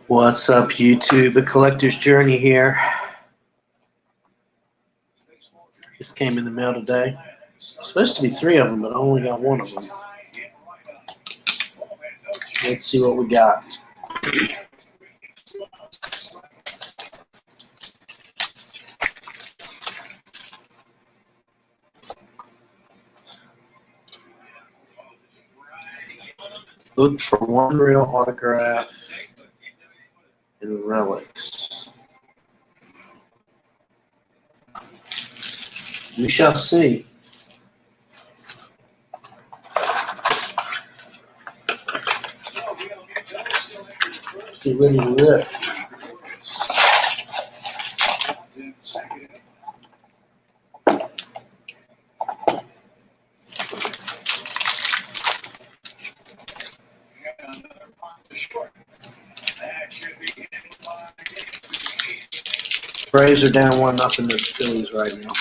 What's up, YouTube? A Collector's Journey here. This came in the mail today. Supposed to be 3 of them, but I only got 1 of them. Let's see what we got. Look for 1 real autograph and relics. We shall see. Let's get ready to rip. Braves are down 1-0 to the Phillies right now.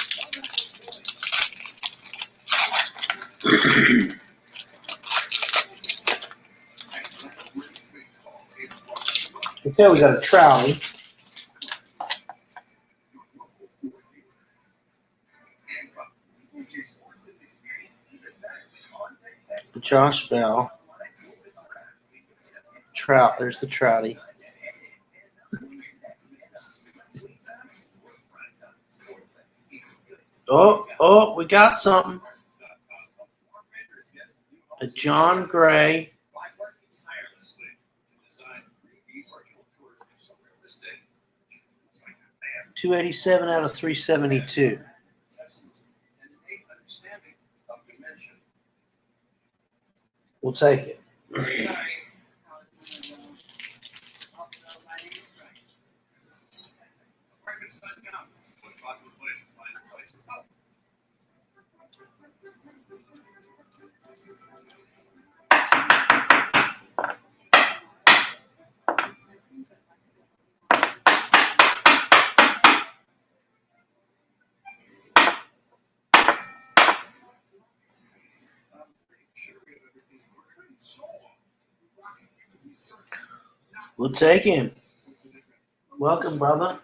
Okay, we got a Trolley. Josh Bell. Trout. There's the Trouty. Oh, we got something. A John Gray. $287 out of 372. We'll take it. We'll take him. Welcome, brother.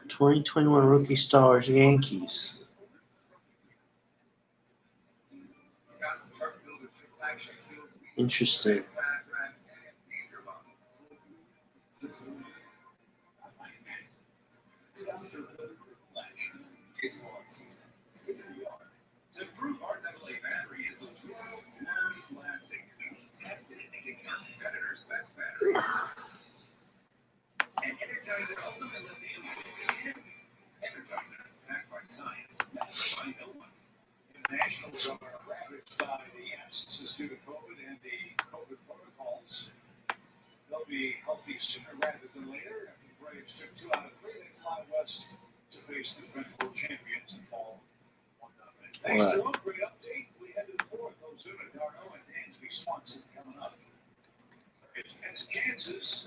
'21 Rookie Stars, Yankees. Interesting. To improve our AA battery is the world's longest lasting, tested against our competitors' best battery. And Energizer Ultimate Lithium is Energizer, backed by science, backed by no one. Internationals are ravaged by the absences due to COVID and the COVID protocols. They'll be healthy sooner rather than later. After the Braves took 2 out of 3, they fly west to face the defending world champions in fall. Thanks to a great update, we head to the 4th. Ozuna, Darno, and Dansby Swanson coming up. It's Kansas.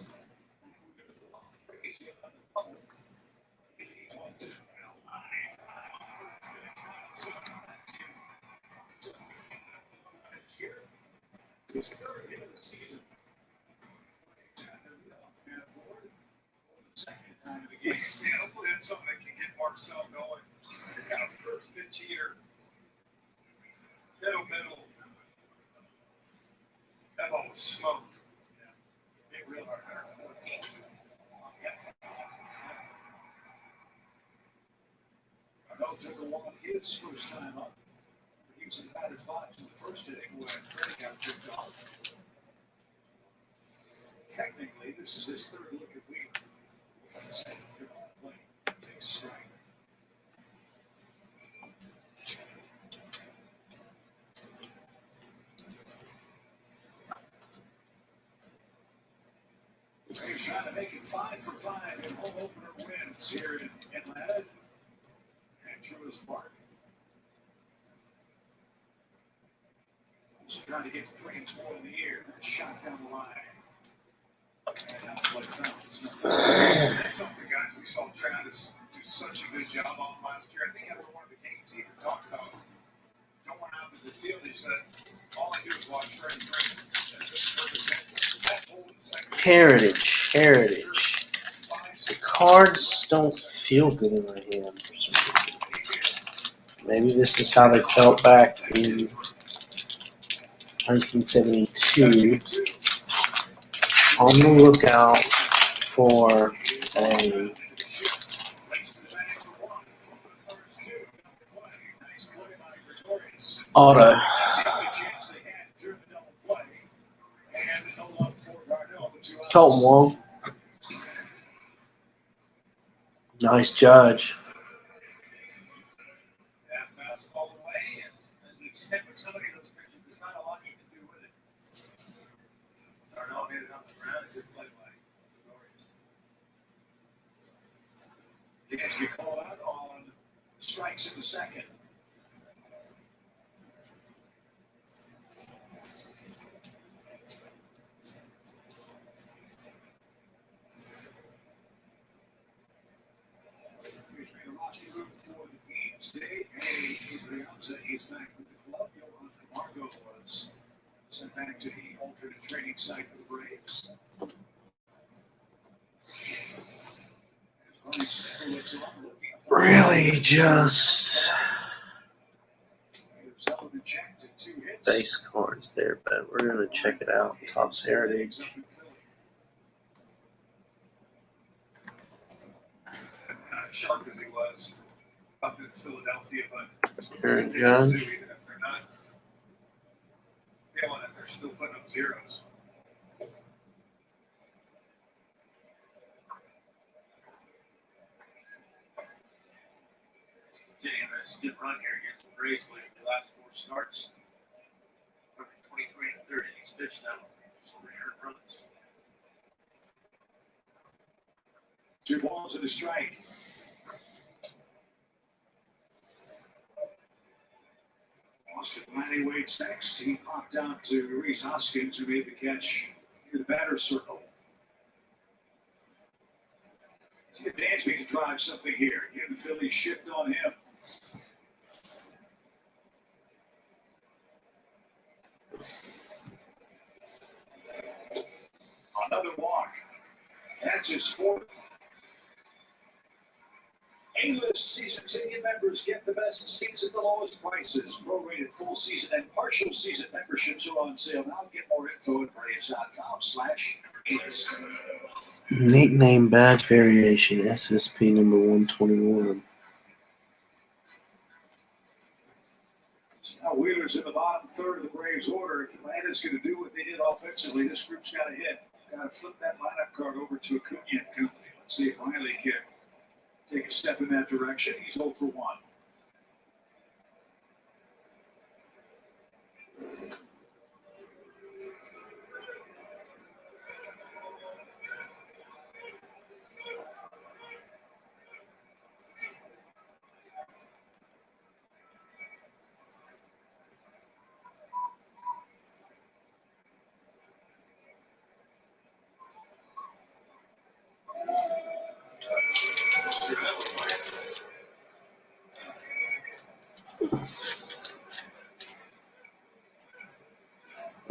His 3rd hit of the season. Second time of the game. Yeah, hopefully that's something that can get Marcel going. Got a first pitch heater. Middle. That ball was smoked. They really are. Arno took a walk his first time up. He was in batter's box in the first inning when Freddie got tripped off. Technically, this is his 3rd look at Wheeler. Second trip to the plate. Takes strike. Braves trying to make it 5 for 5 in home opener wins here in Atlanta at Truist Park. So trying to get to 3-4 in the year. Shot down the line. That's something, guys, we saw Travis do such a good job on last year. I think after one of the games, he even talked about going out to the field. He said, all I do is watch Freddie Freeman. That whole second Heritage. The cards don't feel good in my hand for some reason. Maybe this is how they felt back in 1972. On the lookout for a auto. Colton Wong. Nice judge. Dansby called out on strikes in the second. He's made a roster move for the game today. Adrianza is back with the club. Johan Camargo was sent back to the alternate training site for the Braves. Really just base cards there, but we're going to check it out. Topps Heritage. Sharp as he was up in Philadelphia, but Aaron Judge. Even if they're not feeling it, they're still putting up zeros. Good run here against the Braves with the last 4 starts. 23 and 30. He's pitched now 3 earned runs. 2 balls and a strike. Austin Riley waits next. He popped out to Reese Hoskins, who made the catch near the batter's circle. See if Dansby can drive something here. Give the Phillies shift on him. Another walk. That's his 4th. A-list season ticket members get the best seats at the lowest prices. Prorated full season and partial season memberships are on sale now. Get more info at Braves.com/A-list. Neat name badge variation. SSP number 121. Now Wheeler's in the bottom third of the Braves order. If Atlanta's going to do what they did offensively, this group's got to hit. Got to flip that lineup card over to Acuna and company. Let's see if Riley can take a step in that direction. He's 0 for 1.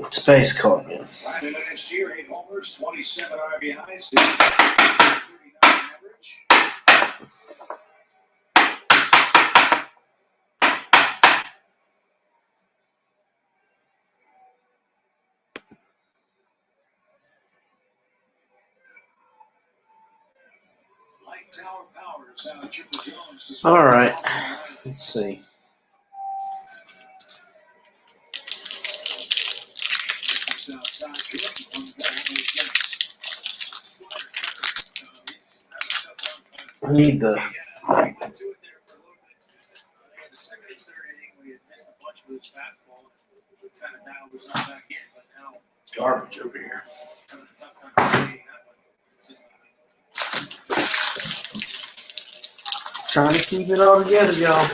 It's base card, man. Riley last year, 8 homers, 27 RBIs, 39 average. Light Tower Powers out of Chipper Jones to start. All right. Let's see. I need the garbage over here. Trying to keep it all together, y'all.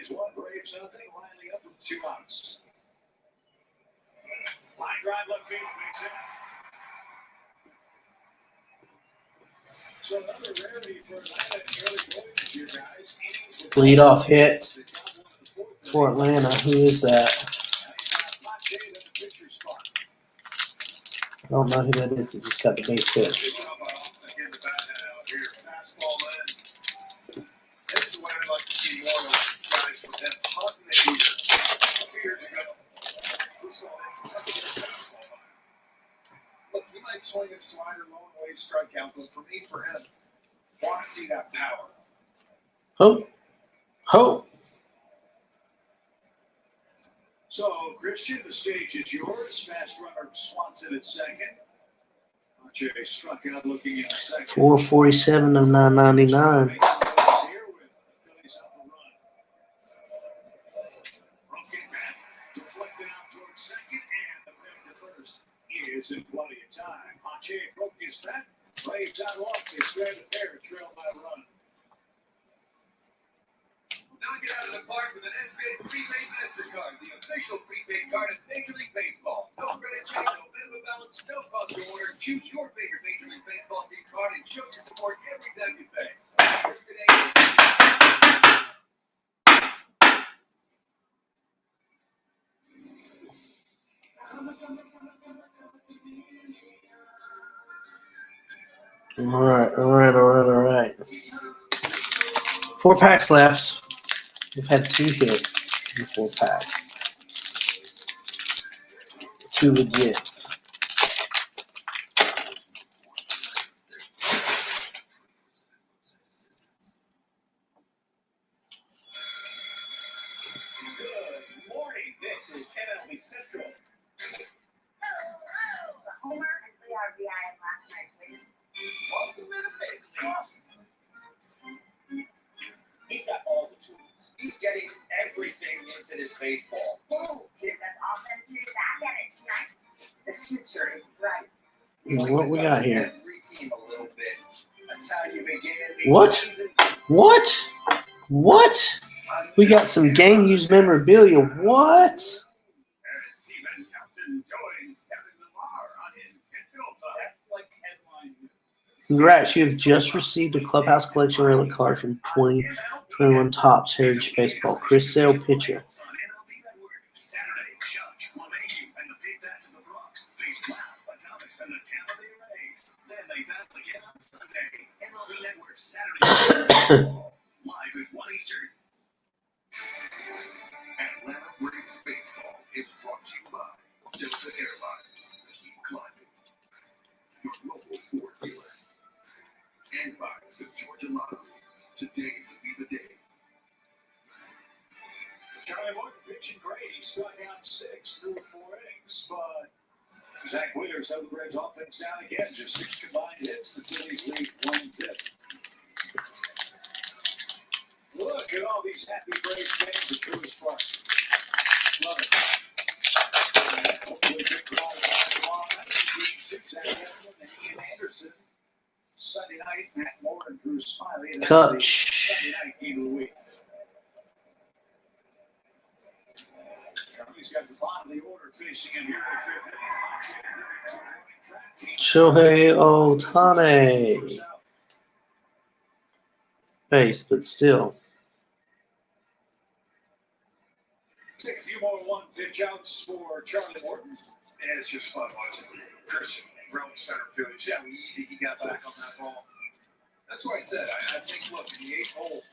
Phillies 1, Braves nothing, lining up with 2 outs. Line drive left field makes it. So another rarity for Atlanta in the early going this year, guys. Leadoff hit for Atlanta. Who is that? I don't know who that is. They just got the base hit. This is what I'd like to see more of, guys, with them hunting the heater. 2 years ago, we saw that. Look, he might swing a slider low and away strikeout, but for me, for him, I want to see that power. Hope. So, Christian, the stage is yours. Fast runner Swanson at second. Archer struck out looking in second. 447 of 999. Here with the Phillies up a run. Broken back, deflected out towards second, and the play to first is in plenty of time. Archer broke his bat. Braves out off. They stranded there to trail by a run. Knock it out of the park with an SBA prepaid MasterCard, the official prepaid card of Major League Baseball. No credit check, no minimum balance, no cost to order. Choose your favorite Major League Baseball team card and show your support every time you pay. First today. All right. 4 packs left. We've had 2 hits in 4 packs. 2 legits. Good morning. This is MLB Central. Hello. Homer and Lee RBI in last night's win. Welcome to the big leagues. He's got all the tools. He's getting everything into this baseball. Boom! Two best offenses back at it tonight. The future is bright. What we got here? Every team a little bit. That's how you begin. What? Season. What? We got some game used memorabilia. What? Stephen Nelson joins Kevin Millar on his intentional time. That's like headline. Congrats, you have just received a Clubhouse Collection relic card from 2021 Topps Heritage Baseball. Chris Sale, pitcher. Saturday, Judge, LeMahieu, and the Big Bats of the Bronx face Cloud, Atomics, and the Tampa Bay Rays. Then they battle again on Sunday. MLB Network Saturday. Live at 1 Eastern. Atlanta Braves baseball is brought to you by Delta Airlines. Keep climbing. Your local Ford dealer. And by the Georgia Lottery. Today will be the day. Charlie Morton pitching great. He struck out 6 through 4 innings, but Zach Wheeler's held the Braves offense down again. Just 6 combined hits. The Phillies lead 1-0. Look at all these happy Braves fans at Truist Park. Love it. Hopefully, big ball tomorrow night. Zach Eflin and Ian Anderson. Sunday night, Matt Moore and Drew Smiley. And that's the Sunday night game of the week. Charlie's got the bottom of the order finishing in here in the 5th inning. Shohei Ohtani. Base, but still. Take a few more 1-pitch outs for Charlie Morton. Yeah, it's just fun watching Christian run center field. You see how easy he got back on that ball. That's what I said. I think, look, in the 8th hole,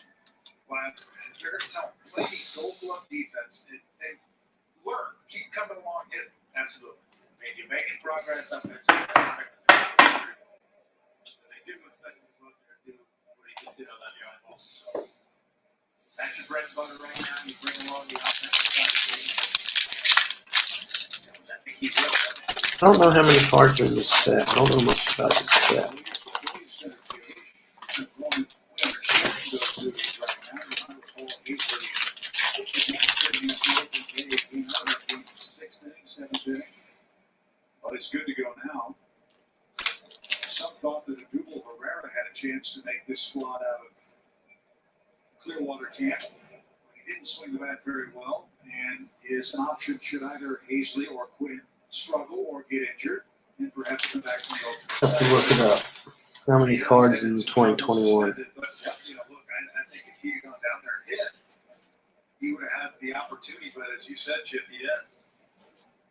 they're going to tell him, play gold glove defense and learn. Keep coming along, hit. Absolutely. And you're making progress up there. They do what they're supposed to do, what he just did on that yard ball. So that's your bread and butter right now. You bring along the offensive side of things. I think he's real. I don't know how many cards are in this set. I don't know much about this set. But it's good to go now. Some thought that Odubel Herrera had a chance to make this squad out of Clearwater camp. He He didn't swing the bat very well and is an option should either Hazley or Quinn struggle or get injured and perhaps come back from the Have to look it up. How many cards in 2021? But, you know, look, I think if he had gone down there and hit, he would have had the opportunity. But as you said, Chip, he didn't.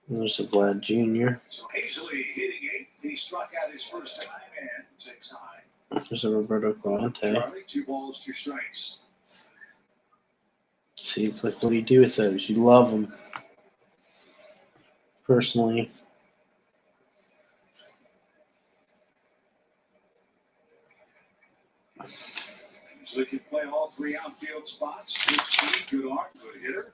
There's a Vlad Jr. So Hazley hitting eighth. He struck out his first time and takes high. There's a Roberto Clemente. Charlie, 2 balls, 2 strikes. See, it's like, what do you do with those? You love them. Personally, Hazley can play all 3 outfield spots. Good speed, good arm, good hitter.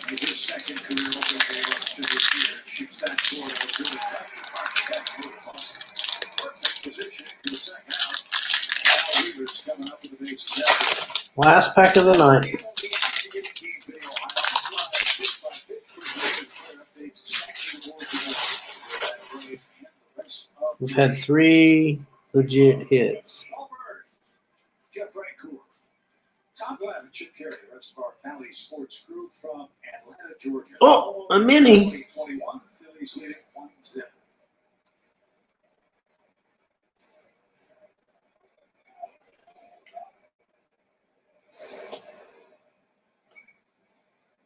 Make his second career opening day roster this year. Shoots that short of a good attack. Perfect position for the second out. Kyle Weaver's coming up with the bases empty. last pack of the night. He won't be able to get the game for the Ohio Slide. Pitch by pitch, presented player updates, second award to the Braves and the rest of We've had 3 legit hits. Albert, Jeff Rancourt, Tom Glad and Chip Carey, the rest of our Valley Sports crew from Atlanta, Georgia. Oh, a mini. 2021, Phillies leading 1-0.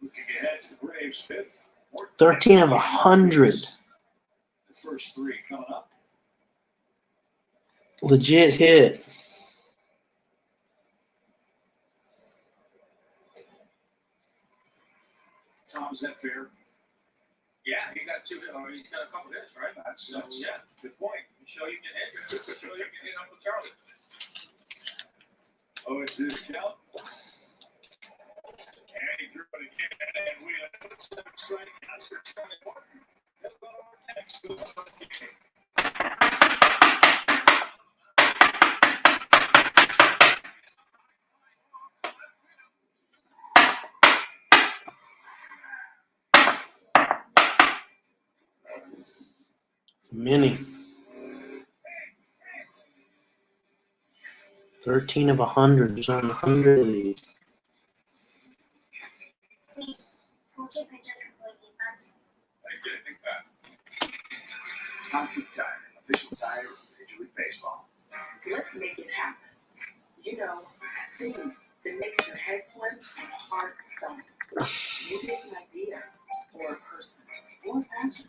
Looking ahead to the Braves' 5th. 13 of 100. The first 3 coming up. Legit hit. Tom, is that fair? Yeah, he got 2 hits, or he's got a couple hits, right? That's Yeah. good point. Show you can hit. Show you can hit Uncle Charlie. Oh, it's his count. And he threw it again, and we have 7 strikeouts for Charlie Morton. He'll go over next to the Mini. 13 of 100. There's only 100 of these. See, told you pitchers can play defense. Thank you, think fast. Concrete Tire, official tire of Major League Baseball. Let's make it happen. You know, that thing that makes your head swim and heart thump. Maybe it's an idea, or a person, or a passion.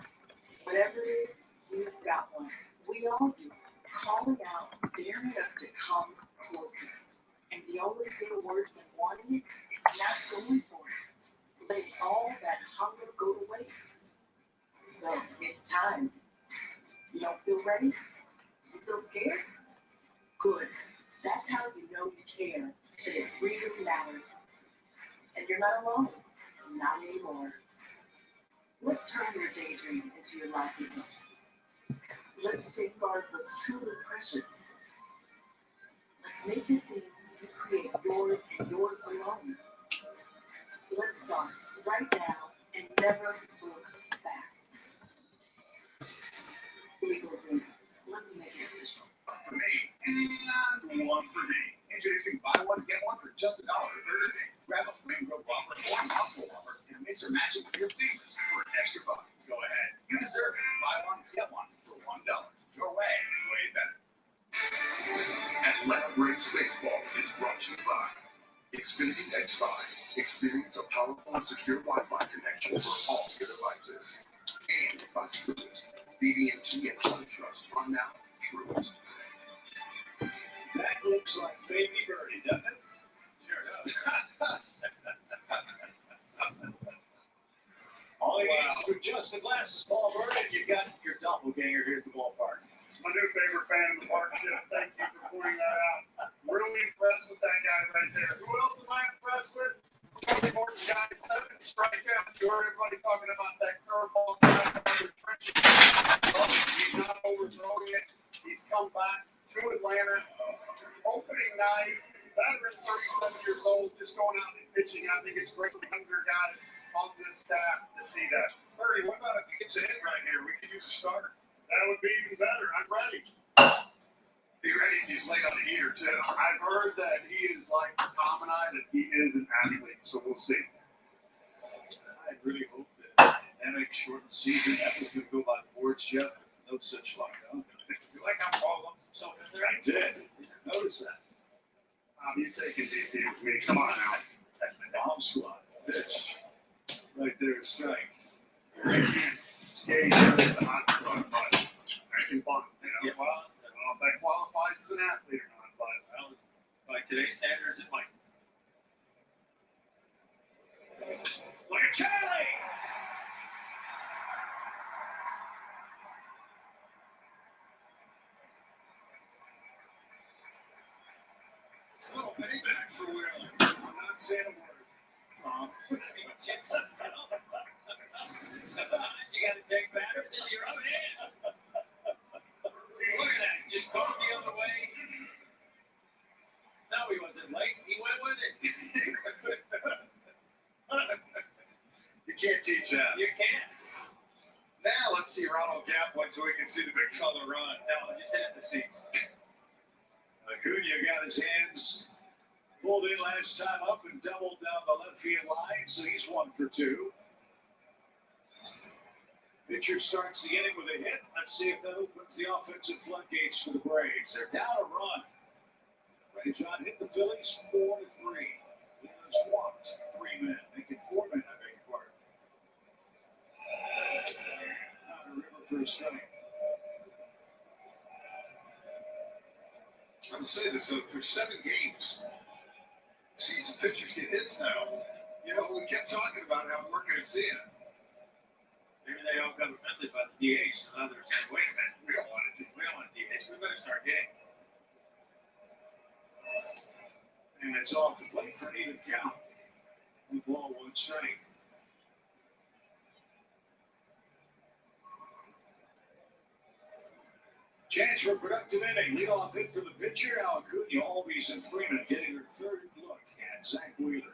Whatever it is, you've got one. We all do. Calling out, daring us to come closer. And the only thing worse than wanting it is not going for it. Letting all that hunger go to waste. So, it's time. You don't feel ready? You feel scared? Good. That's how you know you care, that it really matters. And you're not alone. Not anymore. Let's turn your daydream into your livelihood. Let's safeguard what's truly precious. Let's make the things you create yours and yours alone. Let's start right now and never look back. LegalZoom. Let's make it official. For me, and one for me. Introducing buy one, get one for just $1 at Burger King. Grab a flame grilled Whopper or a Moscow Whopper and mix or match it with your favorites for an extra buck. Go ahead. You deserve it. Buy one, get one for $1. Your way, way better. Atlanta Braves Baseball is brought to you by Xfinity X5. Experience a powerful and secure Wi-Fi connection for all your devices. And by Truist. BB&T and SunTrust are now Truist. That looks like Baby Birdie, doesn't it? Sure does. All he needs to adjust the glasses, Paul Bird, and you've got your doppelganger here at the ballpark. My new favorite fan of the partnership. Thank you for pointing that out. Really impressed with that guy right there. Who else am I impressed with? Charlie Morton guy, 7 strikeouts. You heard everybody talking about that curveball guy under trenches. Well, he's not overthrowing it. He's come back to Atlanta. Opening night, veteran, 37 years old, just going out and pitching. I think it's great for younger guys on this staff to see that. 30, what about if he gets a hit right here? We could use a starter. That would be even better. I'm ready. Be ready to he's late on a heater too. I've heard that he is like Tom and I, that he is an athlete, so we'll see. I really hope that pandemic shortened season, that was going to go by the boards, Jeff. No such luck, huh? You like how Paul lumped himself in there? I did. Notice that. You taking deep with me? Come on now. That's the bomb squad. Pitch. Right there, a strike. I can't skate with the hot run, but I can bunt. Yeah, well, I don't know if that qualifies as an athlete or not, but well, by today's standards, it might. Look at Charlie! a little payback for Will. I'm not saying a word, Tom. Sometimes you gotta take matters into your own hands. Look at that, just going the other way. No, he wasn't late, he went with it. You can't teach that. You can't. Now let's see Ronald Gapwood so we can see the big fella run. No, just hit it in the seats. Acuna got his hands pulled in last time up and doubled down the left field line, so he's 1 for 2. Pitcher starts the inning with a hit. Let's see if that opens the offensive floodgates for the Braves. They're down a run. Ray John hit the Phillies 4-3. He has walked 3 men, making 4 men, I beg your pardon. Out of River for a strike. I'm saying this, so through 7 games, season pitchers get hits now. You know, we kept talking about how we're going to see it. Maybe they all got offended by the DH, and others said, wait a minute, We don't want it to. we don't want DH, we better start hitting. And it's off the plate for an even count. 1 ball, 1 strike. Chance for a productive inning. Leadoff hit for the pitcher. Now Acuna, Albies, and Freeman getting their 3rd look at Zach Wheeler.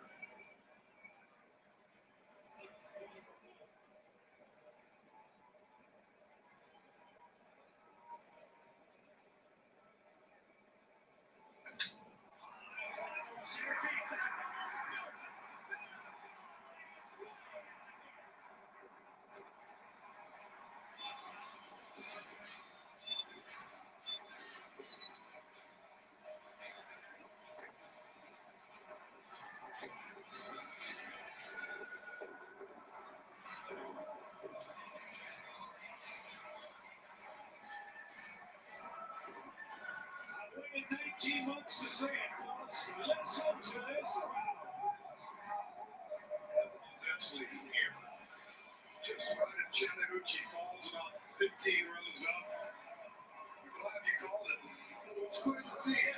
I've waited 19 months to say it, fellas. Let's up to this. It's absolutely here. Just right at Chattahoochee Falls, about 15 rows up. I'm glad you called it. It's good to see it.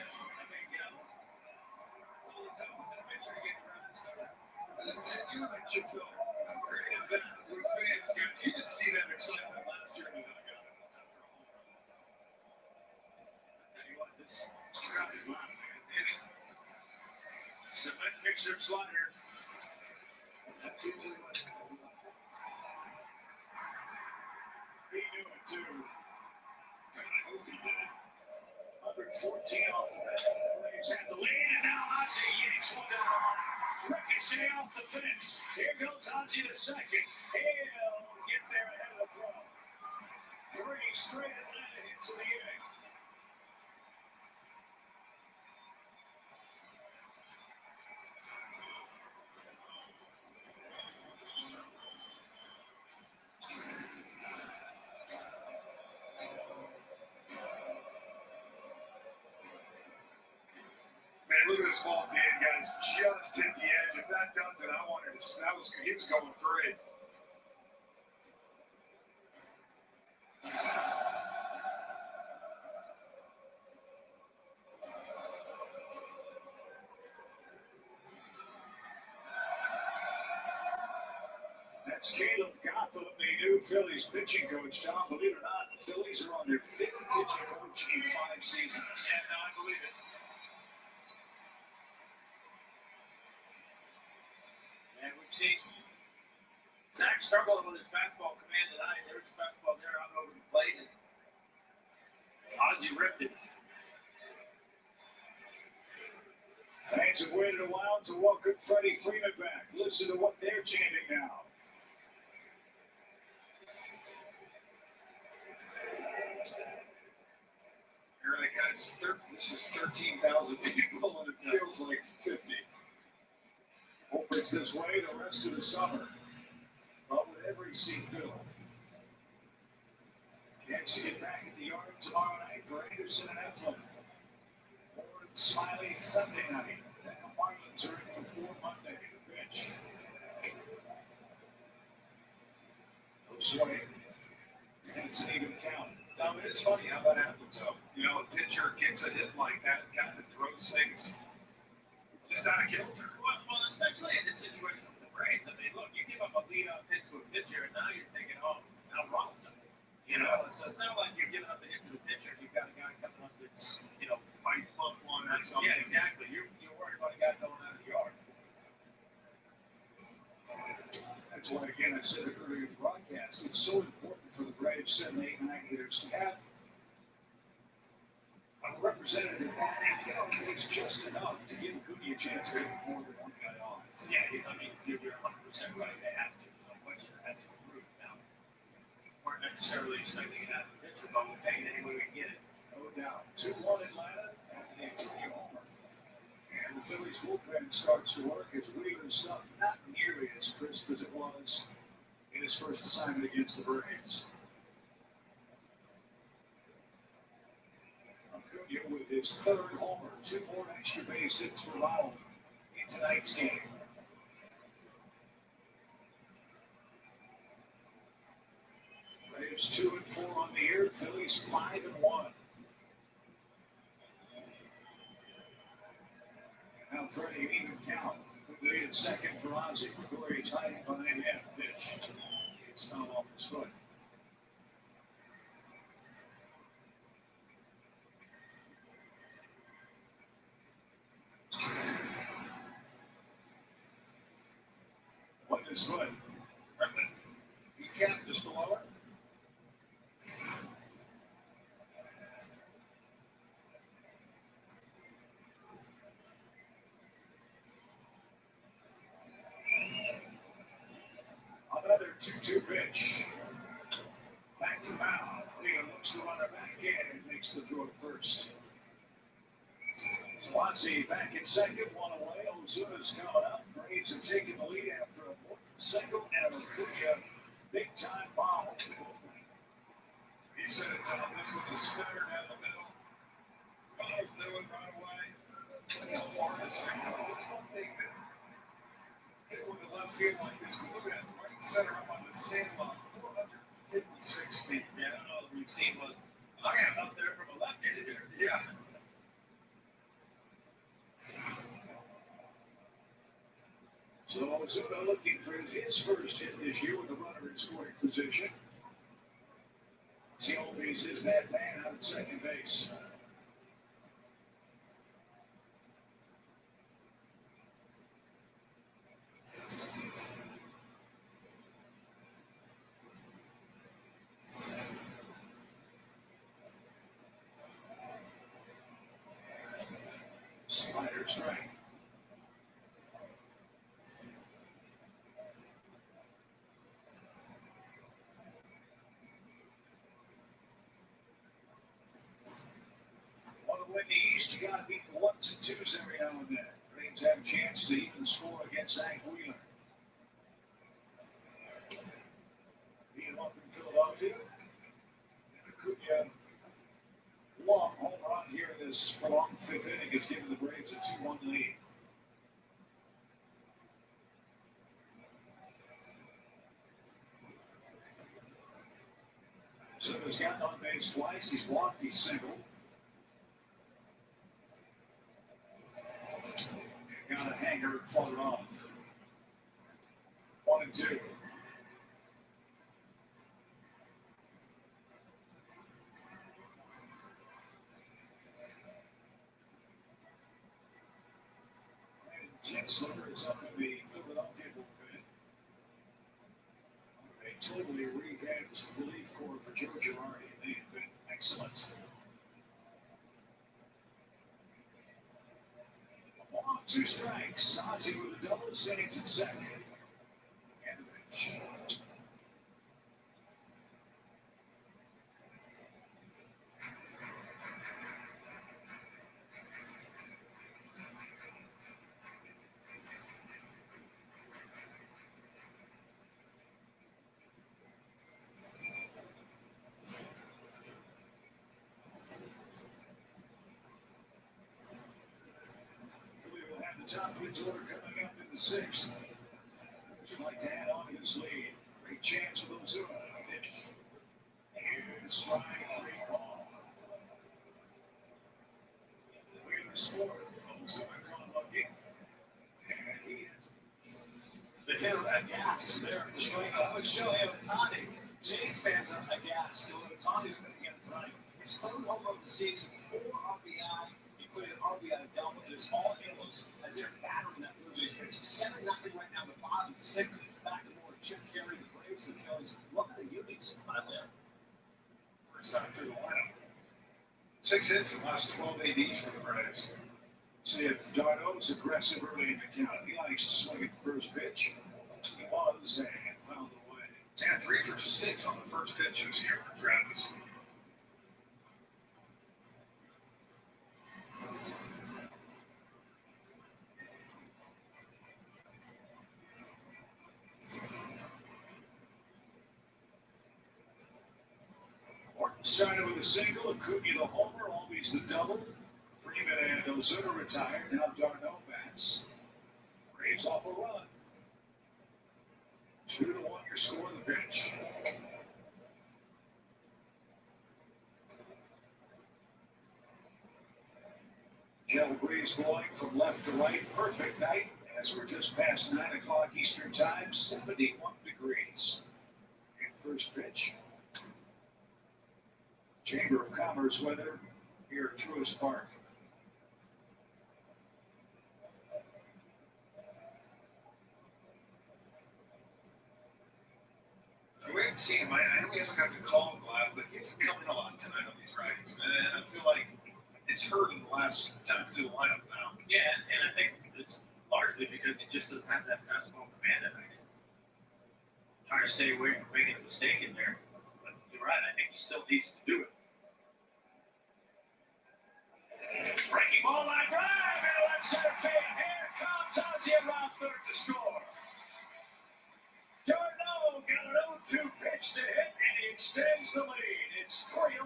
And you mentioned, Bill, how great is that with fans, guys? You didn't see that excitement last year in the dugout. Tell you what, this crowd is loud, man. Cement mixer slider. That's usually what he knew it too. God, I hope he did. 114 off the bat. Braves have the lead, and now Ozzie yanks one down the line. Ricochet off the fence. Here goes Ozzie to second. He'll get there ahead of the throw. 3 straight Atlanta hits in the inning. Man, look at this ball game, guys. Just hit the edge. If that does it, I wanted to. He was going great. That's Caleb Gotham, the new Phillies pitching coach. Tom, believe it or not, the Phillies are on their 5th pitching coach in 5 seasons. Yeah, no, I believe it. And we've seen Zach struggling with his fastball command tonight. There's fastball there out over the plate, and Ozzie ripped it. Fans have waited a while to welcome Freddie Freeman back. Listen to what they're chanting now. All right, guys. This is 13,000 people, and it feels like 50. Hope it's this way the rest of the summer. But with every seat filled. Chance to get back at the yard tomorrow night for Anderson and Eflin. Ford Smiley Sunday night. And the Marlins are in for 4 Monday. The pitch. No swing. And it's an even count. Tom, it is funny how that happens, though. You know, a pitcher gets a hit like that, kind of throws things just out of kilter. Well, especially in this situation with the Braves. I mean, look, you give up a leadoff hit to a pitcher, and now you're thinking, oh, now wrong something. You know, so it's not like you're giving up the hit to the pitcher, and you've got a guy coming up that's, you know, Might bump one or something. yeah, exactly. You're worried about a guy going out of the yard. That's why, again, I said it earlier in the broadcast, it's so important for the Braves 7, 8, 9 hitters to have a representative batting count. It's just enough to give Acuna a chance to get more than one guy on. Yeah, I mean, you're 100% right. They have to. There's no question. That's improved now. Weren't necessarily expecting it out of the pitcher, but we'll take it any way we can get it. No doubt. 2-1 Atlanta after the Acuna homer. And the Phillies bullpen starts to work as Wheeler's stuff not nearly as crisp as it was in his first assignment against the Braves. Acuna with his 3rd homer, 2 more extra base hits for Lowell in tonight's game. Braves 2-4 on the year, Phillies 5-1. Now Freddie, an even count. Quickly at second for Ozzie. Gregorius hiding behind him. Pitch. It's fouled off his foot. What is foot? He capped just below it. Another 2-2 pitch. Back to mound. Leo looks the runner back in and makes the throw at first. Swansea back in second, 1 away. Ozuna's coming up. Braves have taken the lead after a single and a Acuna big time bomb. He said it, Tom. This was a spinner down the middle. Bob knew it right away. Look how far this thing goes. It's one thing that hit with the left field like this. We look at it right center up on the sand lot, 456 feet. Yeah, I don't know if you've seen what I am. up there from a left-handed hitter. Yeah. So Ozuna looking for his first hit this year with the runner in scoring position. He always is that man out at second base. Slider strike. Want to win the East, you got to beat the 1s and 2s every now and then. Braves have a chance to even score against Zach Wheeler. Beat him up in Philadelphia. And Acuna, long home run here in this prolonged 5th inning has given the Braves a 2-1 lead. So he's gotten on base twice. He's walked, he's singled. Got a hanger and fought it off. 1 and 2. Jen Sliver is up in the Philadelphia bullpen. A totally revamped relief corps for Joe Girardi. They have been excellent. 2 strikes. Ozzie with a double, stands at second. And the pitch. We will have the top of the order coming up in the 6th. Would you like to add on to this lead? Great chance of Ozuna. Pitch. And strike 3 ball. Wheeler's fourth. Ozuna caught lucky. And he is. The hitter aghast there at the strike. That would show Ohtani. Jays fans are aghast. Ohtani's going to get a time. His third home run of the season, 4 RBI, including an RBI double. There's all halos as they're battering that Blue Jays pitch. 7-0 right now in the bottom, 6 back to more. Chip Carey, the Braves, the Phillies. Look at the Unis out there. First time through the lineup. 6 hits in the last 12 ABs for the Braves. See if Darno's aggressive early in the count. He likes to swing at the first pitch. He was and found the way. Yeah, 3 for 6 on the first pitch this year for Travis. Morton started with a single, Acuna the homer, always the double. Freeman and Ozuna retired. Now Darno bats. Braves off a run. 2-1 your score of the pitch. Joe Breeze going from left to right. Perfect night as we're just past 9 o'clock Eastern Time. 71 degrees. And first pitch. Chamber of Commerce weather here at Truist Park. We haven't seen him. I know he hasn't got the call glad, but he's coming a lot tonight on these ridings. And I feel like it's hurt in the last time through the lineup now. Yeah, and I think it's largely because he just doesn't have that fastball command tonight. Trying to stay away from making a mistake in there. But you're right, I think he still needs to do it. Breaking ball line drive into left center field. Here comes Ozzie around third to score. Darno got an 0-2 pitch to hit, and he extends the lead. It's 3-1.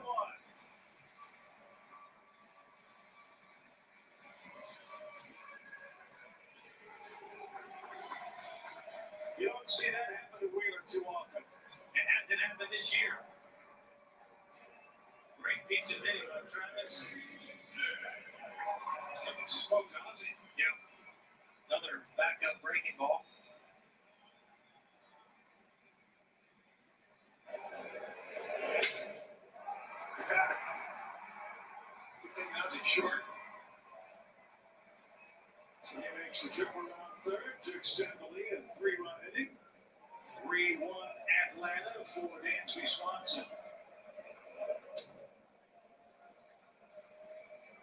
You don't see that happen to Wheeler too often. It hasn't happened this year. Great pieces anyway, Travis. Spoke to Ozzie. Yep. Another backup breaking ball. Good thing Ozzie short. So he makes the triple around third to extend the lead, a 3-run inning. 3-1 Atlanta for Dansby Swanson.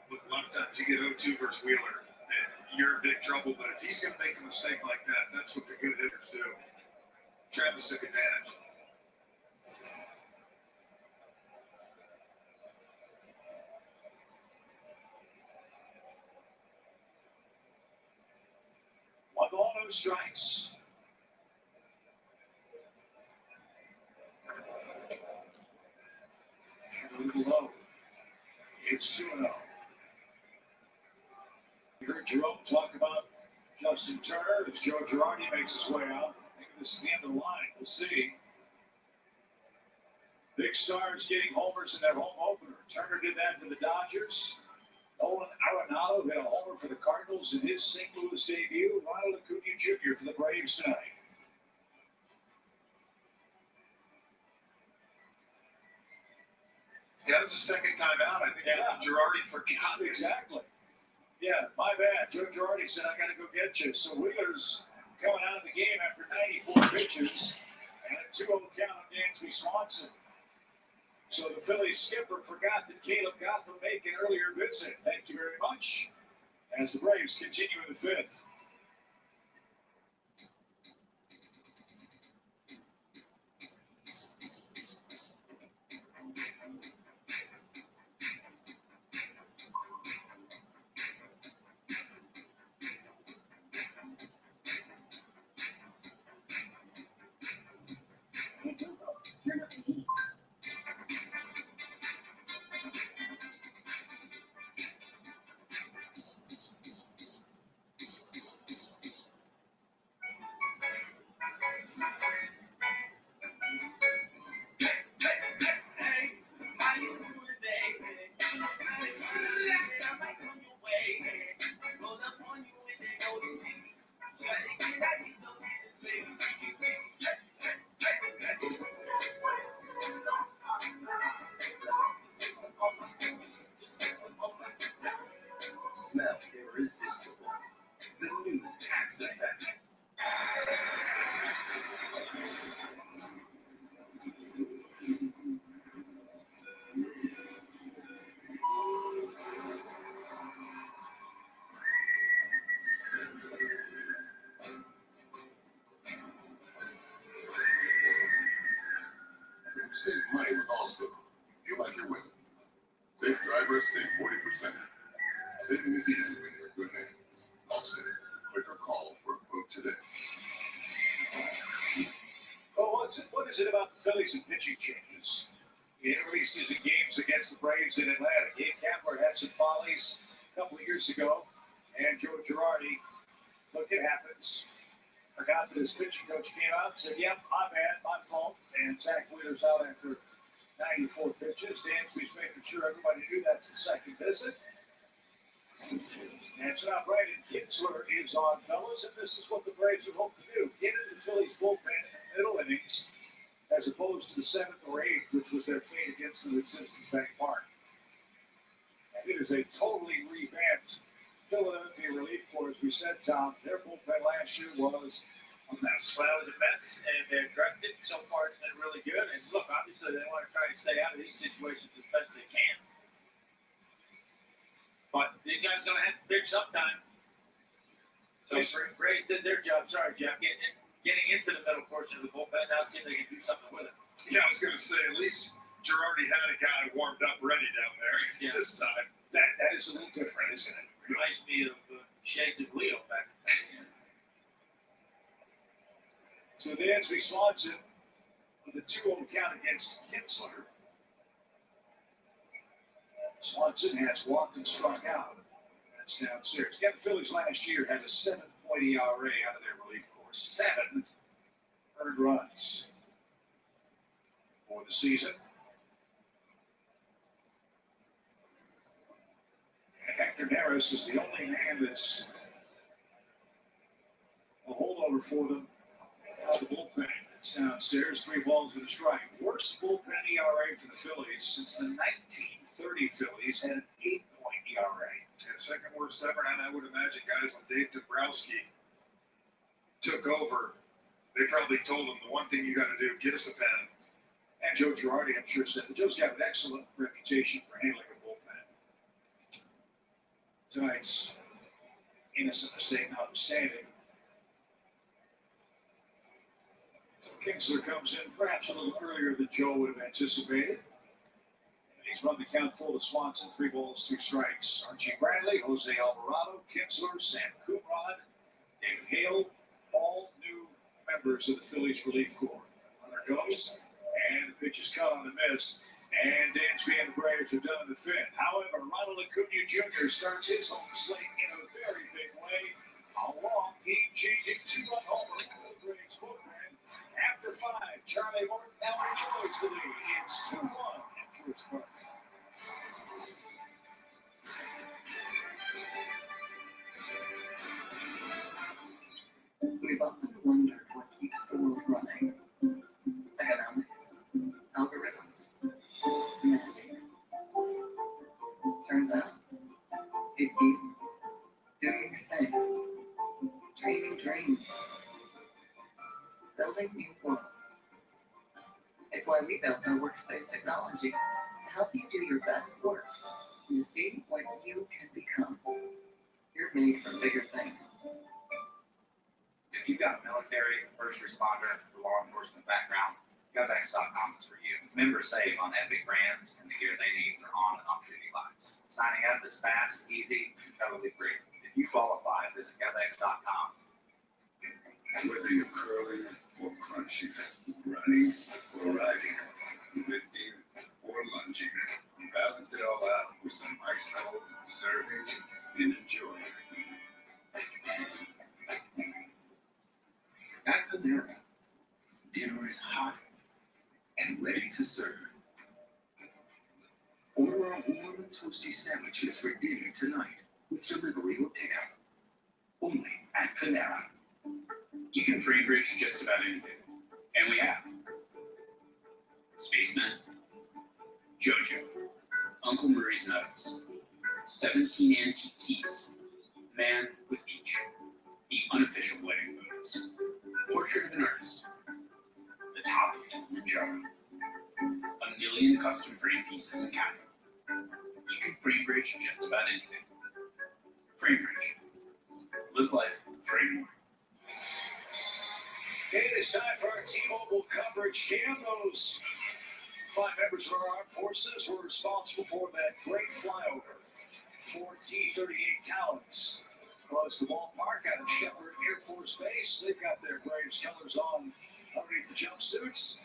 Look, a lot of times you get 0-2 versus Wheeler, and you're in big trouble. But if he's going to make a mistake like that, that's what the good hitters do. Travis took advantage. One ball, no strikes. And a little low. It's 2-0. You heard Jerome talk about Justin Turner as Joe Girardi makes his way out. Maybe this is the end of the line. We'll see. Big stars getting homers in their home opener. Turner did that for the Dodgers. Nolan Arenado hit a homer for the Cardinals in his St. Louis debut. Ronald Acuna Jr. for the Braves tonight. Yeah, that was the second time out. I think Yeah. Girardi forgot. Exactly. Yeah, my bad. Joe Girardi said, I got to go get you. So Wheeler's coming out of the game after 94 pitches and a 2-0 count on Dansby Swanson. So the Phillies skipper forgot that Caleb Gotham made an earlier visit. Thank you very much. as the Braves continue in the fifth. Hey Google, turn up the heat. Smell irresistible. The new Tax Effect. Save money with Allstate. You like your winning. Safe drivers save 40%. Saving is easy when you're in good hands. Allstate. Click or call for a quote today. Oh, what is it about the Phillies and pitching changes? In early season games against the Braves in Atlanta, Gabe Kapler had some follies a couple of years ago, and Joe Girardi, look, it happens. Forgot that his pitching coach came out and said, yep, my bad, my fault. And Zach Wheeler's out after 94 pitches. Dansby's making sure everybody knew that's the second visit. And so now Brandon Kinsler is on, fellas, and this is what the Braves would hope to do. Get into the Phillies bullpen in the middle innings, as opposed to the 7th or 8th, which was their fate against them at Citizens Bank Park. And it is a totally revamped Philadelphia relief corps, as we said, Tom. Their bullpen last year was a mess. Well, it was a mess, and they addressed it. So far, it's been really good. And look, obviously, they want to try and stay out of these situations as best they can. But these guys are going to have to pitch sometime. So Yes. Braves did their job. Sorry, Jeff. Getting into the middle portion of the bullpen. Now, see if they can do something with it. Yeah, I was going to say, at least Girardi had a guy warmed up ready down there Yeah. this time. That is a little different, isn't it? Reminds me of Shades of Leo back in the day. So Dansby Swanson with a 2-0 count against Kinsler. Swanson has walked and struck out. That's downstairs. Again, the Phillies last year had a 7.0 ERA out of their relief corps. 7 earned runs for the season. And Hector Neris is the only man that's a holdover for them out of the bullpen. It's downstairs, 3 balls and a strike. Worst bullpen ERA for the Phillies since the 1930 Phillies had an 8-point ERA. And second worst ever, and I would imagine, guys, when Dave Dombrowski took over, they probably told him the one thing you got to do, get us a pen. And Joe Girardi, I'm sure, said that Joe's got an excellent reputation for handling a bullpen. Tonight's innocent mistake notwithstanding. So Kinsler comes in perhaps a little earlier than Joe would have anticipated. And he's run the count full to Swanson, 3 balls, 2 strikes. Archie Bradley, Jose Alvarado, Kinsler, Sam Coonrod, David Hale, all new members of the Phillies relief corps. Runner goes, and the pitch is cut on the miss. And Dansby and the Braves are done in the 5th. However, Ronald Acuna Jr. starts his home slate in a very big way. A long game-changing 2-run homer for the Braves bullpen. After 5, Charlie Morton now enjoys the lead. It's 2-1 in Truist Park. We've often wondered what keeps the world running. Economics, algorithms, magic. Turns out, it's you, doing your thing, dreaming dreams, building new worlds. It's why we built our workspace technology to help you do your best work and to see what you can become. You're made for bigger things. If you've got a military, first responder, or law enforcement background, GovX.com is for you. Members save on epic brands and the gear they need for on and off duty lives. Signing up is fast, easy, and totally free. If you qualify, visit GovX.com. Whether you're curling or crunching, running or riding, lifting or lunging, balance it all out with some ice cold serving and enjoying. At Panera, dinner is hot and ready to serve. Order our warm and toasty sandwiches for dinner tonight with delivery or pickup. Only at Panera. You can free bridge just about anything. And we have. Spaceman, JoJo, Uncle Murray's Nuts, 17 antique keys, Man with Peach, the unofficial wedding photos, Portrait of an Artist, the top of Kilimanjaro, 1,000,000 custom frame pieces in Canada. You can free bridge just about anything. Frame bridge. Live life, frame more. It is time for our T-Mobile coverage cam. Those 5 members of our armed forces were responsible for that great flyover. 4 T-38 Talons close the ballpark out of Shepherd Air Force Base. They've got their Braves colors on underneath the jumpsuits.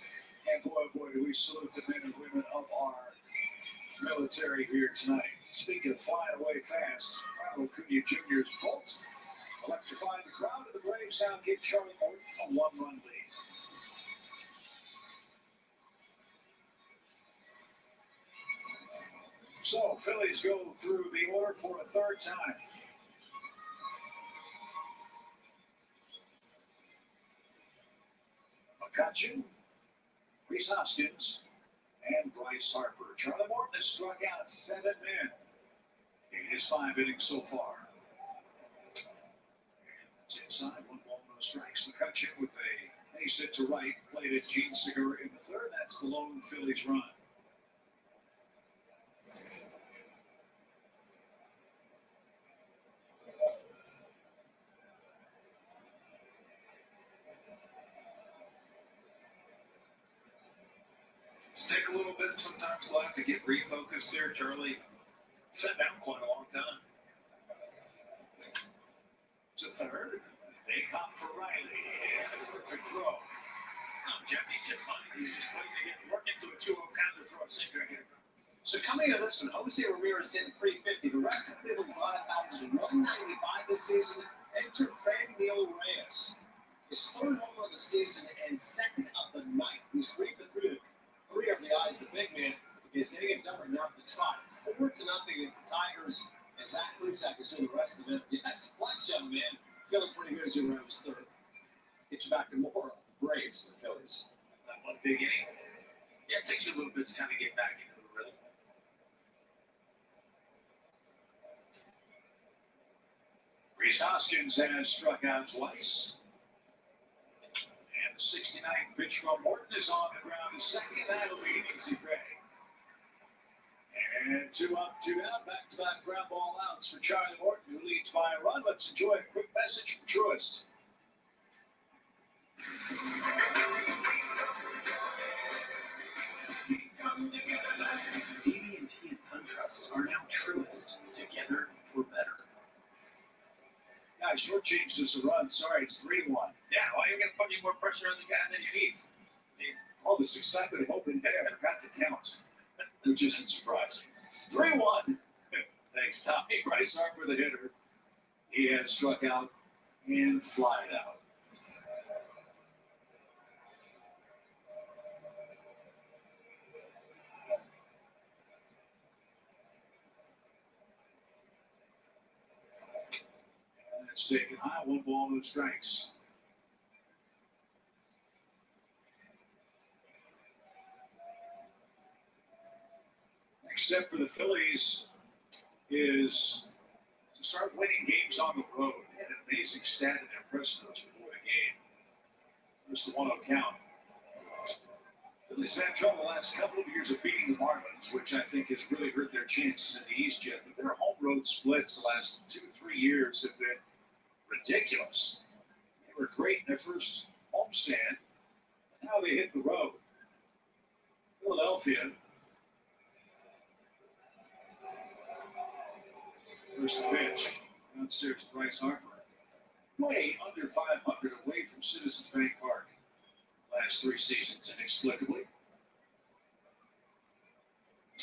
And boy, oh boy, do we salute the men and women of our military here tonight. Speaking of flying away fast, Ronald Acuna Jr.'s Bolt electrifying the crowd, and the Braves now give Charlie Morton a 1-run lead. So, Phillies go through the order for a third time. McCutchen, Rhys Hoskins, and Bryce Harper. Charlie Morton has struck out 7 men in his 5 innings so far. It's inside, 1 ball, no strikes. McCutchen with a base hit to right, played at Gene Segura in the 3rd. That's the lone Phillies run. Take a little bit, sometimes we'll have to get refocused here. Charlie sat down quite a long time. It's a 3rd. They come for Riley. And a perfect throw. Jeffy's just fine. He's just waiting to get work into a 2-0 counter throw a sinker here. So coming into this one, Jose Ramirez hitting 350. The rest of Cleveland's lineup averages 195 this season. Enter Franmil Reyes. His 3rd home run of the season and 2nd of the night. He's 3 for 3 of the eyes. The big man is getting it done right now for the Trot. 4-0 against the Tigers. And Zach Plesac is doing the rest of it. Yes, flex, young man. Feeling pretty good as you around his 3rd. Get you back to more Braves than Phillies. That one big inning. Yeah, it takes you a little bit to kind of get back into the rhythm. Rhys Hoskins has struck out twice. And the 69th pitch from Morton is on the ground. The 2nd, that'll be an easy break. And 2 up, 2 down, back-to-back ground ball outs for Charlie Morton, who leads by a run. Let's enjoy a quick message from Truist. AT&T and SunTrust are now Truist. Together, we're better. Guys, shortchanged us a run. Sorry, it's 3-1. Yeah, well, you're going to put any more pressure on the guy than he needs. All this excitement of opening day, I forgot to count. Which isn't surprising. 3-1. Thanks, Tommy. Bryce Harper, the hitter. He has struck out and flied out. And it's taken high. 1 ball, no strikes. Next step for the Phillies is to start winning games on the road. They had an amazing stat in their press notes before the game. There's the 1-0 count. Phillies have had trouble the last couple of years of beating the Marlins, which I think has really hurt their chances in the East yet. But their home road splits the last 2-3 years have been ridiculous. They were great in their first homestand, and now they hit the road. Philadelphia. First pitch. Downstairs to Bryce Harper. Way under 500 away from Citizens Bank Park. Last 3 seasons, inexplicably.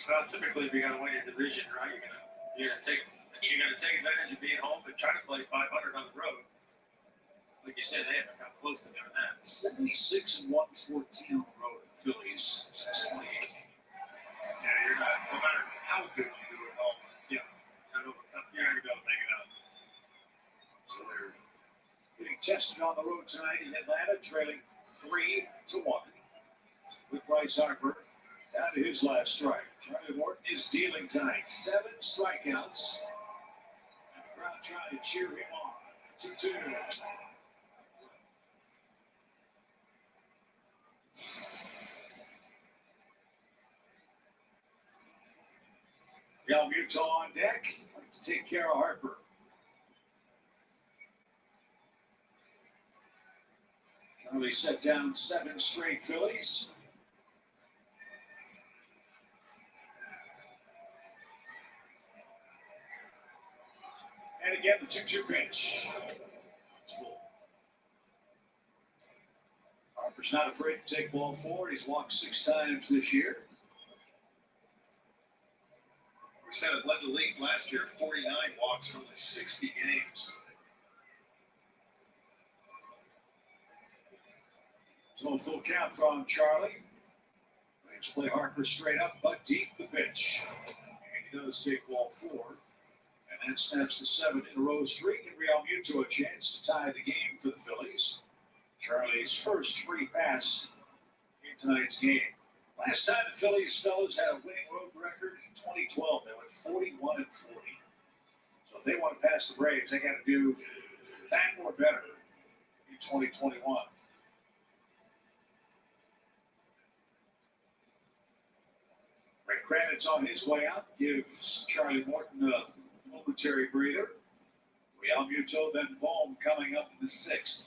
Well, typically, if you're going to win your division, right, you're going to take advantage of being home and try to play 500 on the road. Like you said, they haven't come close to doing that. 76-114 on the road of the Phillies since 2018. Yeah, you're not, no matter how good you do at home, Not overcome. you're not going to be able to make it up. So they're getting tested on the road tonight in Atlanta, trailing 3-1. With Bryce Harper down to his last strike. Charlie Morton is dealing tonight. 7 strikeouts. And the crowd trying to cheer him on. 2-2. Real Muto on deck. Like to take care of Harper. Charlie set down 7 straight Phillies. And again, the 2-2 pitch. Harper's not afraid to take ball forward. He's walked 6 times this year. We said it led the league last year, 49 walks in only 60 games. So full count from Charlie. Let's play Harper straight up, but deep the pitch. And he does take ball 4. And that snaps the 7-in-a-row streak and Real Muto a chance to tie the game for the Phillies. Charlie's first free pass in tonight's game. Last time the Phillies fellas had a winning road record in 2012, they went 41-40. So if they want to pass the Braves, they got to do that or better in 2021. Ray Kravitz on his way out gives Charlie Morton a momentary breather. Real Muto, then Bohm coming up in the 6th.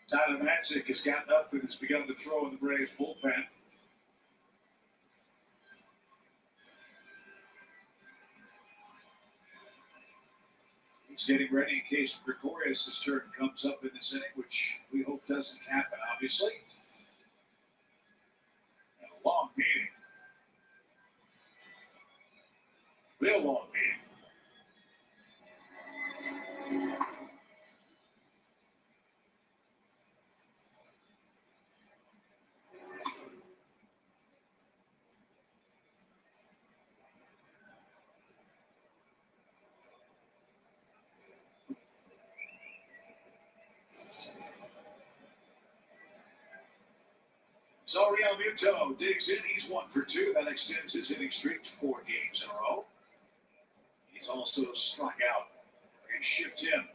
Tyler Matzik has gotten up and has begun to throw in the Braves bullpen. He's getting ready in case Gregorius' turn comes up in this inning, which we hope doesn't happen, obviously. And a long meeting. Real long meeting. So Real Muto digs in. He's 1 for 2. That extends his hitting streak to 4 games in a row. He's also struck out. We're going to shift him.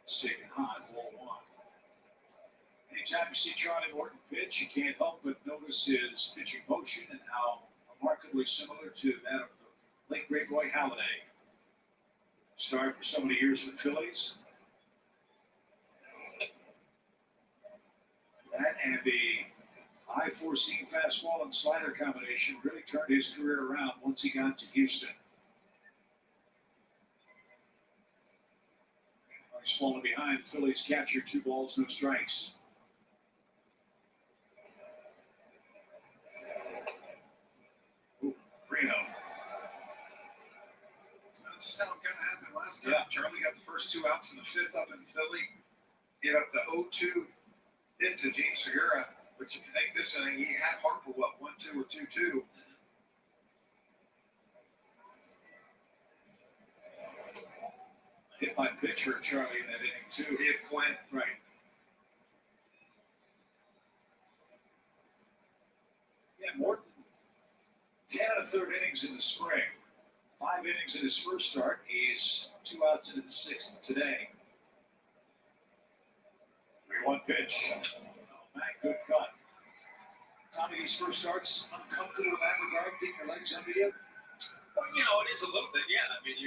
It's taken high, ball 1. Anytime you see Charlie Morton pitch, you can't help but notice his pitching motion and how remarkably similar to that of the late great Roy Halladay. Started for so many years with the Phillies. That and the high four-seam fastball and slider combination really turned his career around once he got to Houston. He's fallen behind the Phillies catcher, 2 balls, no strikes. Reno. This is how it kind of happened last time. Yeah. Charlie got the first 2 outs in the 5th up in Philly. Gave up the 0-2 hit to Gene Segura, but if you think this inning, he had Harper, 1-2 or 2-2. Hit by pitcher, Charlie, in that inning, too. He had Quinn. Right. Yeah, Morton 10 1/3 innings in the spring. 5 innings in his first start. He's 2 outs in the 6th today. 3-1 pitch. Matt, good cut. Tommy, these first starts, uncomfortable in that regard, getting your legs under you? Well, it is a little bit, yeah. I mean,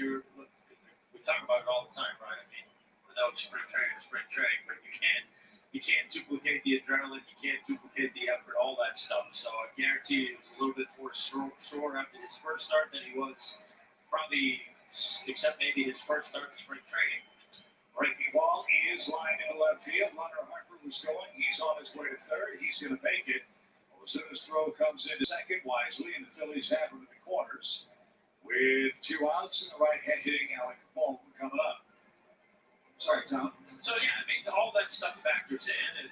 we talk about it all the time, right? I mean, I know spring training, but you can't duplicate the adrenaline, you can't duplicate the effort, all that stuff. So I guarantee he was a little bit more sore after his first start than he was probably, except maybe his first start in spring training. Breaking ball is lined into left field. Hunter Harper was going. He's on his way to third. He's going to make it. Ozuna's throw comes into second wisely, and the Phillies have him in the corners with 2 outs and the right hand hitting Alec Capone coming up. Sorry, Tom. So yeah, I mean, all that stuff factors in, and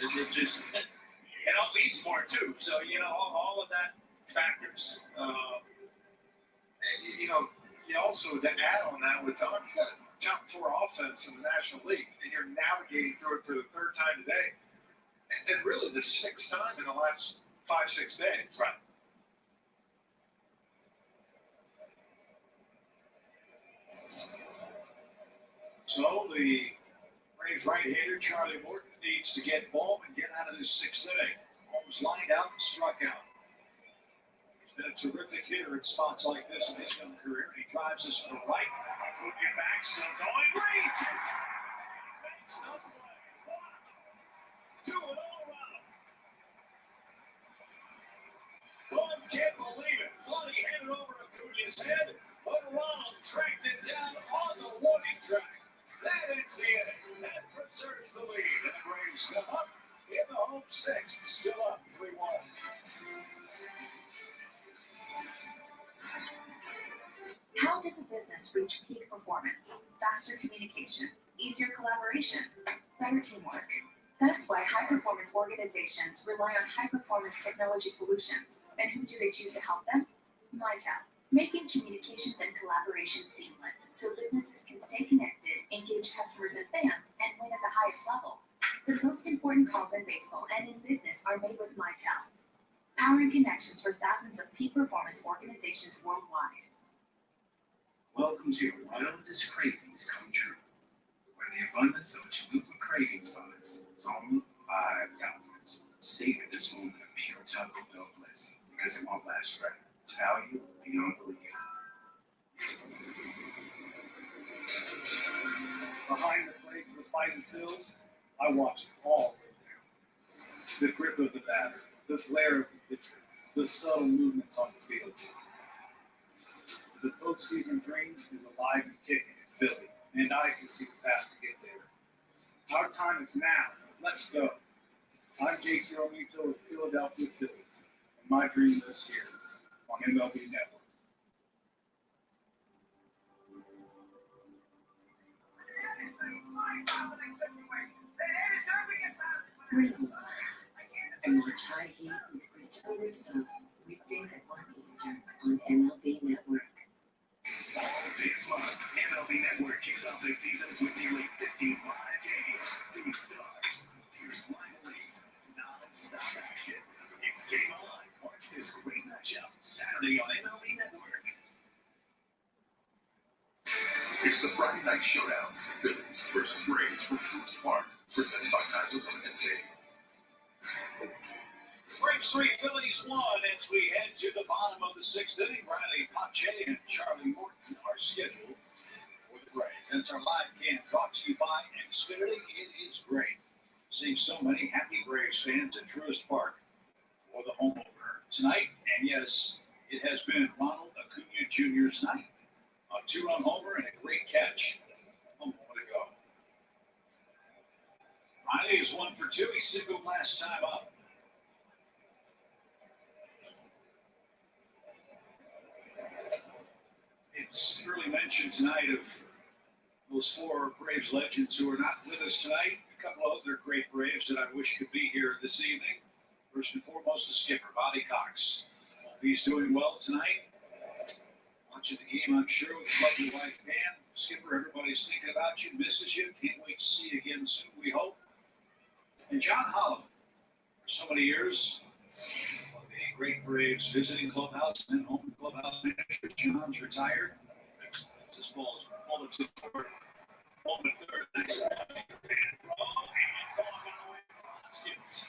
it's just it all leads more too. So all of that factors. You also, to add on that with Tom, you got a top 4 offense in the National League, and you're navigating through it for the 3rd time today, and really the 6th time in the last 5-6 days. Right. So the Braves right-hander Charlie Morton needs to get home and get out of this 6th inning. Holmes lined out and struck out. He's been a terrific hitter in spots like this in his young career. He drives us to the right. Could get back, still going. Reaches. Makes no play. Wow. 2 and all around. One can't believe it. Thought he handed over Acuña's head, but Ronald tracked it down on the warning track. That ends the inning. That preserves the lead. And the Braves come up in the home 6th. Still up 3-1. How does a business reach peak performance? Faster communication, easier collaboration, better teamwork. That's why high-performance organizations rely on high-performance technology solutions. And who do they choose to help them? Mitel, making communications and collaboration seamless so businesses can stay connected, engage customers and fans, and win at the highest level. The most important calls in baseball and in business are made with Mitel, powering connections for thousands of peak performance organizations worldwide. Welcome to your wildest cravings come true. Where the abundance of Chalupa Cravings Bonus is only $5. Savor this moment of pure Taco Bell bliss because it won't last forever. It's value beyond belief. Behind the plate for the Fighting Phils, I watched all of it. The grip of the batter, the glare of the pitcher, the subtle movements on the field. The postseason dream is alive and kicking in Philly, and I can see the path to get there. Our time is now. Let's go. I'm JT Romito of Philadelphia Phillies, and my dream lives here on MLB Network. Relax and watch High Heat with Christopher Russo, weekdays at 1 Eastern on MLB Network. This month, MLB Network kicks off the season with nearly 50 live games, big stars, fierce rivalries, non-stop action. It's Game On. Watch this great matchup Saturday on MLB Network. It's the Friday Night Showdown, Phillies versus Braves from Truist Park, presented by Kaiser Permanente. Braves 3, Phillies 1 as we head to the bottom of the 6th inning. Riley Pache and Charlie Morton are scheduled for the Braves. That's our live cam brought to you by Xfinity. It is great seeing so many happy Braves fans at Truist Park for the home opener tonight. And yes, it has been Ronald Acuña Jr.'s night. A 2-run homer and a great catch a moment ago. Riley is 1 for 2. He singled last time up. It's early mention tonight of those 4 Braves legends who are not with us tonight. A couple of other great Braves that I wish could be here this evening. First and foremost, the skipper, Bobby Cox. Hope he's doing well tonight. Watching the game, I'm sure, with lovely wife Pam. Skipper, everybody's thinking about you, misses you. Can't wait to see you again soon, we hope. And John Holland, for so many years, one of the great Braves visiting clubhouse and home clubhouse manager. John's retired. This ball is pulled to third. Home at third. Nice ball. And Hoskins.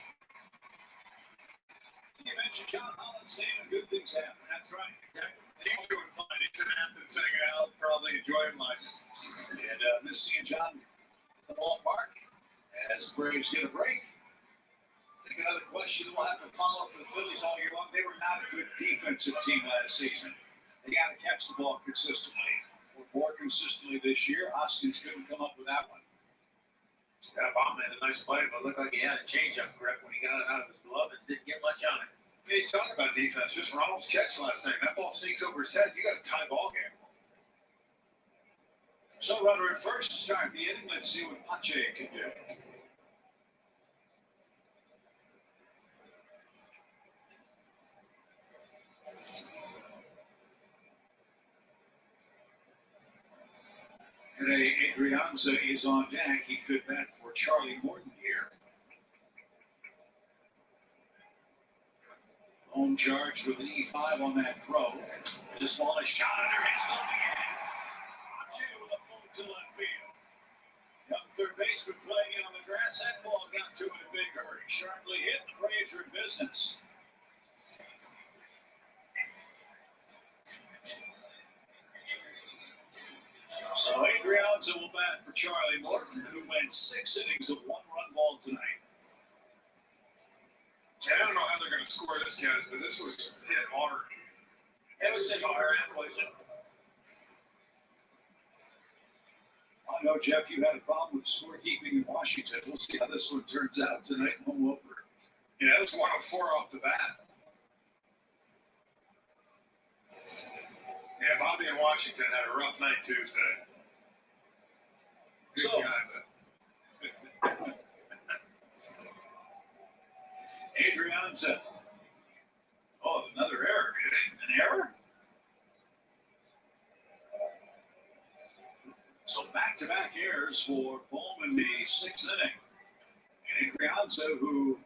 You mentioned John Holland's name and good things happen. That's right. Exactly. He's doing fine. He's in Athens hanging out, probably enjoying life. And miss seeing John at the ballpark as Braves get a break. I think another question we'll have to follow for the Phillies all year long. They were not a good defensive team last season. They got to catch the ball consistently. Or more consistently this year. Hoskins couldn't come up with that one. Got a bomb had a nice play, but looked like he had a changeup grip when he got it out of his glove and didn't get much on it. Hey, talk about defense. Just Ronald's catch last night. That ball sneaks over his head. You got a tie ball game. So runner at first to start the inning. Let's see what Pache can do. And Adrianza is on deck. He could bat for Charlie Morton here. Home charge with an E5 on that throw. This ball is shot under his left hand. Pache with a move to left field. Young third baseman playing it on the grass. That ball got to it in a big hurry. Sharply hit. The Braves are in business. So Adrianza will bat for Charlie Morton, who went 6 innings of one-run ball tonight. And I don't know how they're going to score this, guys, but this was hit hard. It was hit hard. I know, Jeff, you had a problem with scorekeeping in Washington. We'll see how this one turns out tonight in home opener. Yeah, it was 104 off the bat. Yeah, Bobby in Washington had a rough night Tuesday. Good So- guy, but Adrianza. Oh, another error. An error? So back-to-back errors for Bowman in the 6th inning. And Adrianza, who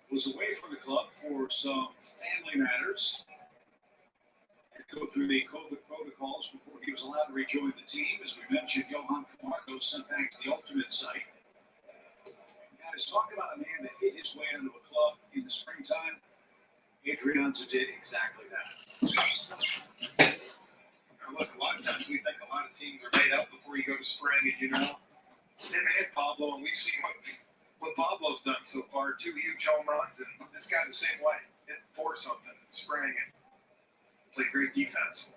was away from the club for some family matters, had to go through the COVID protocols before he was allowed to rejoin the team. As we mentioned, Johan Camargo sent back to the Ultimate site. Guys, talk about a man that hit his way into a club in the springtime. Adrianza did exactly that. look, a lot of times we think a lot of teams are made up before you go to spring, and him and Pablo, and we've seen what Pablo's done so far, 2 huge home runs, and this guy the same way, hit 4 something in spring and played great defense.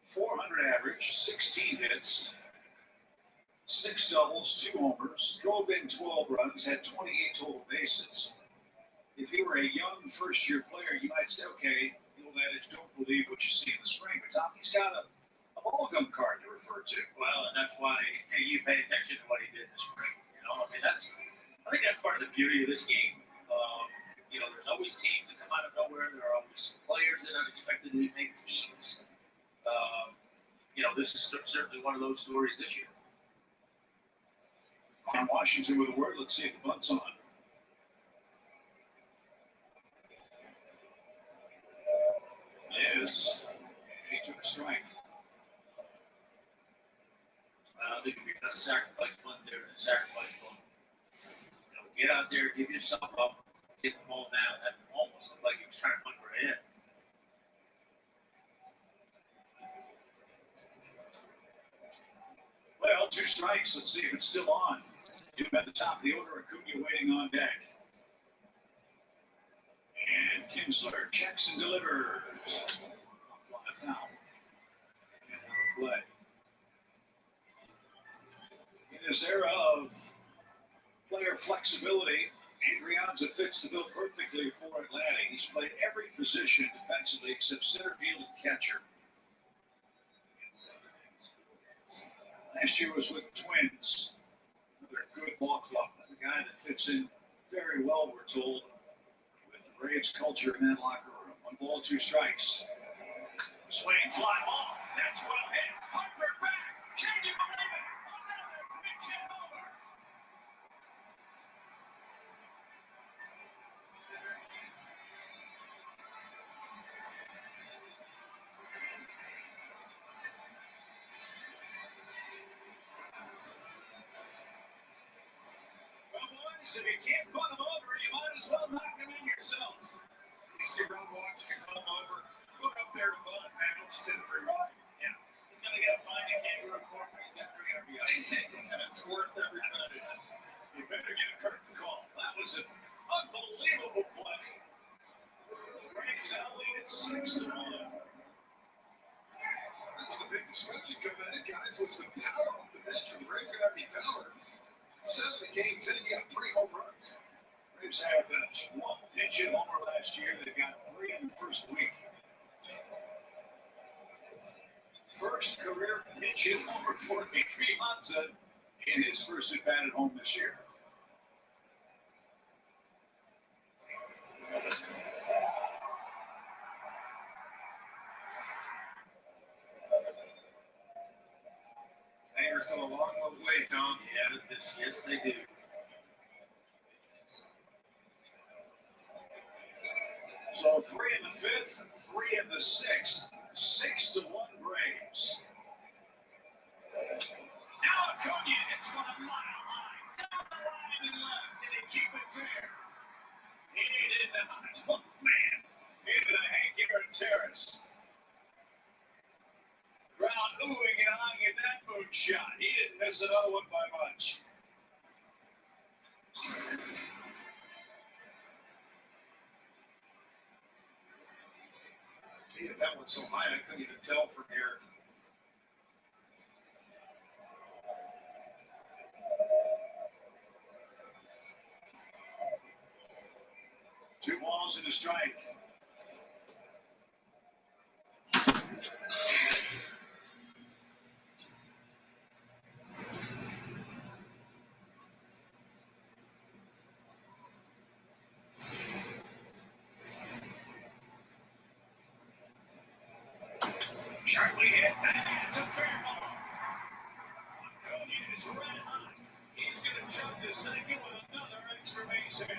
400 average, 16 hits, 6 doubles, 2 homers, drove in 12 runs, had 28 total bases. If you were a young first-year player, you might say, okay, the old adage, don't believe what you see in the spring. But Tom, he's got a ballgum card to refer to. Well, and that's why you pay attention to what he did this spring. I mean, I think that's part of the beauty of this game. There's always teams that come out of nowhere. There are always players that unexpectedly make teams. This is certainly one of those stories this year. On Washington with a word. Let's see if the bunt's on. Yes. He took a strike. I think if you're going to sacrifice one there, then sacrifice one. Get out there, give yourself up, get the ball down. That almost looked like he was trying to punt for a hit. Well, 2 strikes. Let's see if it's still on. Him at the top of the order, Acuna waiting on deck. And Kinsler checks and delivers. A foul. And another play. In this era of player flexibility, Adrianza fits the bill perfectly for Atlanta. He's played every position defensively except center field and catcher. Last year was with the Twins. Another good ball club. A guy that fits in very well, we're told, with the Braves culture in that locker room. 1 ball, 2 strikes. Swing, fly ball. That's well hit. Harper back. Can you believe it? Pitch it over. So if you can't put them over, you might as well knock them in yourself. You see Ron Watch can come over, look up there to Bud, man, she's in free ride. Yeah. He's going to get a fine in Kangaroo Court, but he's got 3 RBIs. It's worth every penny. You better get a curtain call. That was an unbelievable play. The Braves now lead at 6-1. That's the big discussion coming in, guys, was the power off the bench. The Braves going to have any power. 7 of the games in, you got 3 home runs. Braves had one pitch hit homer last year. They got 3 in the first week. First career pitch hit homer for Dmitry Monza in his first at bat at home this year. Hangers go a long way, Tom. Yeah, yes, they do. So 3 in the 5th, 3 in the 6th, 6-1 Braves. Now Acuna hits one a mile line, down the line and left. Did he keep it fair? He did not. Oh man, into the Hank Aaron Terrace. Crowd oohing and eyeing at that moonshot. He didn't miss another one by much. See if that one's so high, I couldn't even tell from here. Two balls and a strike. Charlie hit that. It's a fair ball. Acuna is red hot. He's going to chuck the second with another extra base hit.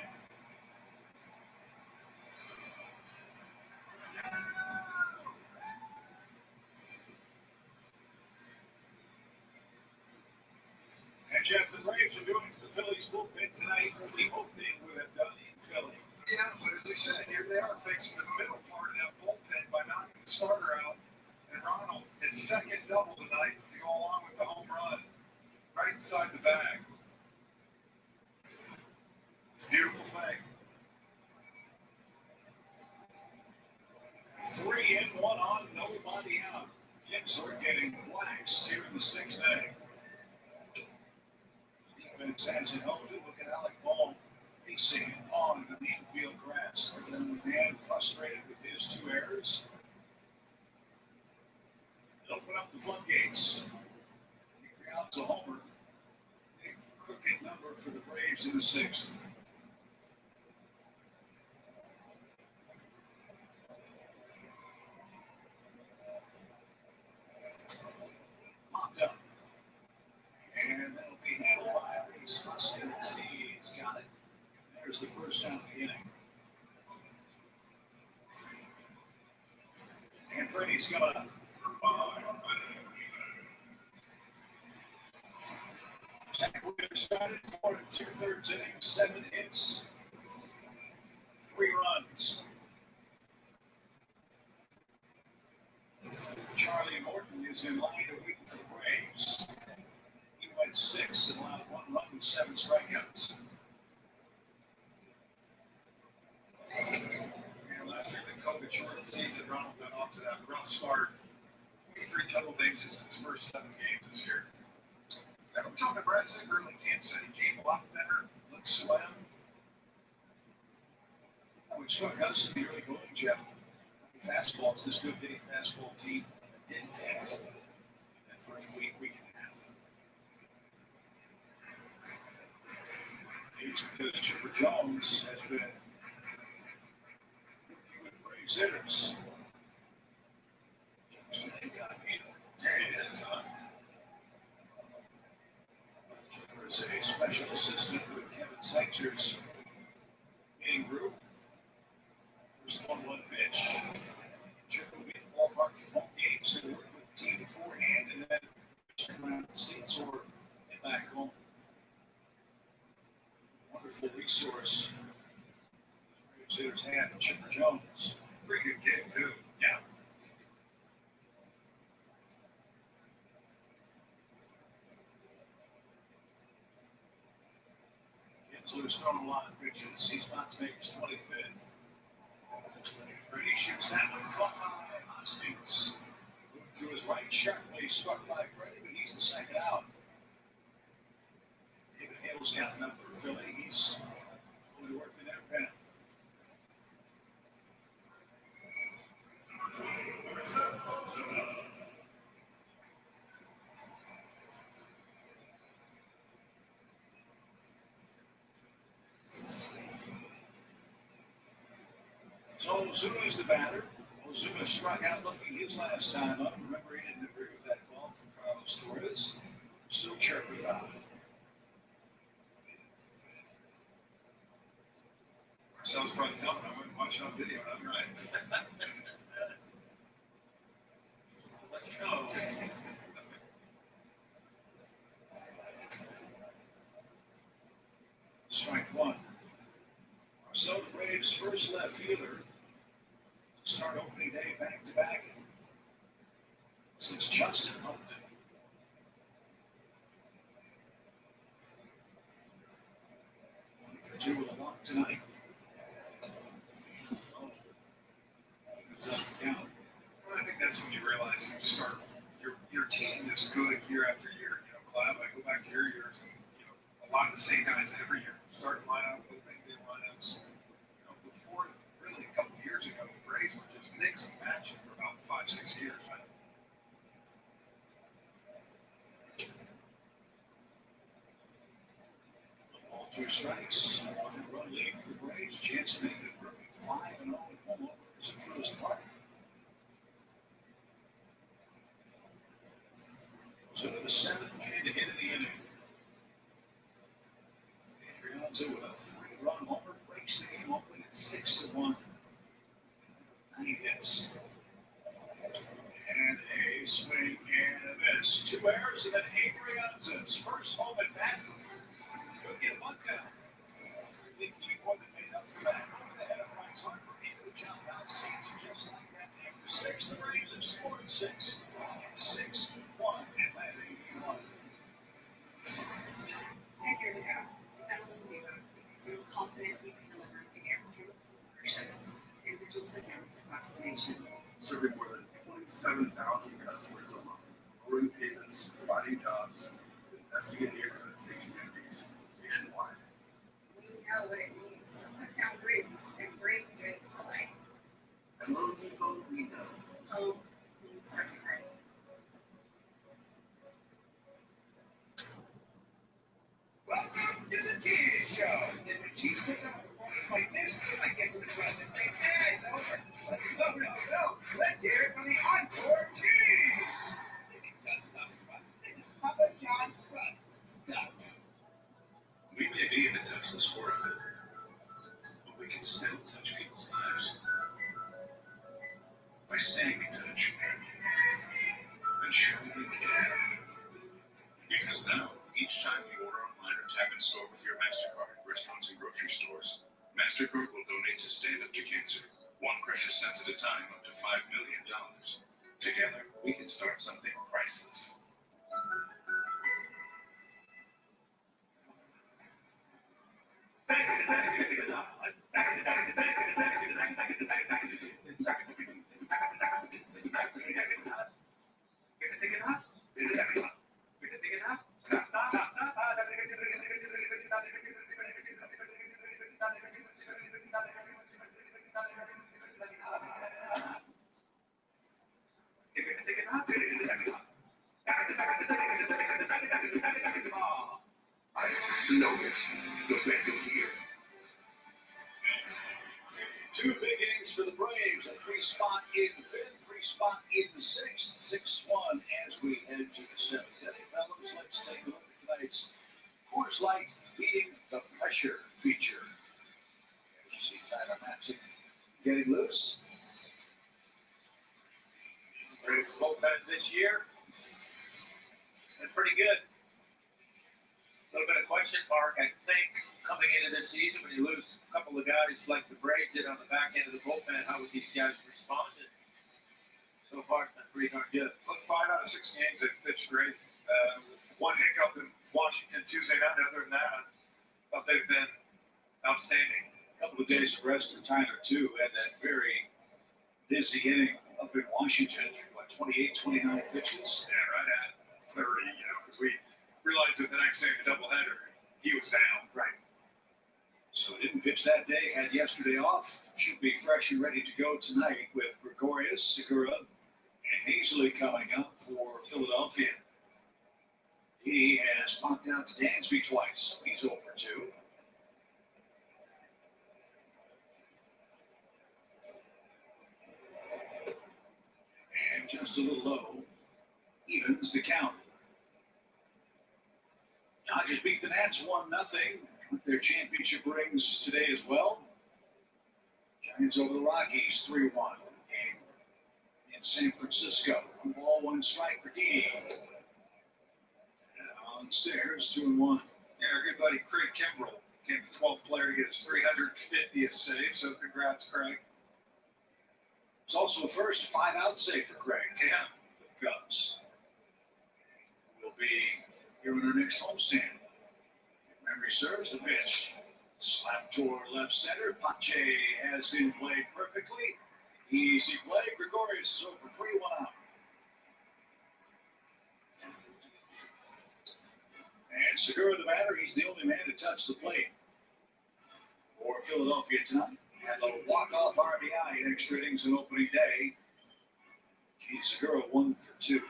And Jeff, the Braves are doing to the Phillies bullpen tonight what we hoped they would have done in Philly. Yeah, but as we said, here they are facing the middle part of that bullpen by knocking the starter out. And Ronald, his second double tonight to go along with the home run right inside the bag. It's a beautiful thing. 3 in, 1 on, nobody out. Kinsler getting waxed here in the 6th inning. Defense has it hold it. Look at Alec Ball pacing and pawing the infield grass. The man frustrated with his 2 errors. Open up the floodgates. Out to Homer. A crooked number for the Braves in the 6th. Popped up. And that'll be handled by Reese Hoskins. He's got it. There's the first out of the inning. And Freddie's gonna. Zach Wheeler started 4 2/3 innings, 7 hits, 3 runs. Charlie Morton is in line to wait for the Braves. He went 6 and allowed 1 run with 7 strikeouts. And last year, the COVID shortened season, Ronald got off to that rough start. 23 total bases in his first 7 games this year. And we're talking to Brad Singer early in camp, said he came a lot better, looked slim. What struck us in the early going, Jeff, fastball, it's this good hitting fastball team didn't test that first week and a half. It's because Chipper Jones has been with Braves hitters. There he is, huh? There's a special assistant with Kevin Sexer's hitting group. First 1-1 pitch. Chip will be in the ballpark for home games and work with the team beforehand and then turn around the seats or head back home. Wonderful valuable resource Braves hitters had in Chipper Jones. Pretty good kid, too. Yeah. Kinsler's thrown a lot of pitches. He's about to make his 25th. Freddie shoots that one caught by Hoskins. Moved to his right, sharply struck by Freddie, but he's the second out. David Hale's got enough for Philly. He's fully working that pen. So Ozuna is the batter. Ozuna struck out looking his last time up. Remember, he didn't agree with that call from Carlos Torres. Still chirping about it. Marcel's probably telling him I wouldn't watch it on video. I'm right. I'll let you know. Strike one. Marcel the Braves' first left fielder to start opening day back-to-back since Justin Upton. One for two with a walk tonight. Oh, it's up and down. Well, I think that's when you realize you start your team is good year after year. You know, Clive, I go back to your years, and you know, a lot of the same guys every year. Starting lineup, opening day lineups. You know, before really a couple of years ago, the Braves were just mix and matching for about 5-6 years. All two strikes. One run lead for the Braves. Chance to make it a perfect 5-0 at home openers at Truist Park. So to the seventh man to hit in the inning. Adrianza with a 3-run homer breaks the game open at 6-1. 9 hits. And a swing and a miss. 2 errors and then Adrianza's first home at bat. Could get a bunt down. I think he more than made up for that. Over the head of Bryce Harper into the jump out seats. Just like that. After 6, the Braves have scored 6. 6-1 Atlanta 81. 10 years ago, we found Little Depot because we were confident we could deliver the air-controlled ownership to individuals and families across the nation. Serving more than 27,000 customers a month, lowering payments, providing jobs, investing in neighborhoods and communities nationwide. We know what it means to put down roots and bring dreams to life. At Loan Depot, we know Home means everybody. Welcome to the Cheese Show. If the cheese picks up a performance like this, you might get to the trust and think, it's over. But no. Let's hear it from the Encore Cheese. This ain't just stuffed crust. This is Papa John's crust stuffed. We may be in a touchless world, but we can still touch people's lives by staying in touch and showing we care. Because now, each time you order online or tap in store with your MasterCard at restaurants and grocery stores, MasterCard will donate to Stand Up to Cancer, one precious cent at a time, up to $5 million. Together, we can start something priceless. Synovus, the bank of gear. 2 big innings for the Braves. A 3-spot in the 5th, 3-spot in the 6th. 6-1 as we head to the 7th inning. Fellows, let's take a look at tonight's Coors Light Beating the Pressure feature. As you see Tyler Matson getting loose. Braves bullpen this year. Been pretty good. A little bit of question mark, I think, coming into this season, when you lose a couple of guys like the Braves did on the back end of the bullpen, how would these guys respond? And so far, it's been pretty darn good. Look, 5 out of 6 games, they pitched great. One hiccup in Washington Tuesday night. Other than that, I thought they've been outstanding. A couple of days of rest for Tyler, too, and that very busy inning up in Washington. 28, 29 pitches? Yeah, right at 30, because we realized that the next day in the doubleheader, he was down. Right. So didn't pitch that day, had yesterday off. Should be fresh and ready to go tonight with Gregorius, Segura, and Hazley coming up for Philadelphia. He has popped out to Dansby twice. He's 0 for 2. And just a little low. Evens the count. Dodgers beat the Nats 1-0. Their championship rings today as well. Giants over the Rockies 3-1. Game in San Francisco. 1-1 strike for D. Downstairs 2-1. And our good buddy Craig Kimbrell became the 12th player to get his 350th save, so congrats, Craig. It's also a first 5-out save for Craig. Yeah. With the Cubs. We'll be here in our next homestand. If memory serves, the pitch. Slap toward left center. Pache has him played perfectly. Easy play. Gregorius is over 3, 1 out. And Segura the batter, he's the only man to touch the plate for Philadelphia tonight. Had a walk-off RBI in extra innings on opening day. Gene Segura 1 for 2.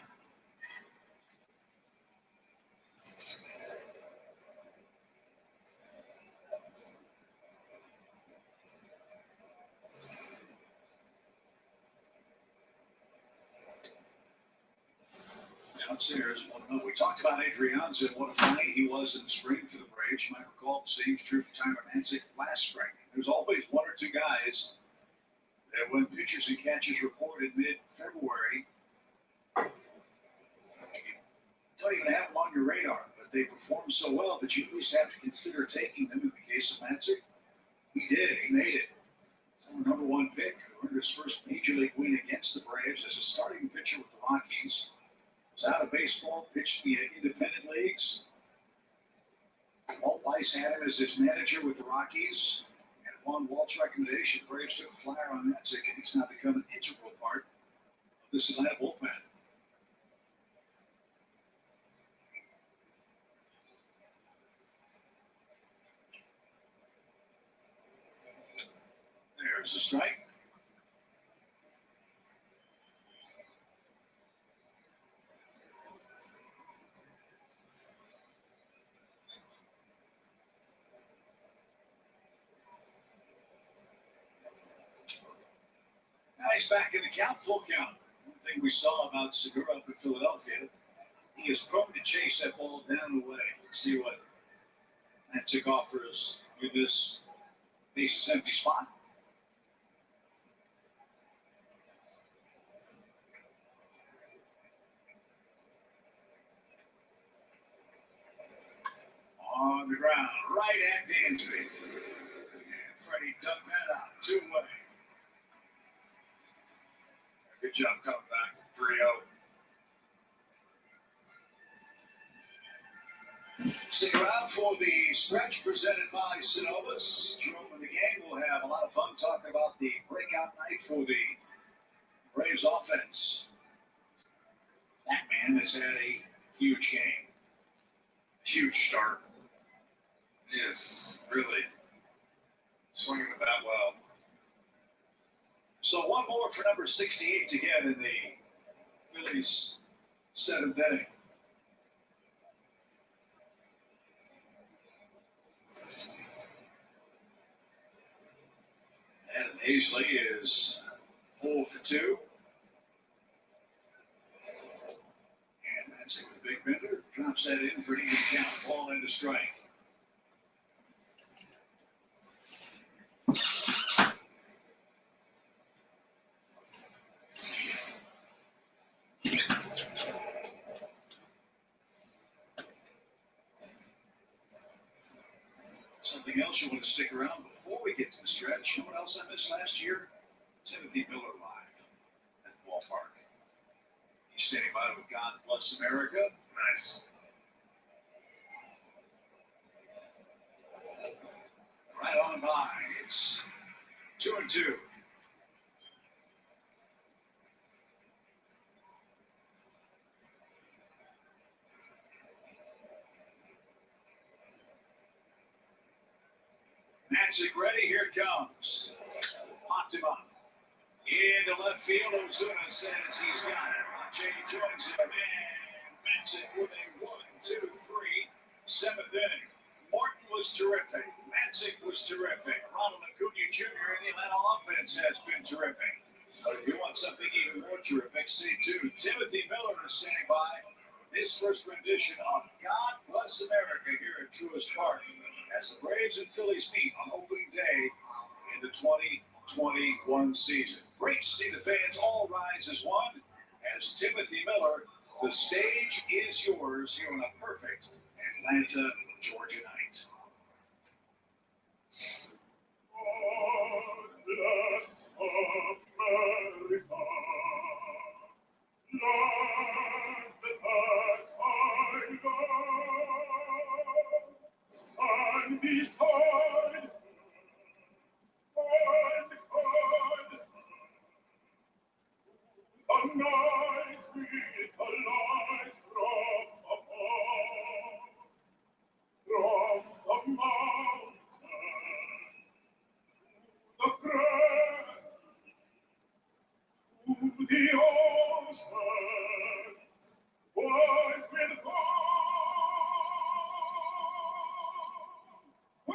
Downstairs, 1-0. We talked about Adrianza and what a find he was in the spring for the Braves. You might recall the same is true for Tyler Matzek last spring. There's always 1 or 2 guys that when pitchers and catchers reported mid-February, you don't even have them on your radar, but they perform so well that you at least have to consider taking them. In the case of Matzek, he did. He made it. Former number 1 pick, who earned his first major league win against the Braves as a starting pitcher with the Rockies. Was out of baseball, pitched in the independent leagues. Walt Weiss had him as his manager with the Rockies. And upon Walt's recommendation, the Braves took a flyer on Matzek, and he's now become an integral part of this Atlanta bullpen. There's a strike. Nice back in the count, full count. One thing we saw about Segura up in Philadelphia, he is prone to chase that ball down the way. Let's see what Matzek offers with this bases empty spot. On the ground, right at Dansby. And Freddie dug that out, 2-way. Good job coming back 3-0. Stick around for the stretch presented by Synovus. Jerome and the gang will have a lot of fun talking about the breakout night for the Braves offense. That man has had a huge game. Huge start. Yes, really. Swinging the bat well. So one more for number 68 to get in the Phillies 7th inning. And Hazley is 0 for 2. And that's it with Big Bender. Drops that in for an even count. Ball into strike. Something else you want to stick around before we get to the stretch. You know what else I missed last year? Timothy Miller live at the ballpark. He's standing by with God Bless America. Nice. Right on by. It's 2-2. Magic ready, here it comes. Popped him up. Into left field, Ozuna says he's got it. Pache joins him, and Magic with a 1-2-3 seventh inning. Martin was terrific. Magic was terrific. Ronald Acuna Jr. and the Atlanta offense has been terrific. But if you want something even more terrific, stay tuned. Timothy Miller is standing by. His first rendition of God Bless America here at Truist Park as the Braves and Phillies meet on opening day in the 2021 season. Great to see the fans all rise as one as Timothy Miller, the stage is yours here on a perfect Atlanta, Georgia night. God bless America, land that I love. Stand beside and guard the night with the light from above, from the mountain to the ground, to the ocean, white with gold. God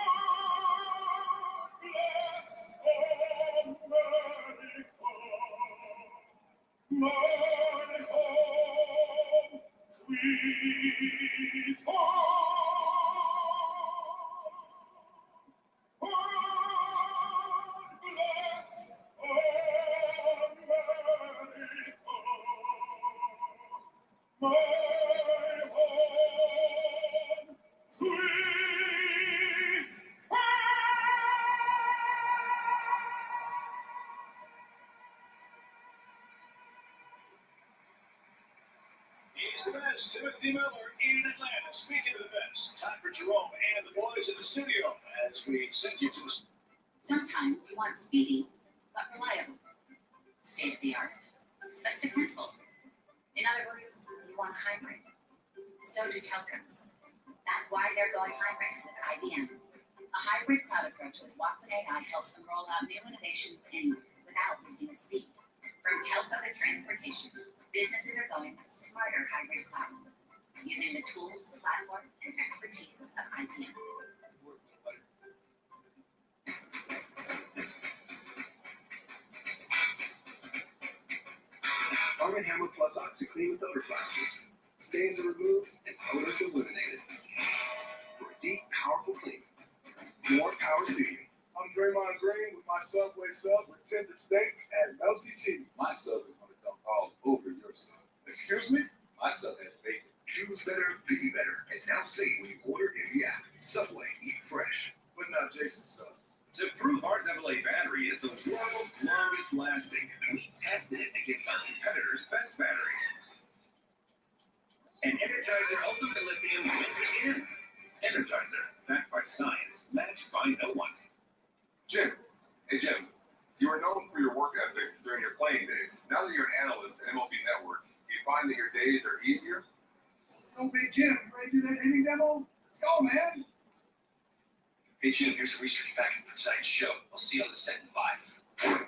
bless America, my home, sweet home. God bless America, my home, sweet home. He's the best, Timothy Miller in Atlanta. Speaking of the best, time for Jerome and the boys in the studio as we send you to the. Sometimes you want speedy, but reliable. State of the art, but dependable. In other words, you want a hybrid. So do telcos. That's why they're going hybrid with IBM. A hybrid cloud approach with Watson AI helps them roll out new innovations anywhere without losing speed. From telco to transportation, businesses are going with smarter hybrid cloud, using the tools, platform, and expertise of IBM. Arm & Hammer Plus OxyClean with odor plasters. Stains are removed and odors eliminated. For a deep, powerful clean. More power to you. I'm Draymond Green with my Subway sub with tender steak and melty cheese. My sub is going to dump all over your sub. Excuse me? My sub has bacon. Choose better, be better. And now save when you order in the app. Subway, eat fresh. But not Jason's sub. To prove our AA battery is the world's longest lasting, we tested it against our competitor's best battery. And Energizer Ultimate Lithium wins again. Energizer, backed by science, matched by no one. Jim. Hey, Jim. You were known for your work ethic during your playing days. Now that you're an analyst at MLB Network, do you find that your days are easier? Oh, Big Jim, ready to do that inning demo? Let's go, man. Hey Jim, here's a research packet for tonight's show. I'll see you on the set in 5.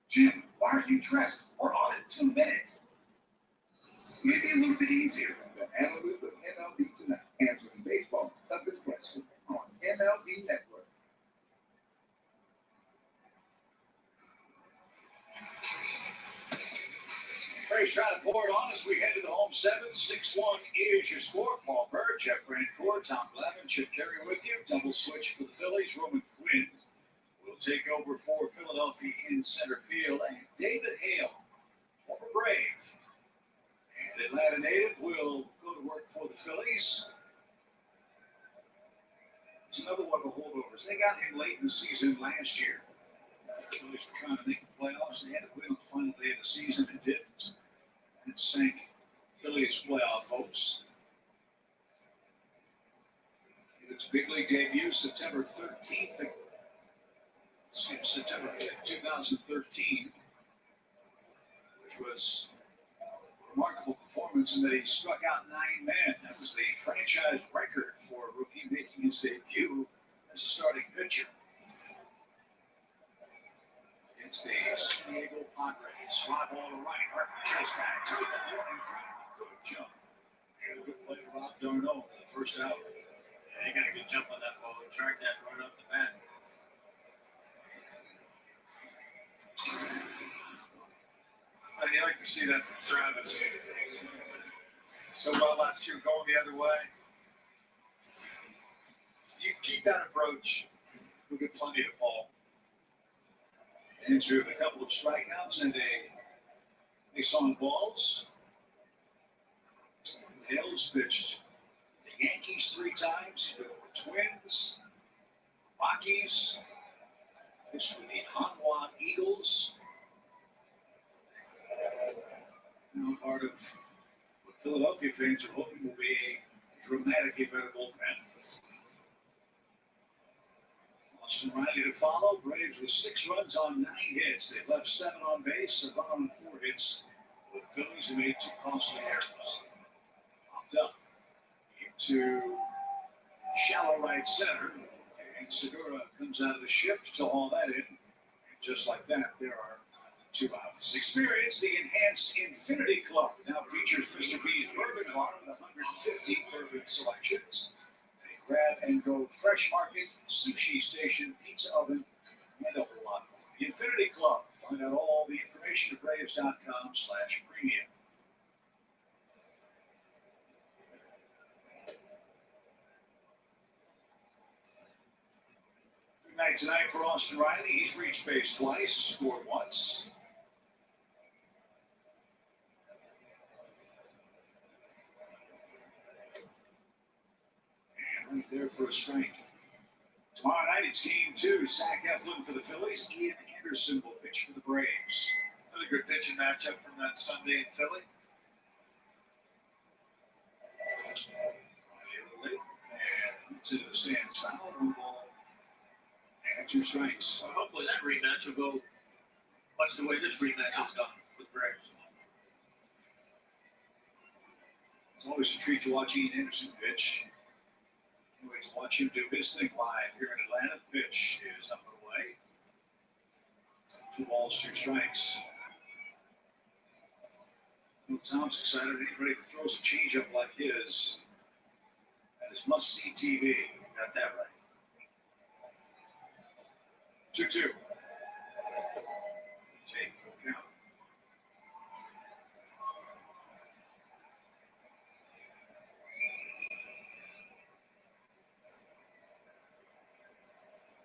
Jim, why aren't you dressed? We're on in 2 minutes. Maybe a little bit easier. The analyst of MLB Tonight, answering baseball's toughest question on MLB Network. Braves trying to pour it on as we head to the home 7th. 6-1 is your score. Paul Burr, Jeff Grandcourt, Tom Glavine, Chip Carey with you. Double switch for the Phillies. Roman Quinn will take over for Philadelphia in center field. And David Hale, former Brave and Atlanta native, will go to work for the Phillies. It's another one of the holdovers. They got him late in the season last year. The Phillies were trying to make the playoffs. They had to put him on the final day of the season and didn't. And it sank Phillies' playoff hopes. Its big league debut September 13th. September 5th, 2013, which was a remarkable performance in that he struck out 9 men. That was the franchise record for a rookie making his debut as a starting pitcher. Against the San Diego Padres. Fly ball to right. Harper chase back to the warning track. Good jump. And a good play to Rob Darno for the first out. Yeah, he got a good jump on that ball. He tracked that right up the bat. You like to see that from Travis. So well last year, going the other way. You keep that approach, we'll get plenty to fall. Andrew with a couple of strikeouts and a base on balls. Hales pitched the Yankees 3 times, the Twins, Rockies, pitched with the Hanwha Eagles. Now part of what Philadelphia fans are hoping will be a dramatically better bullpen. Austin Riley to follow. Braves with 6 runs on 9 hits. They left 7 on base, a run on 4 hits. With the Phillies who made 2 costly errors. Popped up into shallow right center. And Segura comes out of the shift to haul that in. And just like that, there are 2 outs. Experience the enhanced Infinity Club. Now features Mr. B's Bourbon Bar with 150 bourbon selections. A grab-and-go fresh market, sushi station, pizza oven, and a whole lot more. The Infinity Club. Find out all the information at Braves.com/premium. Good night tonight for Austin Riley. He's reached base twice, scored once. And right there for a strike. Tomorrow night it's game 2. Zach Eflin for the Phillies. Ian Anderson will pitch for the Braves. Another good pitching matchup from that Sunday in Philly. And it's into the stands. Foul, 1 ball, and 2 strikes. Well, hopefully that rematch will go much the way this rematch has gone with Braves. It's always a treat to watch Ian Anderson pitch. Anyways, watch him do his thing live here in Atlanta. The pitch is up and away. 2 balls, 2 strikes. Well, Tom's excited. Anybody that throws a changeup like his, that is must-see TV. Got that right. 2-2. Take full count.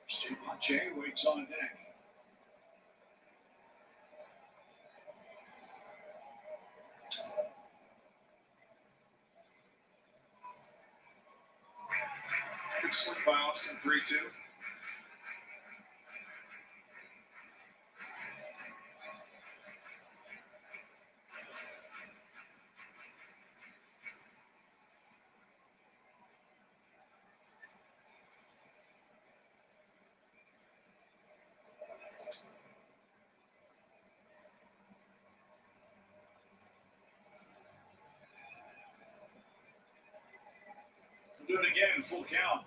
Stu Pache waits on deck. Good swing by Austin, 3-2. Do it again, full count.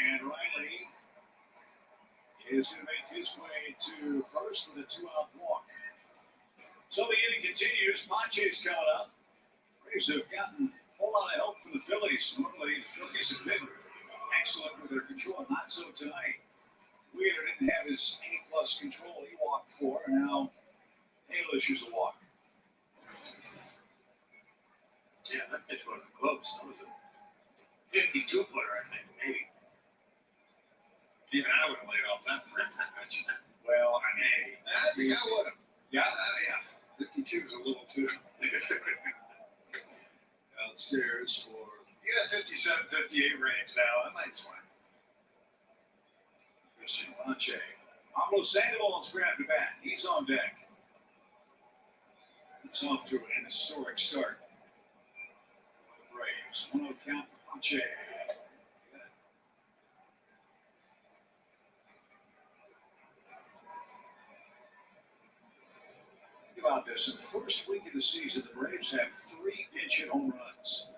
And Riley is going to make his way to first with a 2-out walk. So the inning continues. Pache's coming up. Braves have gotten a whole lot of help from the Phillies. Normally, the Phillies have been excellent with their control. Not so tonight. Wheeler didn't have his A-plus control. He walked walk 4. Now, Hale issues a walk. Yeah, that pitch wasn't close. That was a 52-footer, I think, maybe. Even I would have laid off that for pitch. Well, I mean, I think I would have. yeah. Yeah. 52 is a little too. Downstairs for You got 57, 58 range now. I might swing. Christian Pache. Pablo Sandoval's grabbed the bat. He's on deck. It's off to an historic start. The Braves. 1-0 count for Pache. Think about this. In the first week of the season, the Braves have 3 pinch hit home runs.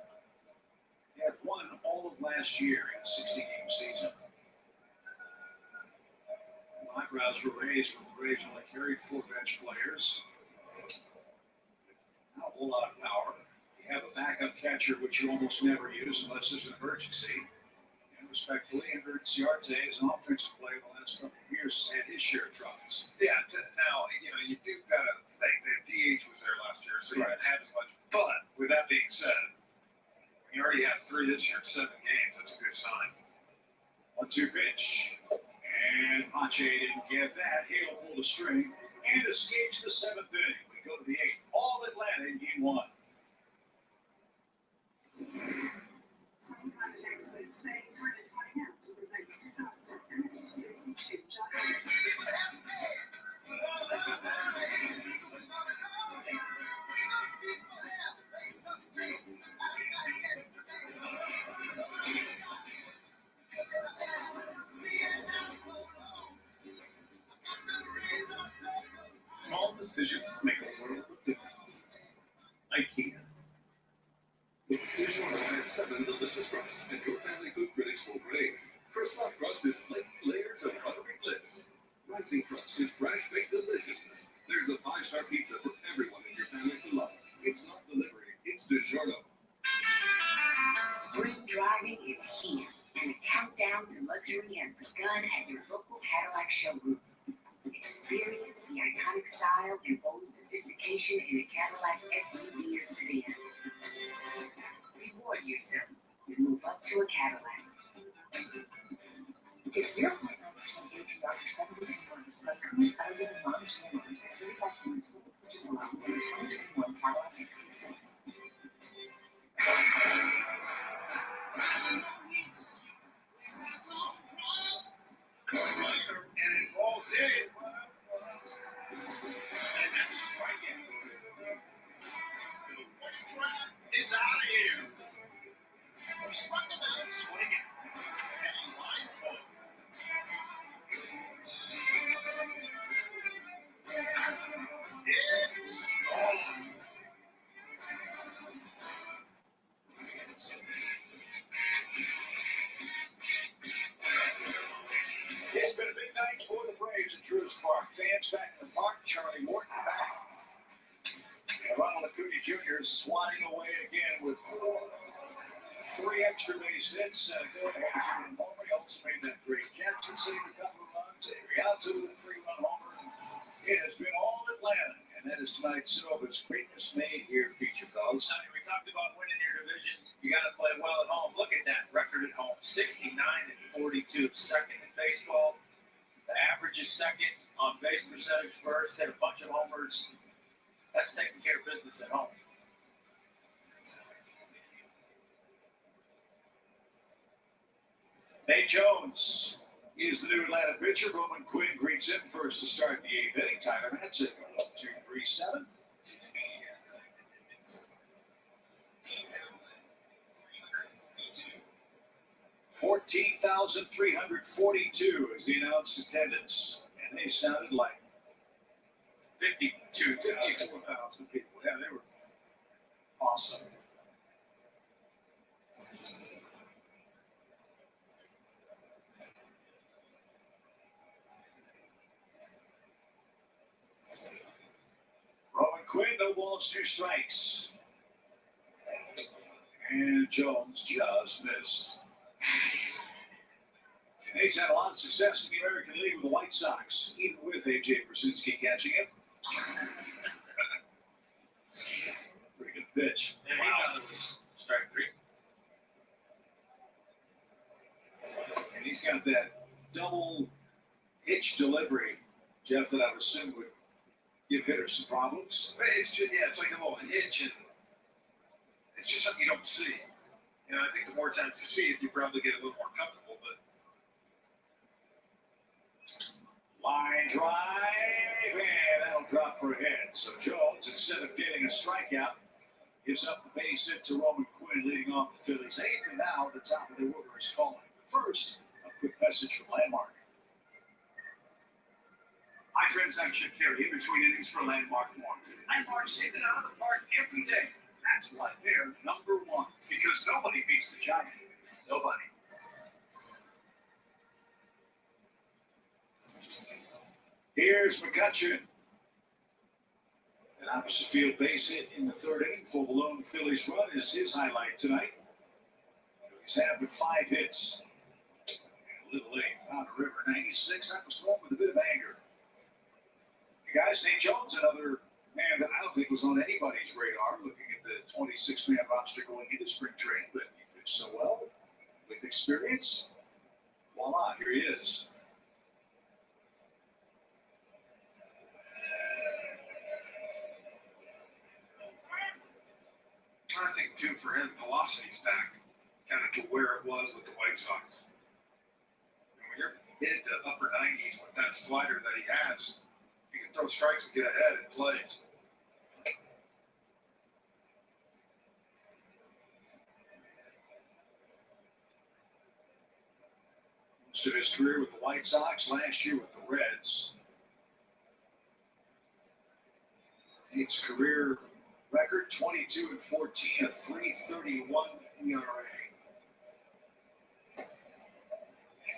They had 1 all of last year in a 60-game season. Eyebrows were raised when the Braves only carried 4 bench players. Not a whole lot of power. You have a backup catcher, which you almost never use unless there's an emergency. And respectfully, Edward Ciarte is an offensive player the last couple of years has had his share of troubles. Yeah, now, you do got to think that DH was there last year, so you didn't have as much. But with that being said, you already have 3 this year in 7 games. That's a good sign. 1-2 pitch. And Pache didn't get that. Hale pulled a string and escapes the 7th inning. We go to the 8th. All Atlanta in game 1. Some climate experts say time is running out to prevent disaster and as we seriously change our habits. Small decisions make a world of difference. IKEA. DiGiorno has 7 delicious crusts, and your family food critics will rave. Croissant crust is flaky layers of buttery bliss. Rising crust is fresh baked deliciousness. There's a 5-star pizza for everyone in your family to love. It's not delivery, it's DiGiorno. Spring driving is here, and the countdown to luxury has begun at your local Cadillac showroom. Experience the iconic style and bold sophistication in a Cadillac SUV or sedan. Reward yourself and move up to a Cadillac. Get 0.9% APR for 72 months, plus current eligible non-GM loans at 35 total purchase allowance on the 2021 Cadillac XT6. And it falls in. And that's a strikeout. It's out of here. He struck him out swinging. And he lines one. It's been a big night for the Braves at Truist Park. Fans back in the park. Charlie Morton back. And Ronald Acuna Jr. swatting away again with 3 extra base hits. Go-ahead to homer. He also made that great catch and saved a couple of runs. Arriaza with a 3-run homer. It has been all Atlanta, and that is tonight's Synovus Greatness Made Here feature, fellas. I mean, we talked about winning your division. You got to play well at home. Look at that record at home: 69-42, second in baseball. The average is second on base percentage first. Hit a bunch of homers. That's taking care of business at home. Nate Jones is the new Atlanta pitcher. Roman Quinn greets him first to start the 8th inning. Tyler Matzik, 2-3-7. $14,342 is the announced attendance, and they sounded like 54,000 people. Yeah, they were awesome. Roman Quinn, no balls, 2 strikes. And Jones just missed. And he's had a lot of success in the American League with the White Sox, even with A.J. Brzezinski catching him. Pretty good pitch. And he thought it was strike three. And he's got that double hitch delivery, Jeff, that I would assume would give hitters some problems. But it's just, yeah, it's like a little hitch, and it's just something you don't see. You know, I think the more times you see it, you probably get a little more comfortable. But Line drive, and that'll drop for a hit. So Jones, instead of getting a strikeout, gives up the base hit to Roman Quinn, leading off the Phillies' eighth, and now the top of the order is calling. But first, a quick message from Landmark. Hi friends, I'm Chip Carey, in between innings for Landmark Warranty. Landmark's hitting it out of the park every day. That's why they're number one, because nobody beats the Giant. Nobody. Here's McCutcheon. An opposite field base hit in the third inning. Full blown Phillies run is his highlight tonight. He's had with 5 hits. A little late. Powder River 96. That was thrown with a bit of anger. The guys, Nate Jones, another man that I don't think was on anybody's radar, looking at the 26-man roster going into spring training, but he pitched so well with experience. Voila, here he is. I think, too, for him, velocity's back kind of to where it was with the White Sox. And when you're mid to upper 90s with that slider that he has, you can throw strikes and get ahead in plays. Most of his career with the White Sox, last year with the Reds. Nate's career record 22-14, a 3.31 ERA. And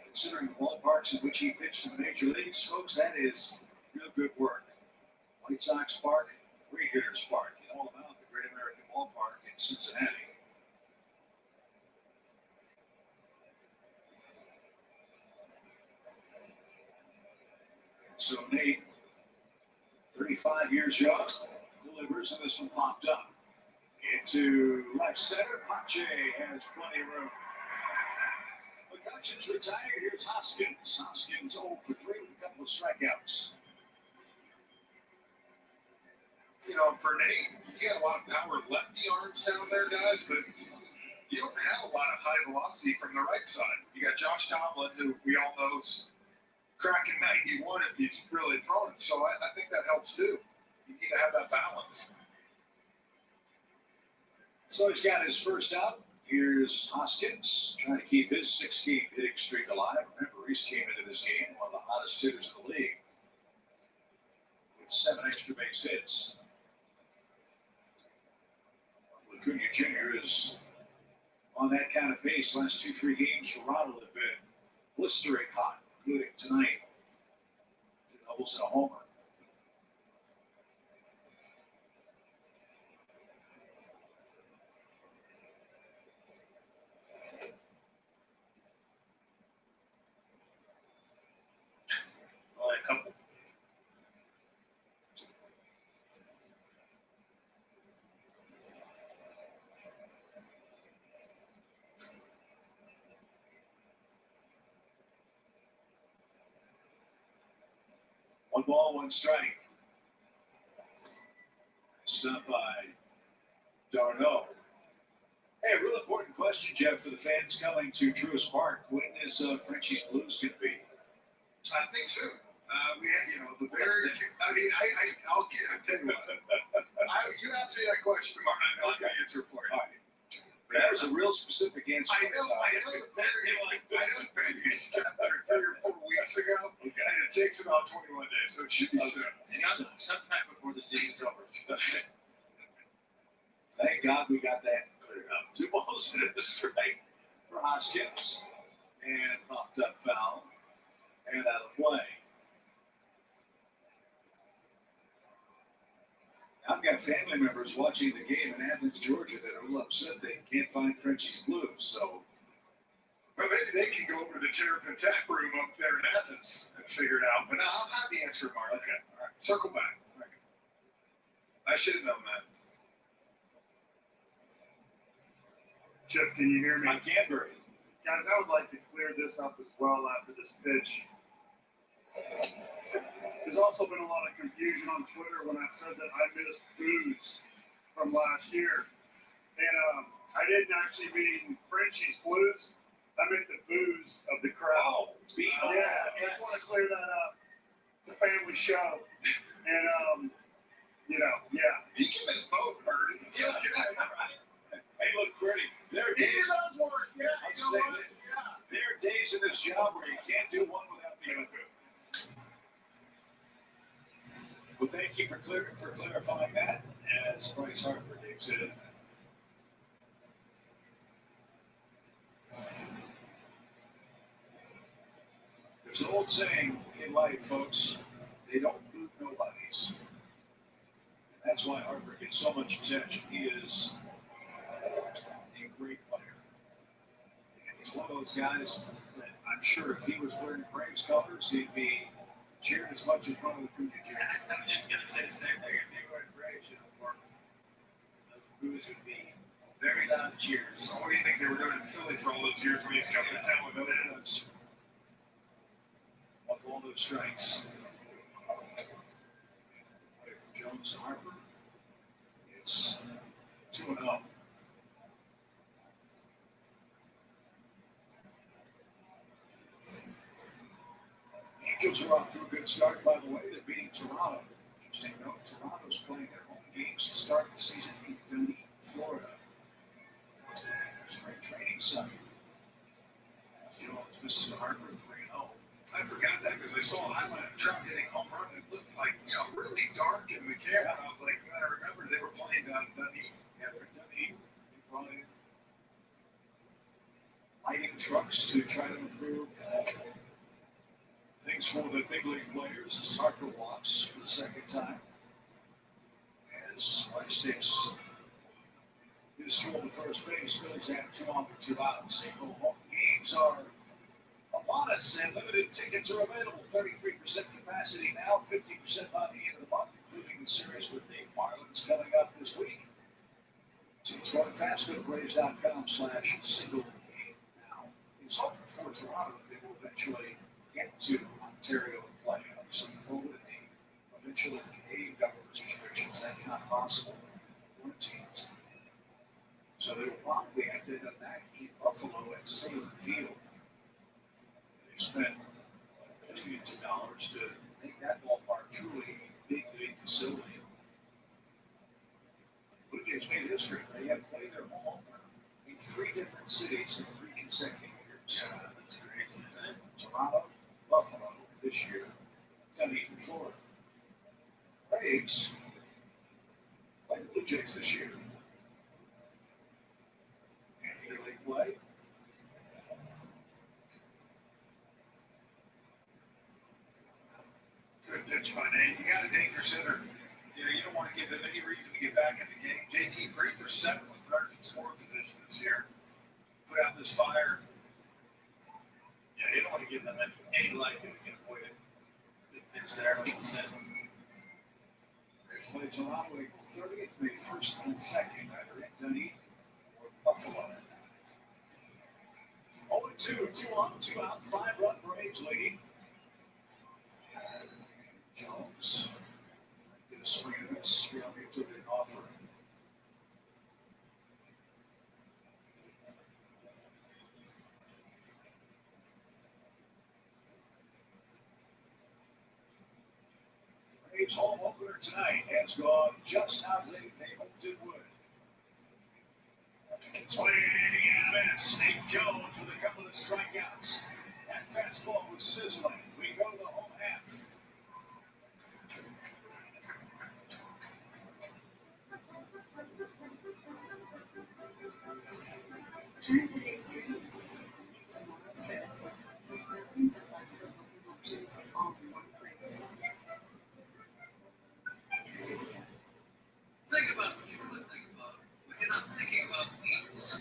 considering the ballparks in which he pitched in the major leagues, folks, that is real good work. White Sox Park, Great Hitters Park, you know all about the Great American Ballpark in Cincinnati. So Nate, 35 years young, delivers, and this one popped up. Into left center, Pache has plenty of room. McCutcheon's retired. Here's Hoskins. Hoskins 0 for 3 with a couple of strikeouts. You know, for Nate, he had a lot of power lefty arms down there, guys, but you don't have a lot of high velocity from the right side. You got Josh Tomlin, who we all know is cracking 91 if he's really throwing. So I think that helps too. You need to have that balance. So he's got his first out. Here's Hoskins trying to keep his 6-game hitting streak alive. Remember, Reese came into this game one of the hottest hitters in the league with 7 extra base hits. Acuna Jr. is on that kind of pace. Last 2-3 games for Ronald have been blistering hot, including tonight. 2 doubles and a homer. Only a couple. One ball, one strike. Stop by Darno. Hey, a real important question, Jeff, for the fans coming to Truist Park. When is Frenchie's Blues going to be? I think so. We had, you know, the Bears. I mean, I'll tell you what. You asked me that question tomorrow, and I'll answer for you. All right. That was a real specific answer. I know the Bears got there 3 or 4 weeks ago, and it takes about 21 days, so it should be soon. Sometime before the season's over. Thank God we got that cleared up. 2 balls and a strike for Hoskins. And popped up foul. And out of play. I've got family members watching the game in Athens, Georgia that are a little upset they can't find Frenchie's Blues. So But maybe maybe they can go over to the Terrapin Tap Room up there in Athens and figure it out. But no, I'll have the answer, Mark. Okay, all right. Circle back. I should have known that. Chip, can you hear me? I can hear you. Guys, I would like to clear this up as well after this pitch. There's also been a lot of confusion on Twitter when I said that I missed boos from last year. And I didn't actually mean Frenchie's Blues. I meant the boos of the crowd. Oh, yeah, I just want to clear that up. It's a family show. And, you know, yeah. You can miss both, Bird. It's okay. Hey, look, Freddie, there are days. I'm just saying, there are days in this job where you can't do one without the other. Well, thank you for clarifying that, as Bryce Harper digs in. There's an old saying in life, folks, they don't boot nobodies. And that's why Harper gets so much attention. He is a great player. And he's one of those guys that I'm sure if he was wearing Braves colors, he'd be cheering as much as Ronald Acuna cheered. I'm just going to say the same thing. If he were wearing Braves uniform, those boos would be very loud cheers. So what do you think they were doing in Philly for all those years when he was coming to town with bananas? Up all those strikes. Away from Jones and Harper. It's 2-0. Angels are off to a good start, by the way. They're beating Toronto. Interesting note, Toronto's playing their home games to start the season in Dunedin, Florida. Spring training site. Jones misses to Harper 3-0. I forgot that because I saw a highlight of Trout hitting home run. It looked like, really dark in the camera. I was like, I remember they were playing down in Dunedin. Yeah, they're in Dunedin. They brought in lighting trucks to try to improve things for the big league players as Harper walks for the second time. As Bryce takes his stroll to first base, Phillies have 2 on for 2 outs. Single home games are upon us, and limited tickets are available. 33% capacity now, 50% by the end of the month, including the series with the Marlins coming up this week. Teams going fast. Go to Braves.com/single game now. It's hoping for Toronto they will eventually get to Ontario and play. Obviously, COVID and eventually Canadian government restrictions, that's not possible for teams. So they will probably have to end up back in Buffalo at Salem Field. They spent millions of dollars to make that ballpark truly a big league facility. Blue Jays made history. They have played their home opener in 3 different cities in 3 consecutive years. That's crazy, isn't it? Toronto, Buffalo this year, Dunedin, Florida. Braves played the Blue Jays this year. And here they play. Good pitch by Nate. You got a dangerous hitter. You don't want to give them any reason to get back in the game. JT 3% with runners in scoring position this year. Put out this fire. Yeah, you don't want to give them any life if you can avoid it. It's there, like you said. There's played Toronto April 30th, May 1st and 2nd, either in Dunedin or Buffalo. 0-2, 2 on, 2 out, 5-run Braves leading. Jones get a swing of this. Reality took an offer. Braves home opener tonight has gone just how they hoped it would. Swing and a miss. Nate Jones with a couple of strikeouts. That fastball was sizzling. We go to the home half. Turn today's dreams into tomorrow's trips with millions of flexible booking options all in one place. Expedia. Think about what you want to think about when you're not thinking about leads.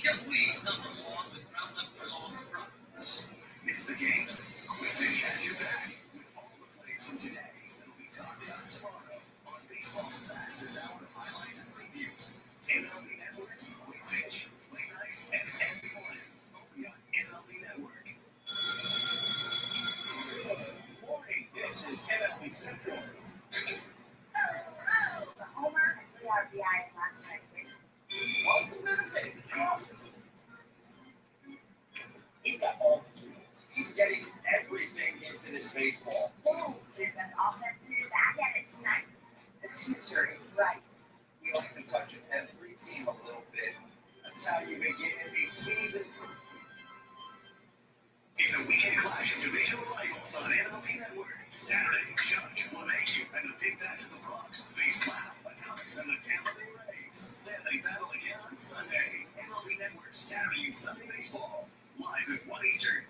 Kill weeds number one with Roundup for Lawns products. It's the games. Quick Pitch has your back with all the plays from today that'll be talked about tomorrow on baseball's fastest hour of highlights and previews. MLB Network's Quick Pitch, late nights at every morning, only on MLB Network. Good morning. This is MLB Central. The homer and 3 RBI in last night's game. Welcome to the baby house. He's got all the tools. He's getting everything into this baseball. Boom! Their best offense is back at it tonight. The future is bright. We like to touch every team a little bit. That's how you begin the season. It's a weekend clash of divisional rivals on MLB Network. Saturday, Judge, LeMahieu, and the Big Bats of the Bronx face Cloud, Atomics, and the Tampa Bay Rays. Then they battle again on Sunday. MLB Network Saturday and Sunday baseball, live at 1 Eastern.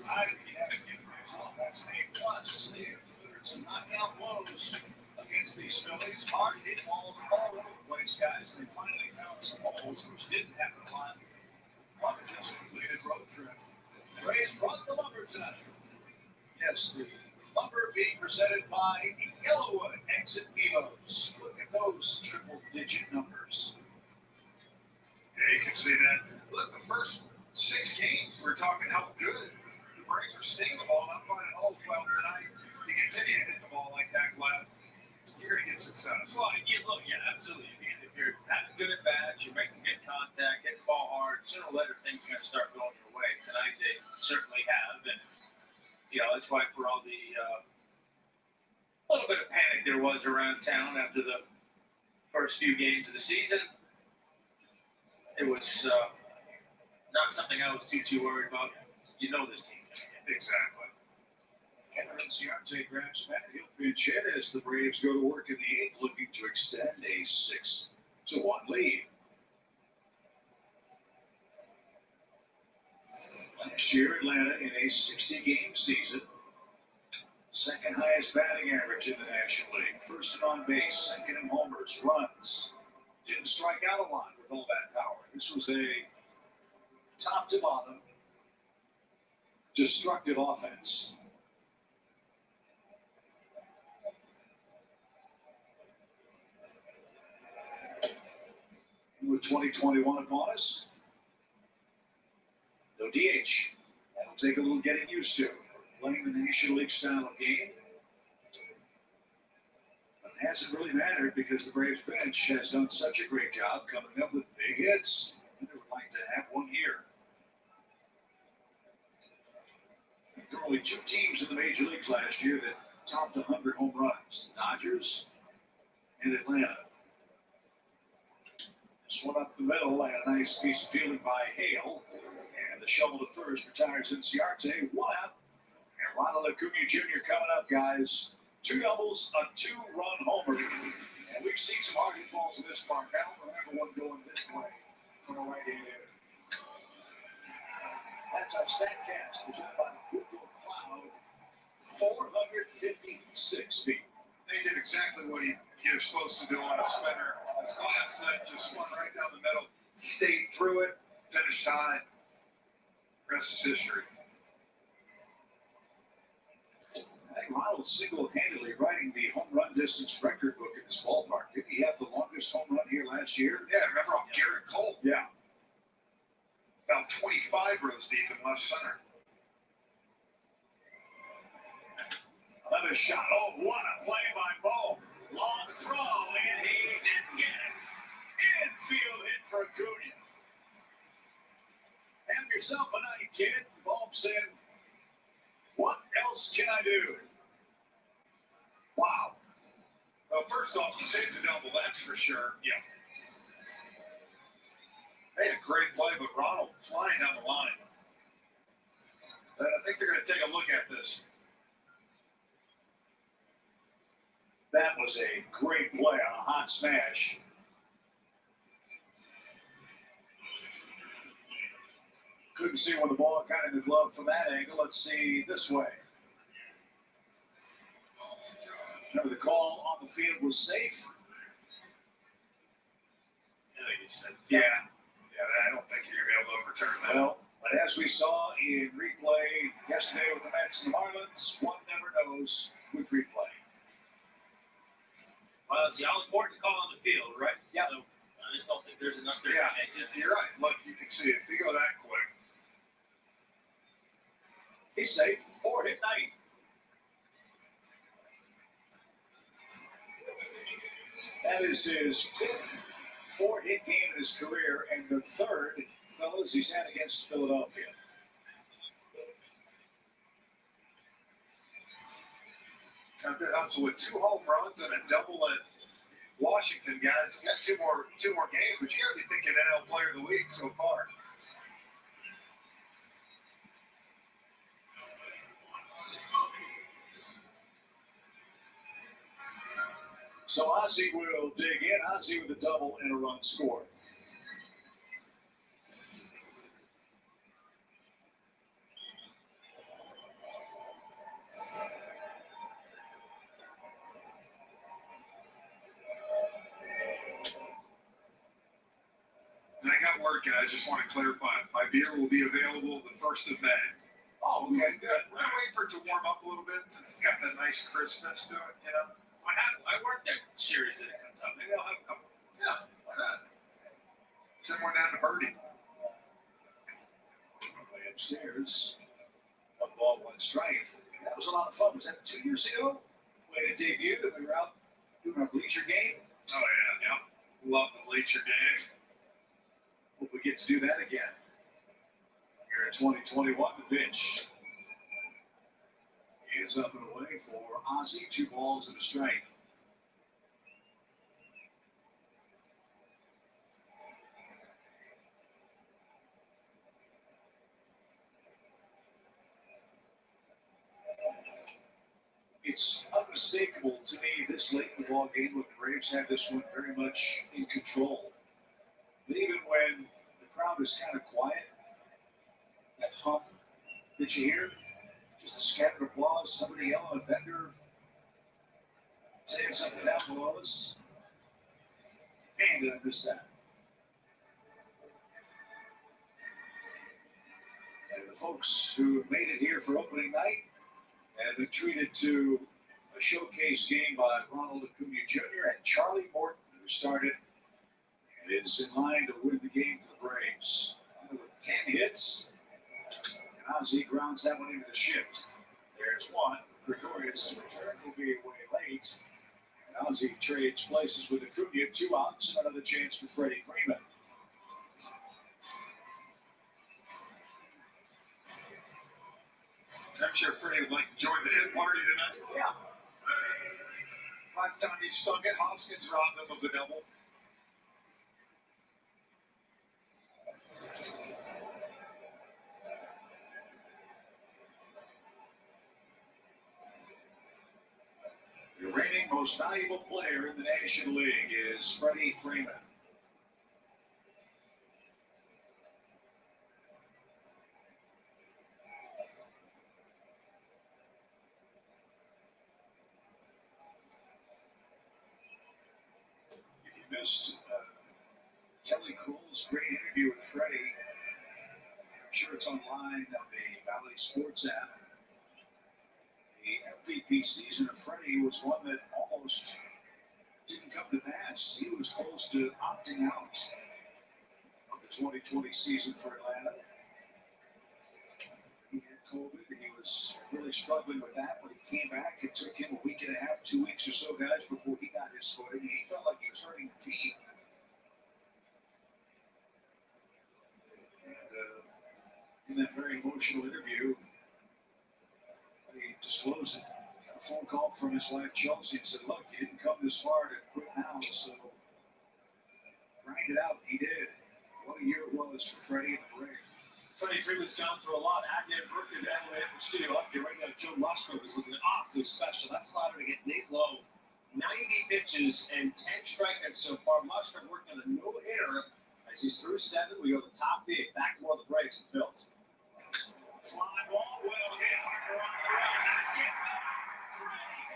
I didn't have to give Braves offense an A+. They delivered some knockout blows against these Phillies. Hard hit balls all over the place, guys. They finally found some holes, which didn't happen a lot on the just completed road trip. The Rays brought the lumber tonight. Yes, the lumber being presented by Yellowwood Exit Vivos. Look at those triple-digit numbers. Yeah, you can see that. Look, the first 6 games, we're talking how good the Braves are stinging the ball, not finding holes. Well, tonight, you continue to hit the ball like that, Glad. You're going to get success. Well, yeah, absolutely. I mean, if you're having good at bats, you're making good contact, hitting the ball hard, sooner or later things are going to start going your way. Tonight they certainly have, and that's why for all the little bit of panic there was around town after the first few games of the season, it was not something I was too worried about. You know this team. Exactly. Henry Ciarte grabs Matt. He'll pinch hit as the Braves go to work in the 8th, looking to extend a 6-1 lead. Last year, Atlanta in a 60-game season, second highest batting average in the National League, first in on base, second in homers, runs. Didn't strike out a lot with all that power. This was a top to bottom destructive offense. With 2021 upon us, no DH. That'll take a little getting used to. Playing the National League style of game. But it hasn't really mattered because the Braves bench has done such a great job coming up with big hits. And they would like to have one here. There were only 2 teams in the major leagues last year that topped 100 home runs. The Dodgers and Atlanta. This one up the middle and a nice piece of fielding by Hale. And the shovel to first retires Inciarte. 1 out. And Ronald Acuna Jr. coming up, guys. 2 doubles, a 2-run homer. And we've seen some hard hit balls in this park. I don't remember one going this way from a right-hand hitter. That's our StatCast presented by Google Cloud. 456 feet. They did exactly what he was supposed to do on a spinner. As Glad said, just swung right down the middle, stayed through it, finished high. Rest is history. I think Ronald single-handedly writing the home run distance record book in this ballpark. Did he have the longest home run here last year? Yeah, remember on Garrett Cole? Yeah. About 25 rows deep in left center. Another shot. Oh, what a play by Bo. Long throw, and he didn't get it. Infield hit for Acuna. Have yourself a night, kid. Bob said, what else can I do? Wow. Well, first off, you saved a double, that's for sure. Yeah. Made a great play, but Ronald flying down the line. And I think they're going to take a look at this. That was a great play on a hot smash. Couldn't see when the ball got in the glove from that angle. Let's see this way. Remember, the call on the field was safe. said. Yeah, I don't think you're gonna be able to overturn that. Well, but as we saw in replay yesterday with the Mets and the Marlins, one never knows with replay. Well, it's the all important call on the field, right? Yeah. So I just don't think there's enough there Yeah, to change it. you're right. Look, you can see it. If you go that quick, He's safe. 4-hit night. That is his fifth 4-hit game in his career, and the third, fellas, he's had against Philadelphia. a good hustle with 2 home runs and a double at Washington, guys. You got two more games, but you got to be thinking NL Player of the Week so far. So Ozzie will dig in. Ozzie with a double and a run scored. And I got work, and I just want to clarify. My beer will be available the 1st of May. Oh, okay, good. I'm waiting for it to warm up a little bit since it's got that nice crispness to it, you know? I worked that series that it comes out. Maybe I'll have a couple. Yeah, why not? Send one down to Birdie. Way upstairs. 1 ball, 1 strike. That was a lot of fun. Was that 2 years ago? When it debuted and we were out doing our bleacher game? Oh, yeah. Love the bleacher game. Hope we get to do that again. Here in 2021, the pitch is up and away for Ozzie. 2 balls and a strike. It's unmistakable to me this late in the ball game when the Braves have this one very much in control. But even when the crowd is kind of quiet, that hum that you hear, just a scattered applause, somebody yelling, a vendor saying something down below us. Man, did I miss that. And the folks who have made it here for opening night have been treated to a showcase game by Ronald Acuna Jr. and Charlie Morton, who started and is in line to win the game for the Braves. With 10 hits, and Ozzie grounds that one into the shift. There's one. Gregorius' return will be way late. And Ozzie trades places with Acuna, 2 outs, and another chance for Freddie Freeman. I'm sure Freddie would like to join the hit party tonight. Yeah. Last time he stung it, Hoskins robbed him of a double. The reigning most valuable player in the National League is Freddie Freeman. If you missed Kelly Cole's great interview with Freddie, I'm sure it's online on the Valley Sports app. The MVP season of Freddie was one that almost didn't come to pass. He was close to opting out of the 2020 season for Atlanta. He had COVID. He was really struggling with that. When he came back, it took him a week and a half, 2 weeks or so, guys, before he got his footing. He felt like he was hurting the team. And in that very emotional interview, he disclosed it. Got a phone call from his wife Chelsea and said, "Look, you didn't come this far to quit now, so grind it out." He did. What a year it was for Freddie and the Braves. Freddie Freeman's gone through a lot. Agnew and Berkeley, that way up in the studio up here right now. Joe Musgrove is looking awfully special. That slider to get Nate Lowe. 90 pitches and 10 strikeouts so far. Musgrove working on a no-hitter as he's through 7. We go to the top 8. Back to more of the Braves and Phils. Fly ball, well hit, Harper on the run, not yet. Freddie,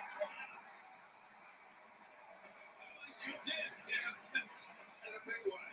Yeah, and a big one.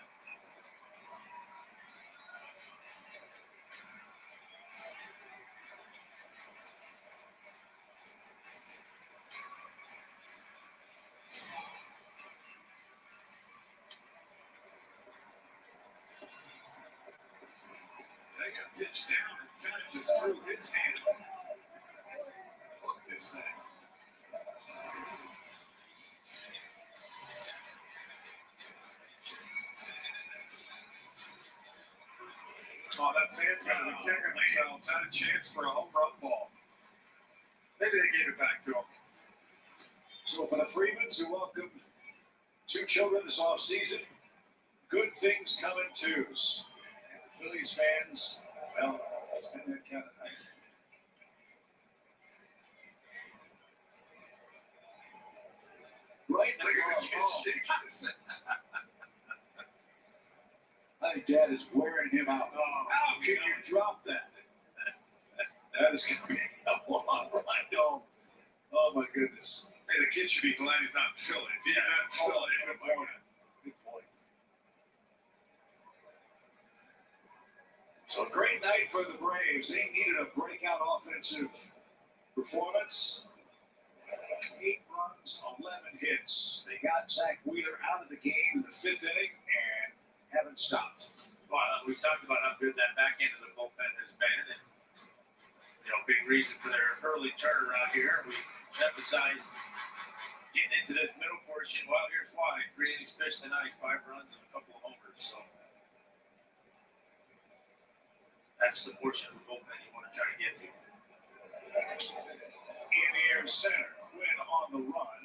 Oh, that fan's got to be kicking themselves. Had a chance for a home run ball. Maybe they gave it back to him. So for the Freemans who welcomed 2 children this offseason, good things come in twos. And the Phillies fans, well, it's been that kind of night. Right now, Look at the kid shaking his head. I think Dad is wearing him out. How can you drop that? That is going to be a long ride home. Oh my goodness. Hey, the kid should be glad he's not Philly. If he's not Philly, Good point. Good point. So a great night for the Braves. They needed a breakout offensive performance. 8 runs, 11 hits. They got Zach Wheeler out of the game in the 5th inning and haven't stopped. Well, we've talked about how good that back end of the bullpen has been. And, big reason for their early turnaround here. We emphasized getting into this middle portion. Well, here's why. 3 innings pitched tonight, 5 runs and a couple of homers. So that's the portion of the bullpen you want to try to get to. In the air center, Quinn on the run.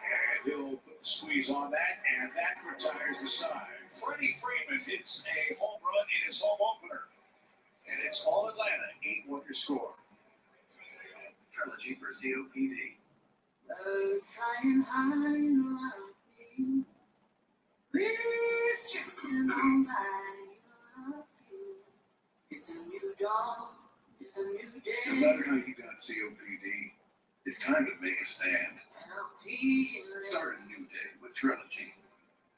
And he'll put the squeeze on that, and that retires the side. Freddie Freeman hits a home run in his home opener. And it's all Atlanta, 8-1 your score. Trilogy for COPD. Birds flying high in love, breeze drifting on by. It's a new dawn, it's a new No day, matter how you got COPD, it's time to make a stand. and I'm feeling. Start a new day with Trilogy.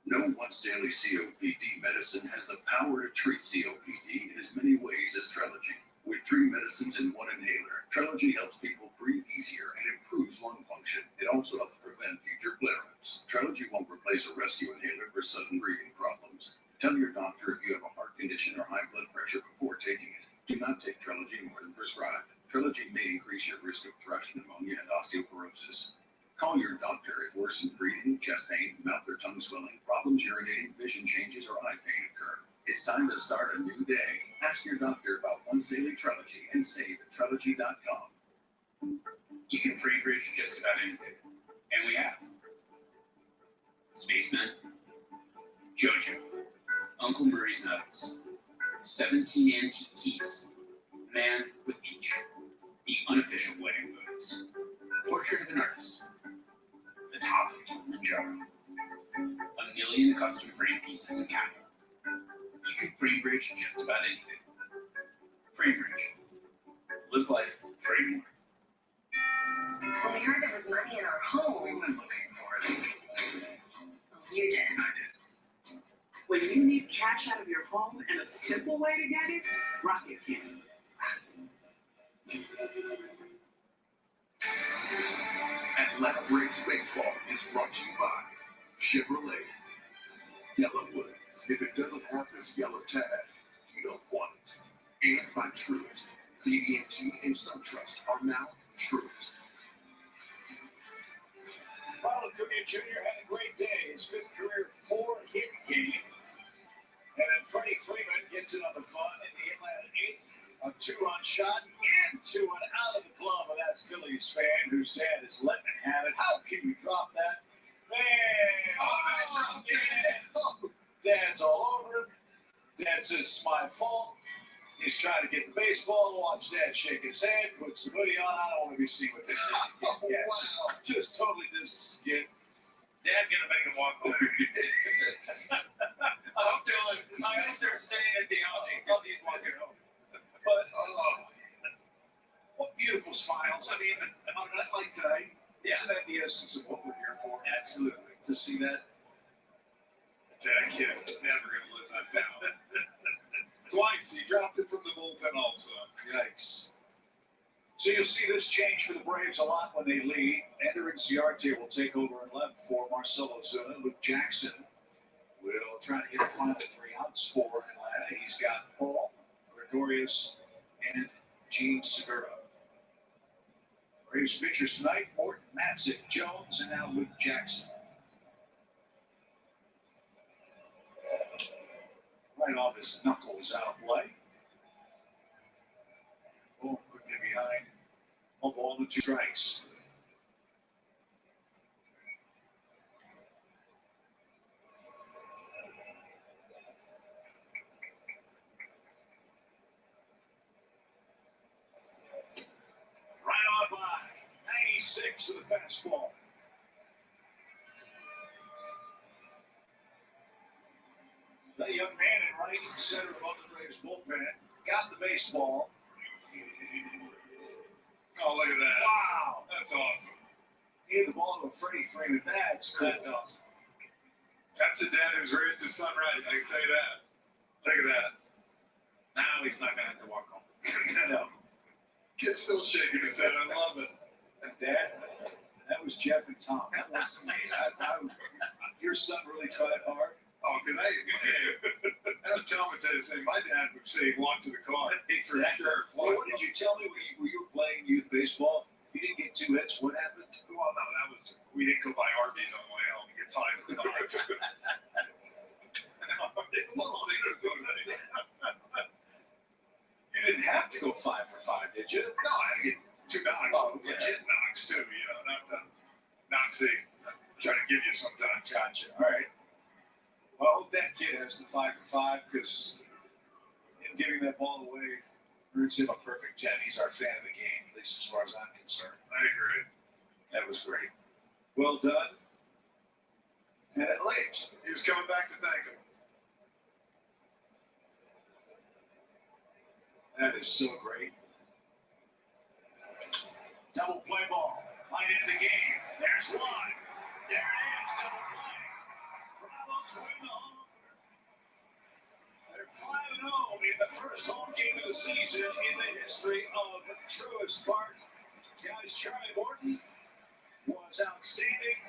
No once daily COPD medicine has the power to treat COPD in as many ways as Trilogy. With 3 medicines in 1 inhaler, Trilogy helps people breathe easier and improves lung function. It also helps prevent future flare-ups. Trilogy won't replace a rescue inhaler for sudden breathing problems. Tell your doctor if you have a heart condition or high blood pressure before taking it. Do not take Trilogy more than prescribed. Trilogy may increase your risk of thrush, pneumonia, and osteoporosis. Call your doctor if worsened breathing, chest pain, mouth or tongue swelling, problems urinating, vision changes, or eye pain occur. It's time to start a new day. Ask your doctor about once daily Trilogy and save at Trilogy.com. You can free bridge just about anything. And we have. Spaceman, JoJo, Uncle Murray's Nuggets, 17 antique keys, Man with Peach, the unofficial wedding photos, portrait of an artist, the top of Kilimanjaro, 1,000,000 custom frame pieces in capital. You can free bridge just about anything. Free bridge. Live life free more. When we heard there was money in our home, We went looking for it. you did. I did. When you need cash out of your home and a simple way to get it, Rocket can. Atlanta Braves Baseball is brought to you by Chevrolet. Yellowwood. If it doesn't have this yellow tag, you don't want it. And by Truist. BB&T and SunTrust are now Truist. Ronald Acuna Jr. had a great day. His 5th career 4-hit game. And then Freddie Freeman gets another fun in the Atlanta 8th. A 2-run shot into and out of the glove of that Phillies fan whose dad is letting it have it. How can you drop that? Man! Oh, yeah. Dad's all over him. Dad says it's my fault. He's trying to get the baseball. Watch Dad shake his head, puts the hoodie on. I don't want to be seen with this. Yeah. Wow. Just totally just get. Dad's going to make him walk over. I'm telling you. I hope they're staying at the outing because he's walking home. But Oh, what beautiful smiles. I mean, on a night like tonight, Yeah. isn't that the essence of what we're here for? Absolutely. To see that. that kid never going to live that down. Twice he dropped it from the bullpen also. Yikes. So you'll see this change for the Braves a lot when they lead. Ender Inciarte will take over in left for Marcelo Zuna. Luke Jackson will try to get the final 3 outs for Atlanta. He's got Paul, Gregorius, and Gene Segura. Braves pitchers tonight, Morton, Matzik, Jones, and now Luke Jackson. Right off his knuckles out of play. behind. 1 ball and 2 strikes. Right on by. 96 with a fastball. The young man in right center of the Braves bullpen got the baseball. Oh, look at that. Wow. That's awesome. He hit the ball to a Freddie Freeman. That's cool. That's awesome. That's a dad who's raised his son right. I can tell you that. Look at that. Now he's not going to have to walk home. No. Kid's still shaking his head. I love it. Dad, that was Jeff and Tom. That wasn't me. Your son really tried hard. Oh, because I would tell him to say, my dad would say, walk to the car. Exactly. Well, what did you tell me when you were playing youth baseball? You didn't get 2 hits. What happened? Well, no, that was, we didn't go buy Arby's on the way home to get 5 for the little things that go to me. You didn't have to go 5 for 5, did you? No, I had to get 2 knocks. Oh, okay. Legit knocks, too. You know, not the knocks they try to give you sometimes. Gotcha. All right. Well, I hope that kid has the 5 for 5 because him giving that ball away earns him a perfect 10. He's our fan of the game, at least as far as I'm concerned. I agree. That was great. Well done. And at late. He was coming back to thank him. That is so great. Double play ball. Might end the game. There's one. There it is. Double play. Bravo's win the home. They're 5-0 in the first home game of the season in the history of Truist Park. Guys, Charlie Morton was outstanding.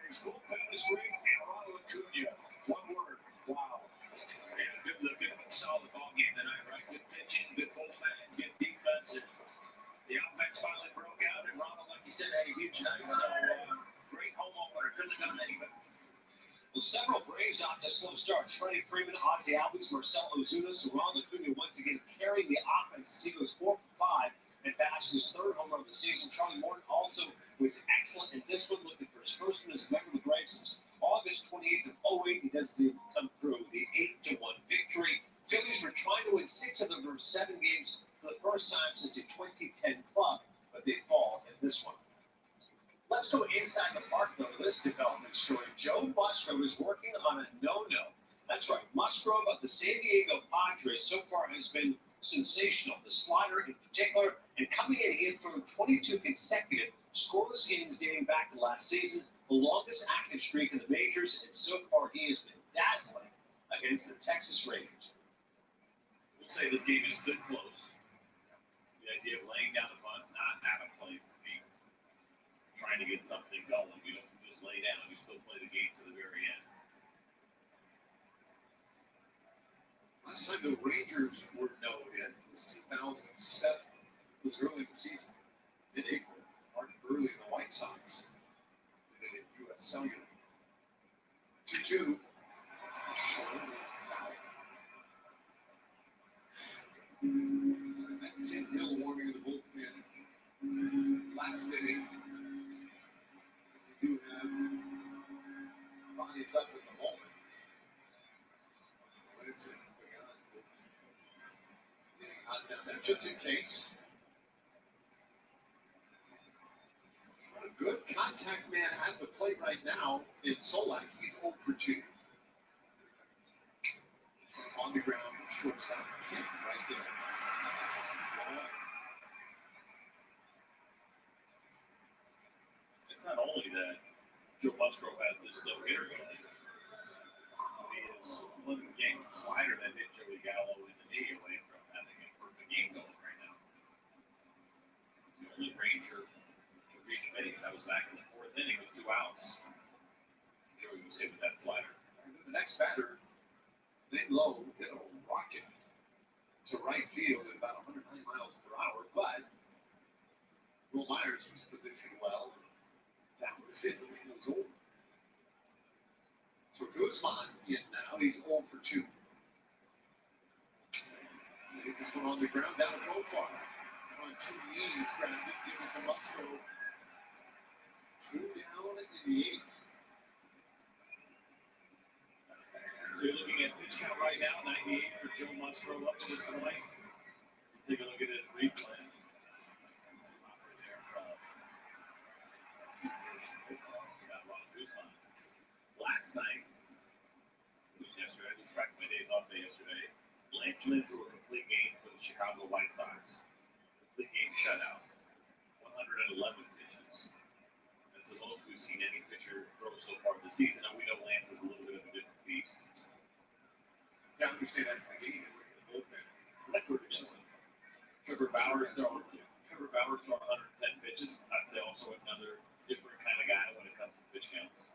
His bullpen was great. And Ronald Acuna. One word. Wow. Yeah, good solid ball game tonight, right? Good pitching, good bullpen, good defense, and the offense finally broke out. And Ronald, like you said, had a huge night. So great home opener. Couldn't have done any better. Well, several Braves off to slow starts. Freddie Freeman, Ozzie Albies, Marcell Ozuna, so Ronald Acuna once again carrying the offense. He goes 4 for 5 and bashing his 3rd home run of the season. Charlie Morton also was excellent in this one, looking for his first one as a member of the Braves since August 28th of 08. He doesn't come through. The 8-1 victory. Phillies were trying to win 6 of their first 7 games for the first time since the 2010 club, but they fall in this one. Let's go inside the park, though, to this development story. Joe Musgrove is working on a no-no. That's right. Musgrove of the San Diego Padres so far has been sensational. The slider in particular, and coming in, he had thrown 22 consecutive scoreless innings dating back to last season, the longest active streak in the majors, and so far he has been dazzling against the Texas Rangers. We'll say this game is good close. The idea of laying down the bunt, not having to play for me, trying to get something going. We don't just lay down. We still play the game to the very end. Last time the Rangers were no hit was 2007. It was early in the season, mid-April. Martin Burley and the White Sox did it at U.S. Cellular. 2-2. Short foul. That Tim Hill warming in the bullpen. Last inning. They do have bodies up at the moment. Getting hot down there, just in case. A good contact man at the plate right now in Solak. He's 0 for 2. On the ground, shortstop Kim right there. It's not only that Joe Musgrove has this no hitter going. He is one of the games slider that hit Joey Gallo in the knee away from having a perfect game going right now. The only Ranger to reach base. I was back in the 4th inning with 2 outs. Joey was hit with that slider. And then the next batter, Nate Lowe, hit a rocket to right field at about 109 miles per hour, but Will Myers was positioned well. That was it. It was over. So Guzman in now. He's 0 for 2. He gets this one on the ground down to Profar. on two knees, grabs it, gives it to Musgrove. 2 down in the 8th. So you're looking at pitch count right now, 98 for Joe Musgrove up to this point. Take a look at his replay. Last night, yesterday, I just tracked my days off day yesterday. Lance Lynn threw a complete game for the Chicago White Sox. Complete game shutout. 111 pitches. That's the most we've seen any pitcher throw so far this season. Now we know Lance is a little bit of a different beast. Yeah, I understand that's the game. It was the bullpen. Record doesn't. Trevor Bauer throwing 110 pitches. I'd say also another different kind of guy when it comes to pitch counts.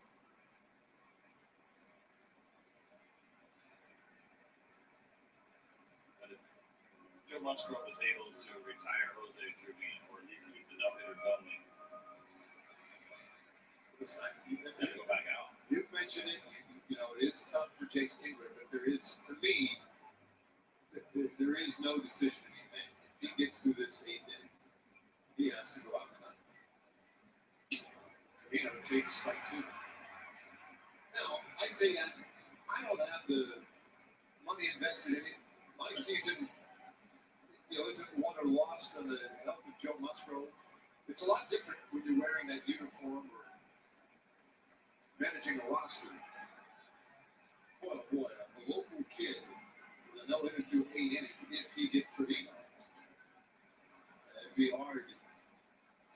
But if Joe Musgrove was able to retire Jose Trevino, or at least keep the no-hitter going, listen, he's going to go back out. You've mentioned it. You know, it is tough for Jake Stigler, but there is, to me, there is no decision to be made. If he gets through this 8th inning, he has to go out and Trevino takes strike 2. Now, I say that I don't have the money invested in it. My season, isn't won or lost on the health of Joe Musgrove. It's a lot different when you're wearing that uniform or managing a roster. Boy, oh boy, a local kid with a no-hitter through 8 innings if he gets Trevino. It'd be hard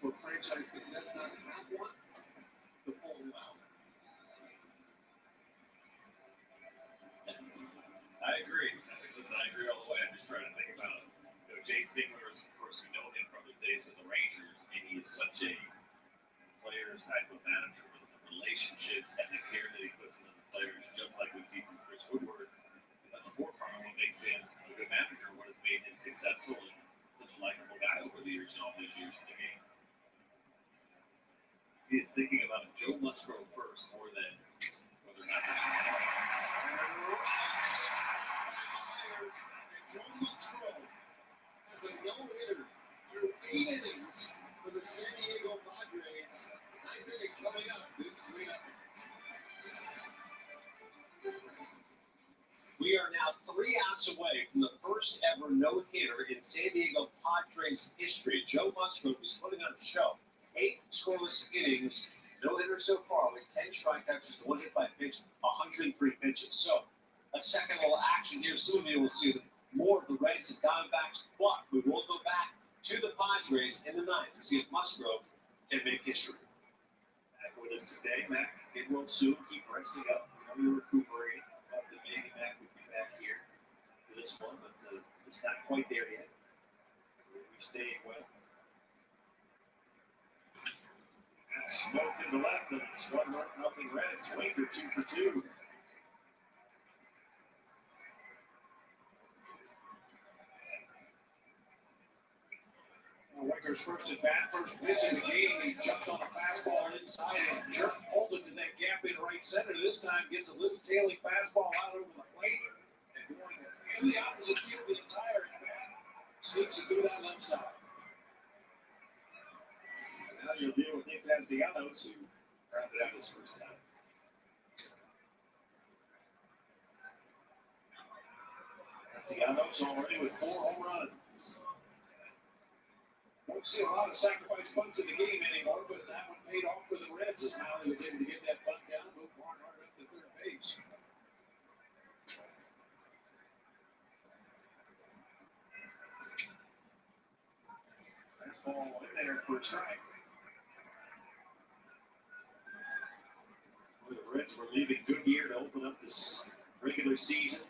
for a franchise that does not have one to pull him out. I agree. I agree all the way. I'm just trying to think about it. Jay Stigler, of course, we know him from his days with the Rangers, and he is such a player's type of manager with the relationships and the care that he puts into the players, just like we see from Chris Woodward. He's on the forefront of what makes him a good manager, what has made him successful and such a likable guy over the years and all these years in the game. He is thinking about Joe Musgrove first more than whether or not Joe Musgrove has a no-hitter through 8 innings for the San Diego Padres. 9th inning coming up. It's 3-0. We are now 3 outs away from the first ever no-hitter in San Diego Padres history. Joe Musgrove is putting on a show. 8 scoreless innings, no-hitter so far with 10 strikeouts, just 1 hit by pitch, 103 pitches. So a second little action here. Soon you will see more of the Reds and Diamondbacks, but we will go back to the Padres in the 9th to see if Musgrove can make history. Back with us today, Mac. It will soon keep resting up. You're recuperating. Thought that maybe Mac would be back here for this one, but it's not quite there yet. We're staying well. And smoked in the left, and it's 1-0 Reds. Winker 2 for 2. Winker's first at bat, first pitch in the game. He jumped on a fastball inside and jerked, pulled it to that gap in right center. This time gets a little tailing fastball out over the plate and going to the opposite field the entire at bat. Sneaks it through that left side. And now you'll deal with Nick Castellanos, who rounded out his first time. Castellanos already with 4 home runs. Don't see a lot of sacrifice bunts in the game anymore, but that one paid off for the Reds as Miley was able to get that bunt down, move Barnhart up to third base. Fastball in there for a strike. Well, the Reds were leaving Goodyear to open up this regular season.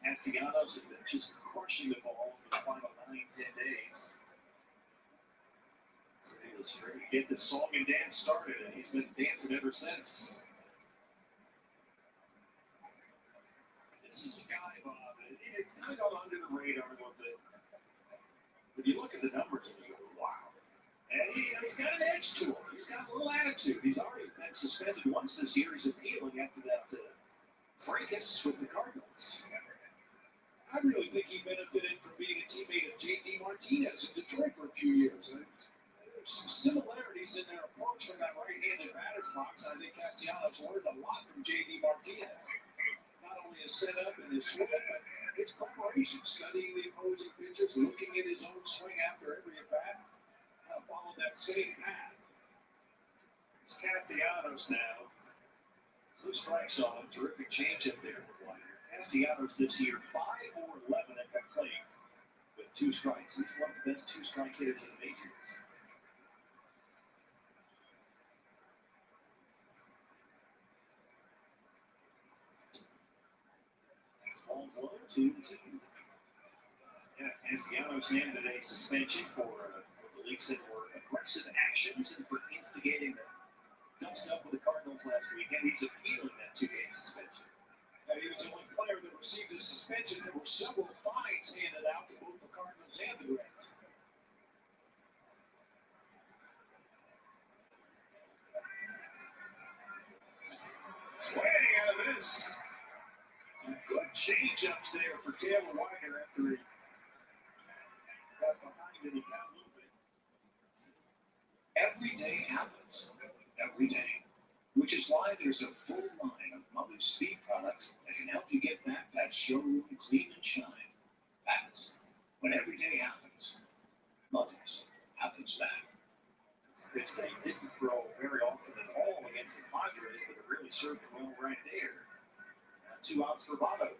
Castellanos has been just crushing the ball for the final 9-10 days. He was ready to get this song and dance started, and he's been dancing ever since. This is a guy, Bob, it's kind of gone under the radar a little bit. But you look at the numbers and you go, wow. And he's got an edge to him. He's got a little attitude. He's already been suspended once this year. He's appealing after that fracas with the Cardinals. I really think he benefited from being a teammate of J.D. Martinez in Detroit for a few years. And there's some similarities in their approach from that right-handed batter's box. I think Castellanos learned a lot from J.D. Martinez. Not only his setup and his swing, but his preparation, studying the opposing pitchers, looking at his own swing after every at-bat. Followed that same path. It's Castellanos now. 2 strikes on him. Terrific changeup there for White. Castellanos this year, 5 for 11 at the plate with 2 strikes. He's one of the best 2-strike hitters in the majors. Ball 1-2-2. Yeah, Castellanos handed a suspension for what the league said were aggressive actions and for instigating the dust-up with the Cardinals last weekend. He's appealing that 2-game suspension. He was the only player that received a suspension. There were several fines handed out to both the Cardinals and the Reds. Swing out of this. Some good change-ups there for Taylor Widener after he got behind and he got a little bit. Every day happens. Every day. Which is why there's a full line of Mother's Speed products that can help you get back that showroom clean and shine. That's when every day happens. Mother's happens back. Pitch they didn't throw very often at all against the Padres, but it really served him well right there. 2 outs for Votto.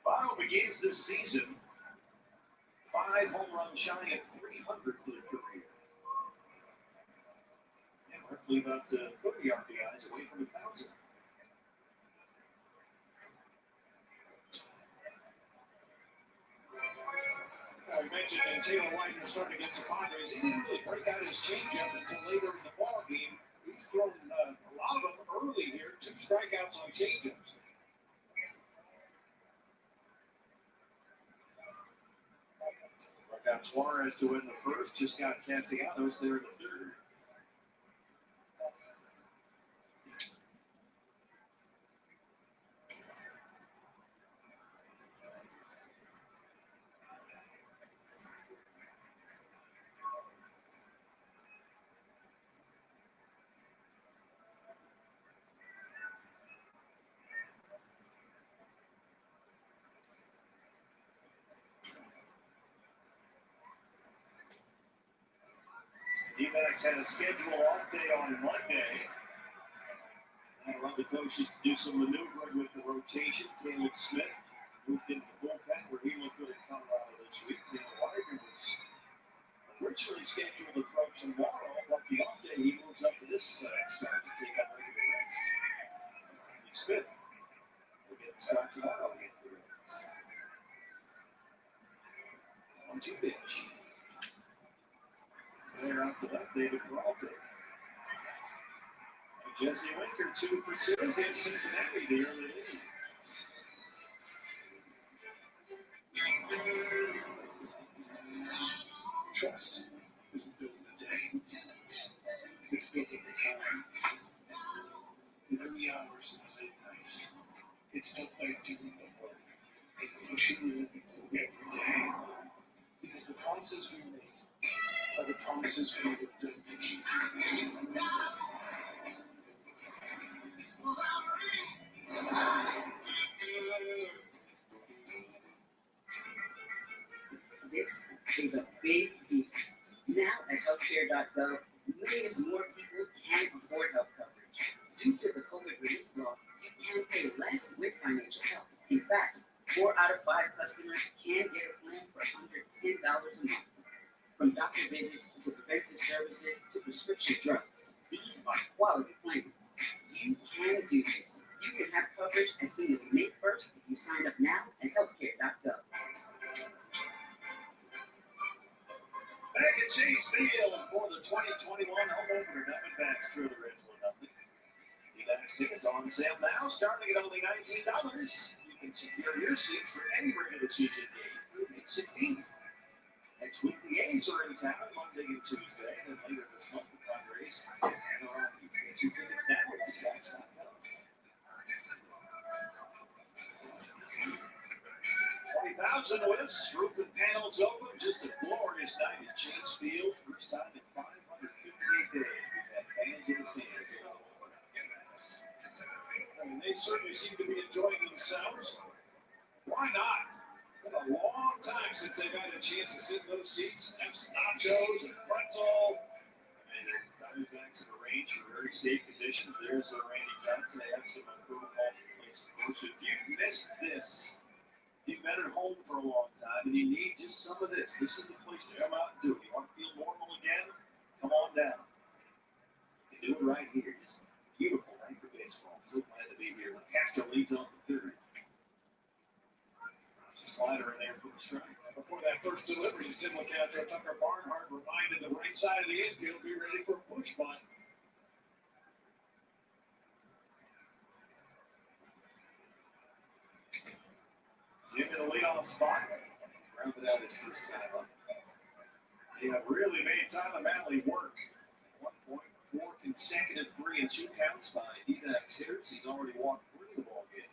Votto begins this season 5 home runs shy of 300 for the career. And roughly about 30 RBIs away from 1,000. I mentioned Taylor Widener started against the Padres. He didn't really break out his changeup until later in the ball game. He's thrown a lot of them early here. 2 strikeouts on changeups. Got Suarez to win the first. Just got Castellanos there in the third. D-backs had a schedule off day on Monday. I love the coaches to do some maneuvering with the rotation. Caleb Smith moved into the bullpen where he looked good in Colorado this week. Taylor Widener was originally scheduled to throw tomorrow, but the off day he moves up to this start to take up regular rest. Smith will get the start tomorrow against the Reds. 1-2 pitch. There out to left, David Peralta. Jesse Winker 2 for 2 gives Cincinnati the early lead. Trust isn't built in a day. It's built over time. In early hours and the late nights. It's built by doing the work and pushing the limits every day. Because the promises we make are the promises we were built to keep. This is a big deal. Now at healthcare.gov, millions more people can afford health coverage. Due to the COVID relief law, you can pay less with financial help. In fact, 4 out of 5 customers can get a plan for under $10 a month. From doctor visits to preventive services to prescription drugs, these are quality plans. You can do this. You can have coverage as soon as May 1st if you sign up now at healthcare.gov. Back at Chase Field for the 2021 home opener, Diamondbacks through the Reds 1-0. D-backs tickets on sale now, starting at only $19. You can secure your seats for any regular season game through May 16th. Next week, the A's are in town Monday and Tuesday, and then later this month, the Padres and the Rockies. Get your tickets now at Tickets.com. 20,000 wins, roof and panels open. Just a glorious night at Chase Field. First time in 558 days we've had fans in the stands. And they certainly seem to be enjoying themselves. Why not? Been a long time since they've had a chance to sit in those seats and have some nachos and pretzel. And the Diamondbacks have arranged for very safe conditions. There's Randy Johnson. They have some protocols in place. So if you missed this, if you've been at home for a long time and you need just some of this, this is the place to come out and do it. You want to feel normal again? Come on down. You can do it right here. Just beautiful night for baseball. So glad to be here. When Castro leads on the third. Slider in there for the strike. Before that first delivery, Tim LeCastro, Tucker Barnhart reminded the right side of the infield, be ready for a push bunt. Jim in the leadoff spot. Rounded out his first time up. They have really made Tyler Malley work. 1.4 consecutive 3-2 counts by D-backs hitters. He's already walked 3 of the ball game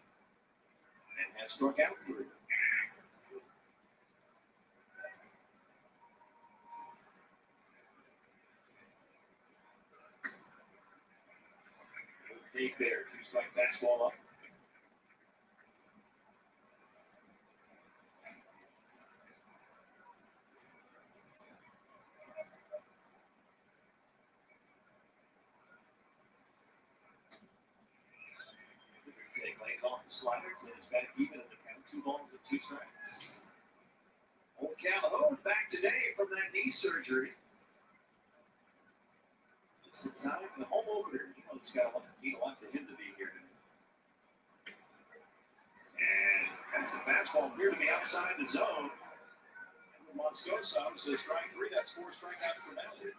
and has struck out 3. Take there, 2-strike fastball up. Take lays off the slider, it's back even in the count. 2 balls and 2 strikes. Old Calhoun back today from that knee surgery. It's the time for the home opener. You know, it's got to mean a lot to him to be here today. And that's a fastball appeared to be outside the zone. Moscoso says strike 3. That's 4 strikeouts for Malley.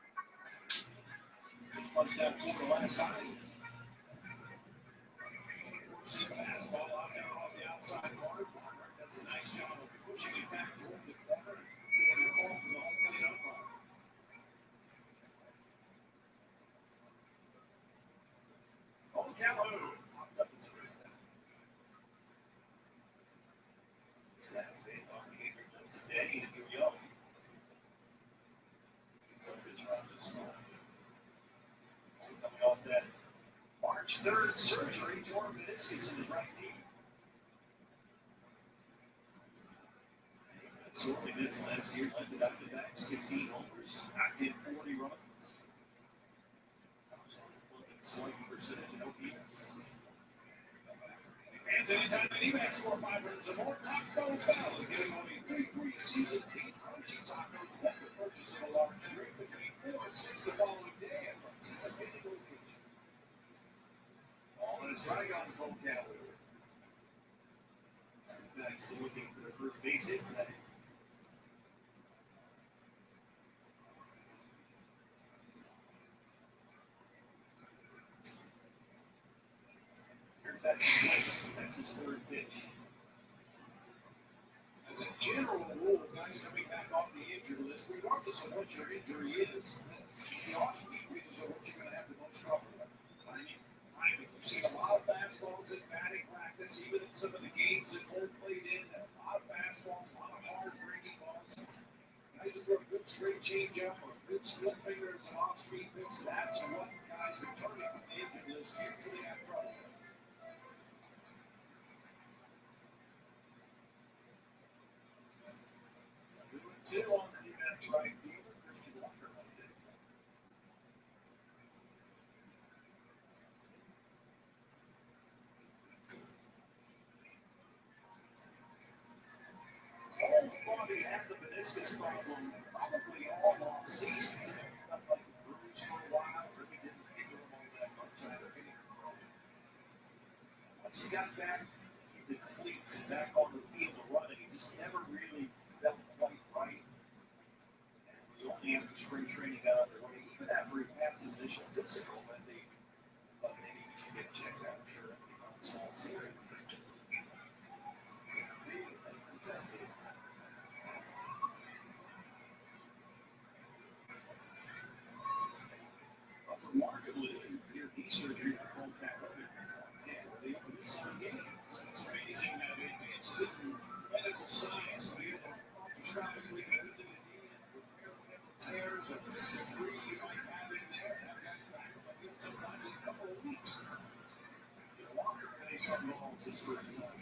Punched out 4 the last time. See the fastball out there on the outside corner. Does a nice job of pushing it back toward the corner. Getting the call from the home plate umpire. Oh, Calhoun popped up his first time. That big on the Andrew does today, Andrew Young. He's up his roster small. Coming off that March 3rd surgery, tore meniscus in his right knee. Sorely missed last year, led the Diamondbacks 16 homers, knocked in 40 runs. Slugging percentage in OPS. And anytime the D-backs score 5 runs or more, Taco Bell is giving away 33 seasoned beef crunchy tacos with the purchase of a large drink between 4 and 6 the following day at participating locations. All in a strike on Cole Calhoun. Diamondbacks still looking for their first base hit today. That's his 3rd pitch. As a general rule, guys coming back off the injury list, regardless of what your injury is, the off-speed pitches are what you're going to have the most trouble with. Timing. We've seen a lot of fastballs in batting practice, even in some of the games that Cole played in. A lot of fastballs, a lot of hard-breaking balls. Guys who throw a good straight changeup or a good split finger as an off-speed pitch, that's what guys returning from the injury list usually have trouble with. Two on the D-backs right fielder, Christian Walker left it. Cole thought he had the meniscus problem probably all off season. He felt like a bruise for a while, really didn't hit him all that much either. Once he got back into cleats and back on the field of running, he just never really felt quite right. And it was only after spring training got underway, even after he passed his initial physical, that they thought maybe he should get checked out. Sure, he found a small tear. surgery for cold catheter. And they opened this on games. It's amazing how the advances in medical science will be able to microscopically go into the knee and repair whatever tears or debris you might have in there. Have guys back on the field sometimes in a couple of weeks. Get a longer base on balls this first time.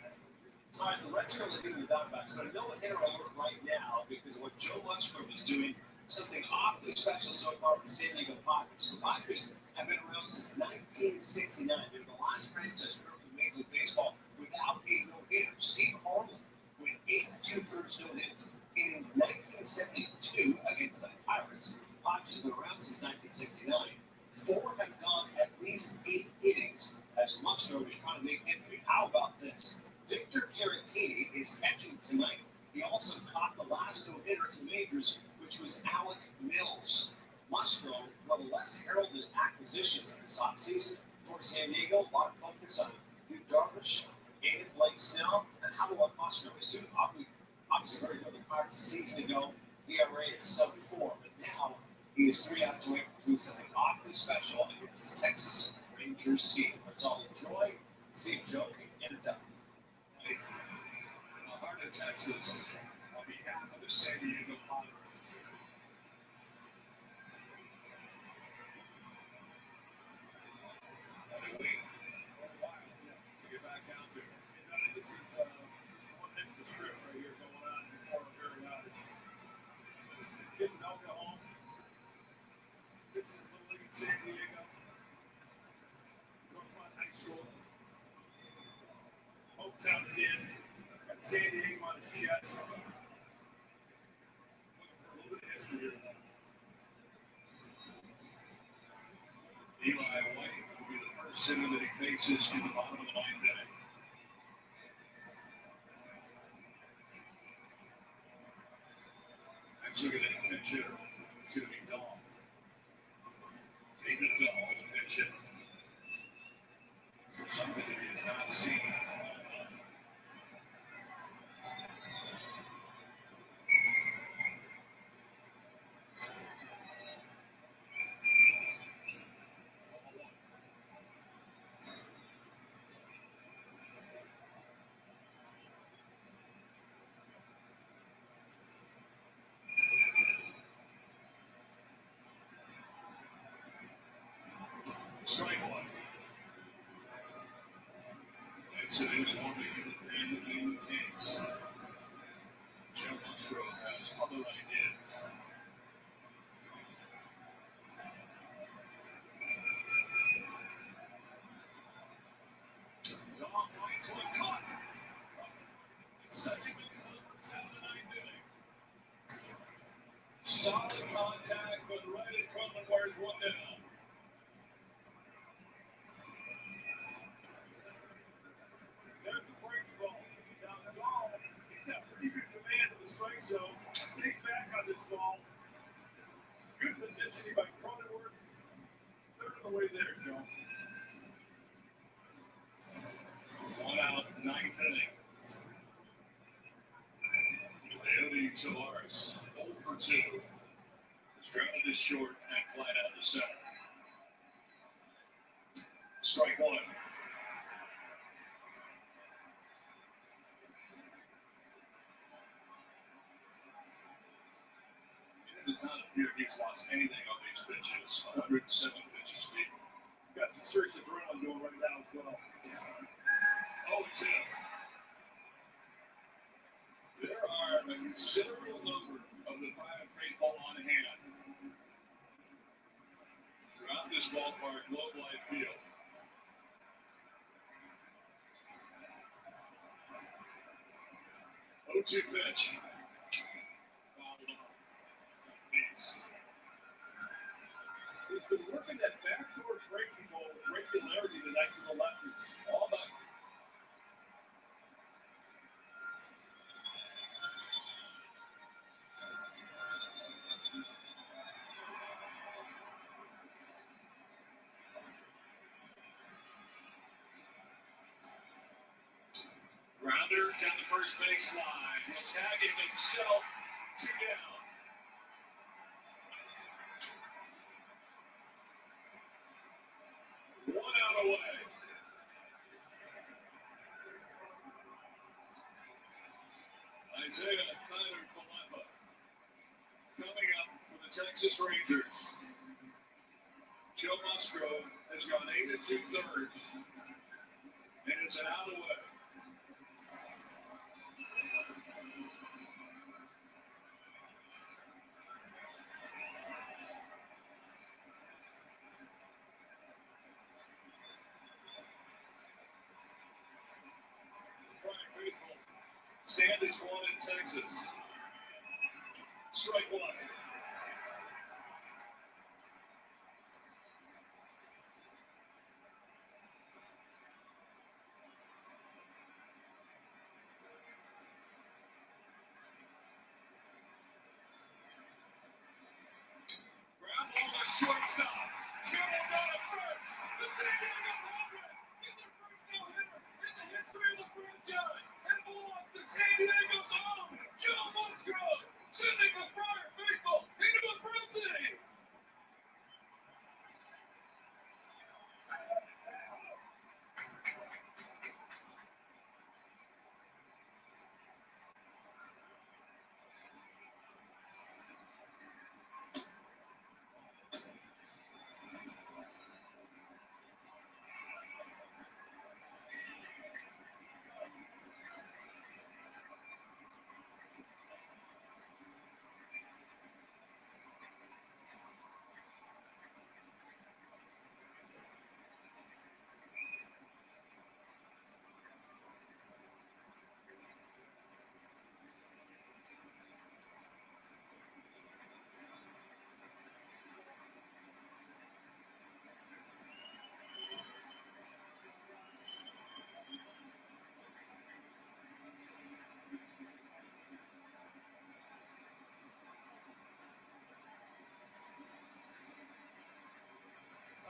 All right, the Reds are only doing the Diamondbacks, but I know a hitter alert right now because of what Joe Musgrove is doing, something awfully special so far with the San Diego Padres. The Padres have been around since 1969. They're the last franchise group in Major League Baseball without a no-hitter. Steve Arnold went 8 2/3 no-hits in 1972 against the Pirates. Padres have been around since 1969. 4 have gone at least 8 innings as Musgrove is trying to make entry. How about this? Victor Caratini is catching tonight. He also caught the last no-hitter in the majors, which was Alec Mills. Musgrove, one of the less heralded acquisitions of this offseason for San Diego. A lot of focus on Yu Darvish and Blake Snell. And how about what Musgrove is doing? Obviously very good. The Pirates season ago, ERA is sub-4, but now he is 3 outs away from doing something awfully special against this Texas Rangers team. Let's all enjoy and see if Joe can get it done. Heart of Texas, on behalf of the San Diego Padres. They wait for a while to get back out there. And this is one end of the strip right here going on before our very eyes. Getting alcohol, pitching in Little League in San Diego, Northmont High School, hometown kid. San Diego on his chest. Looking for a little bit of history here. Eli White will be the first hitter that he faces in the bottom of the ninth inning. Next look at that pitch hitter. It's going to be Dahl. David Dahl, the pitch hitter. For something that he has not seen. Strike one. And so there's one in the case. Joe Musgrove has other ideas. Dom White's one caught. Second into the first half of the ninth inning. Solid contact, but right in front of where it's 1 down. There's the break ball. Now, Dahl, he's got pretty good command of the strike zone. Stays back on this ball. Good positioning by Cronenworth. Third of the way there, Joe. 1 out, 9th inning. Leody Tavares, 0 for 2. His grounded is short and flat out to center. Strike one. It does not appear he's lost anything on these pitches. 107 pitches deep. Got some searching around going right now as well. 0-2. There are a considerable number of the Five faithful on hand throughout this ballpark, Globe Life Field. O2 pitch. Fouled off. Base. He's been working that backdoor breaking ball with regularity tonight to the lefties. All night. Grounder down the first base line. He'll tag him himself. 2 down. Isaiah Tyler Falefa. Coming up for the Texas Rangers, Joe Musgrove has gone 8 2/3, and it's an out away. Stand is one in Texas. Strike one. Grab on the shortstop. Carroll got it first. The San Diego Padres get their first no-hitter in the history of the franchise. And belongs to San Diego's own Joe Musgrove, sending the Friar faithful into a frenzy.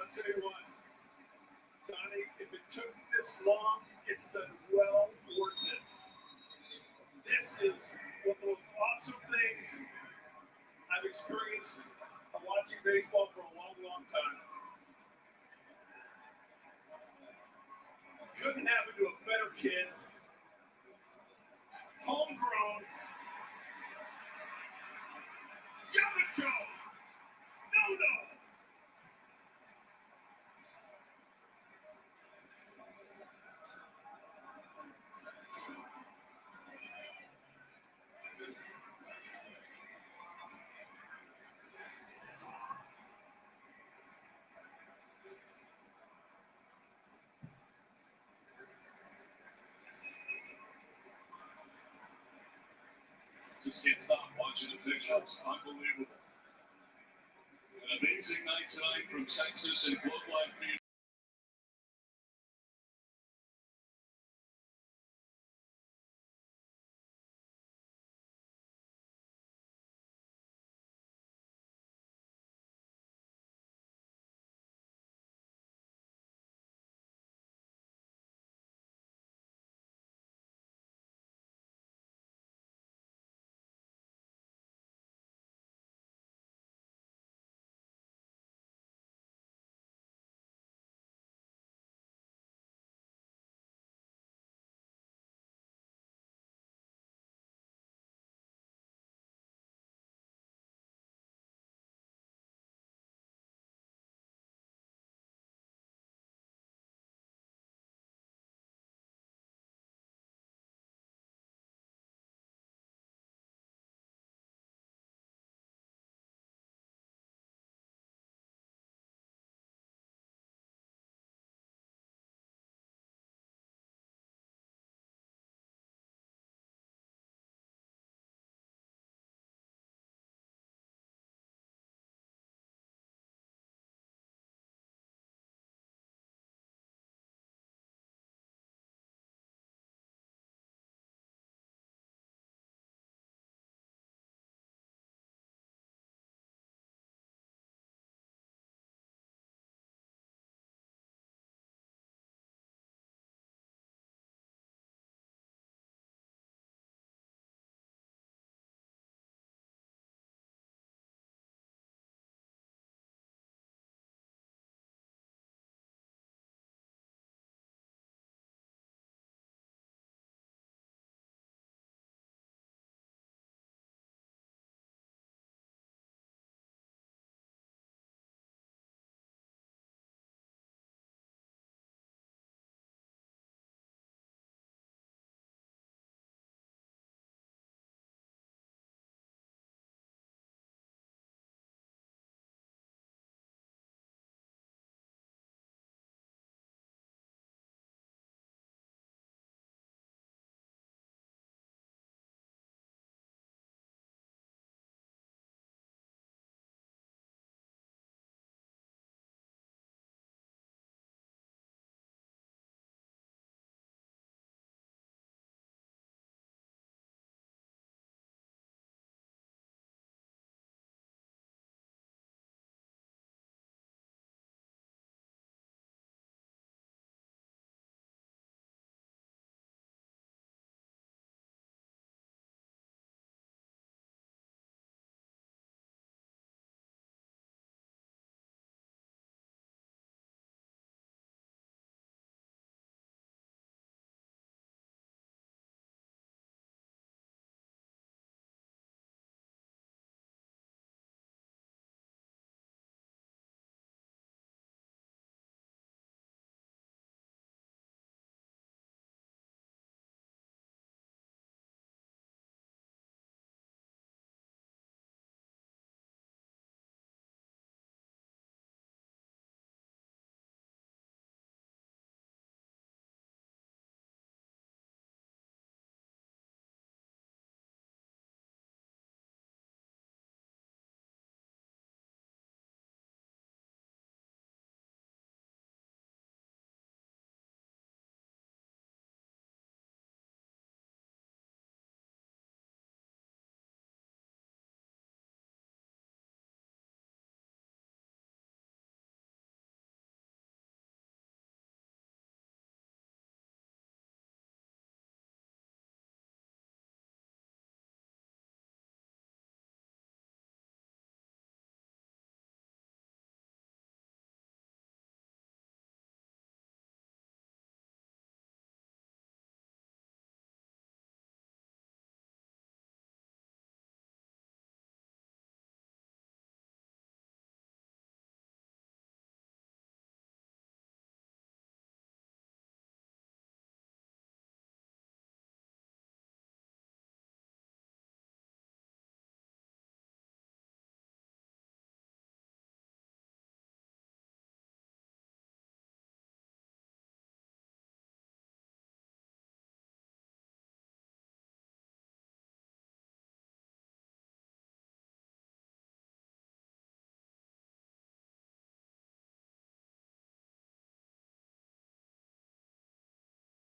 I'll tell you what, Donnie, if it took this long, it's been well worth it. This is one of those awesome things I've experienced watching baseball for a long, long time. Couldn't happen to a better kid. Homegrown. Joe. No. Just can't stop watching the pictures. Unbelievable. An amazing night tonight from Texas and Globe Life Field.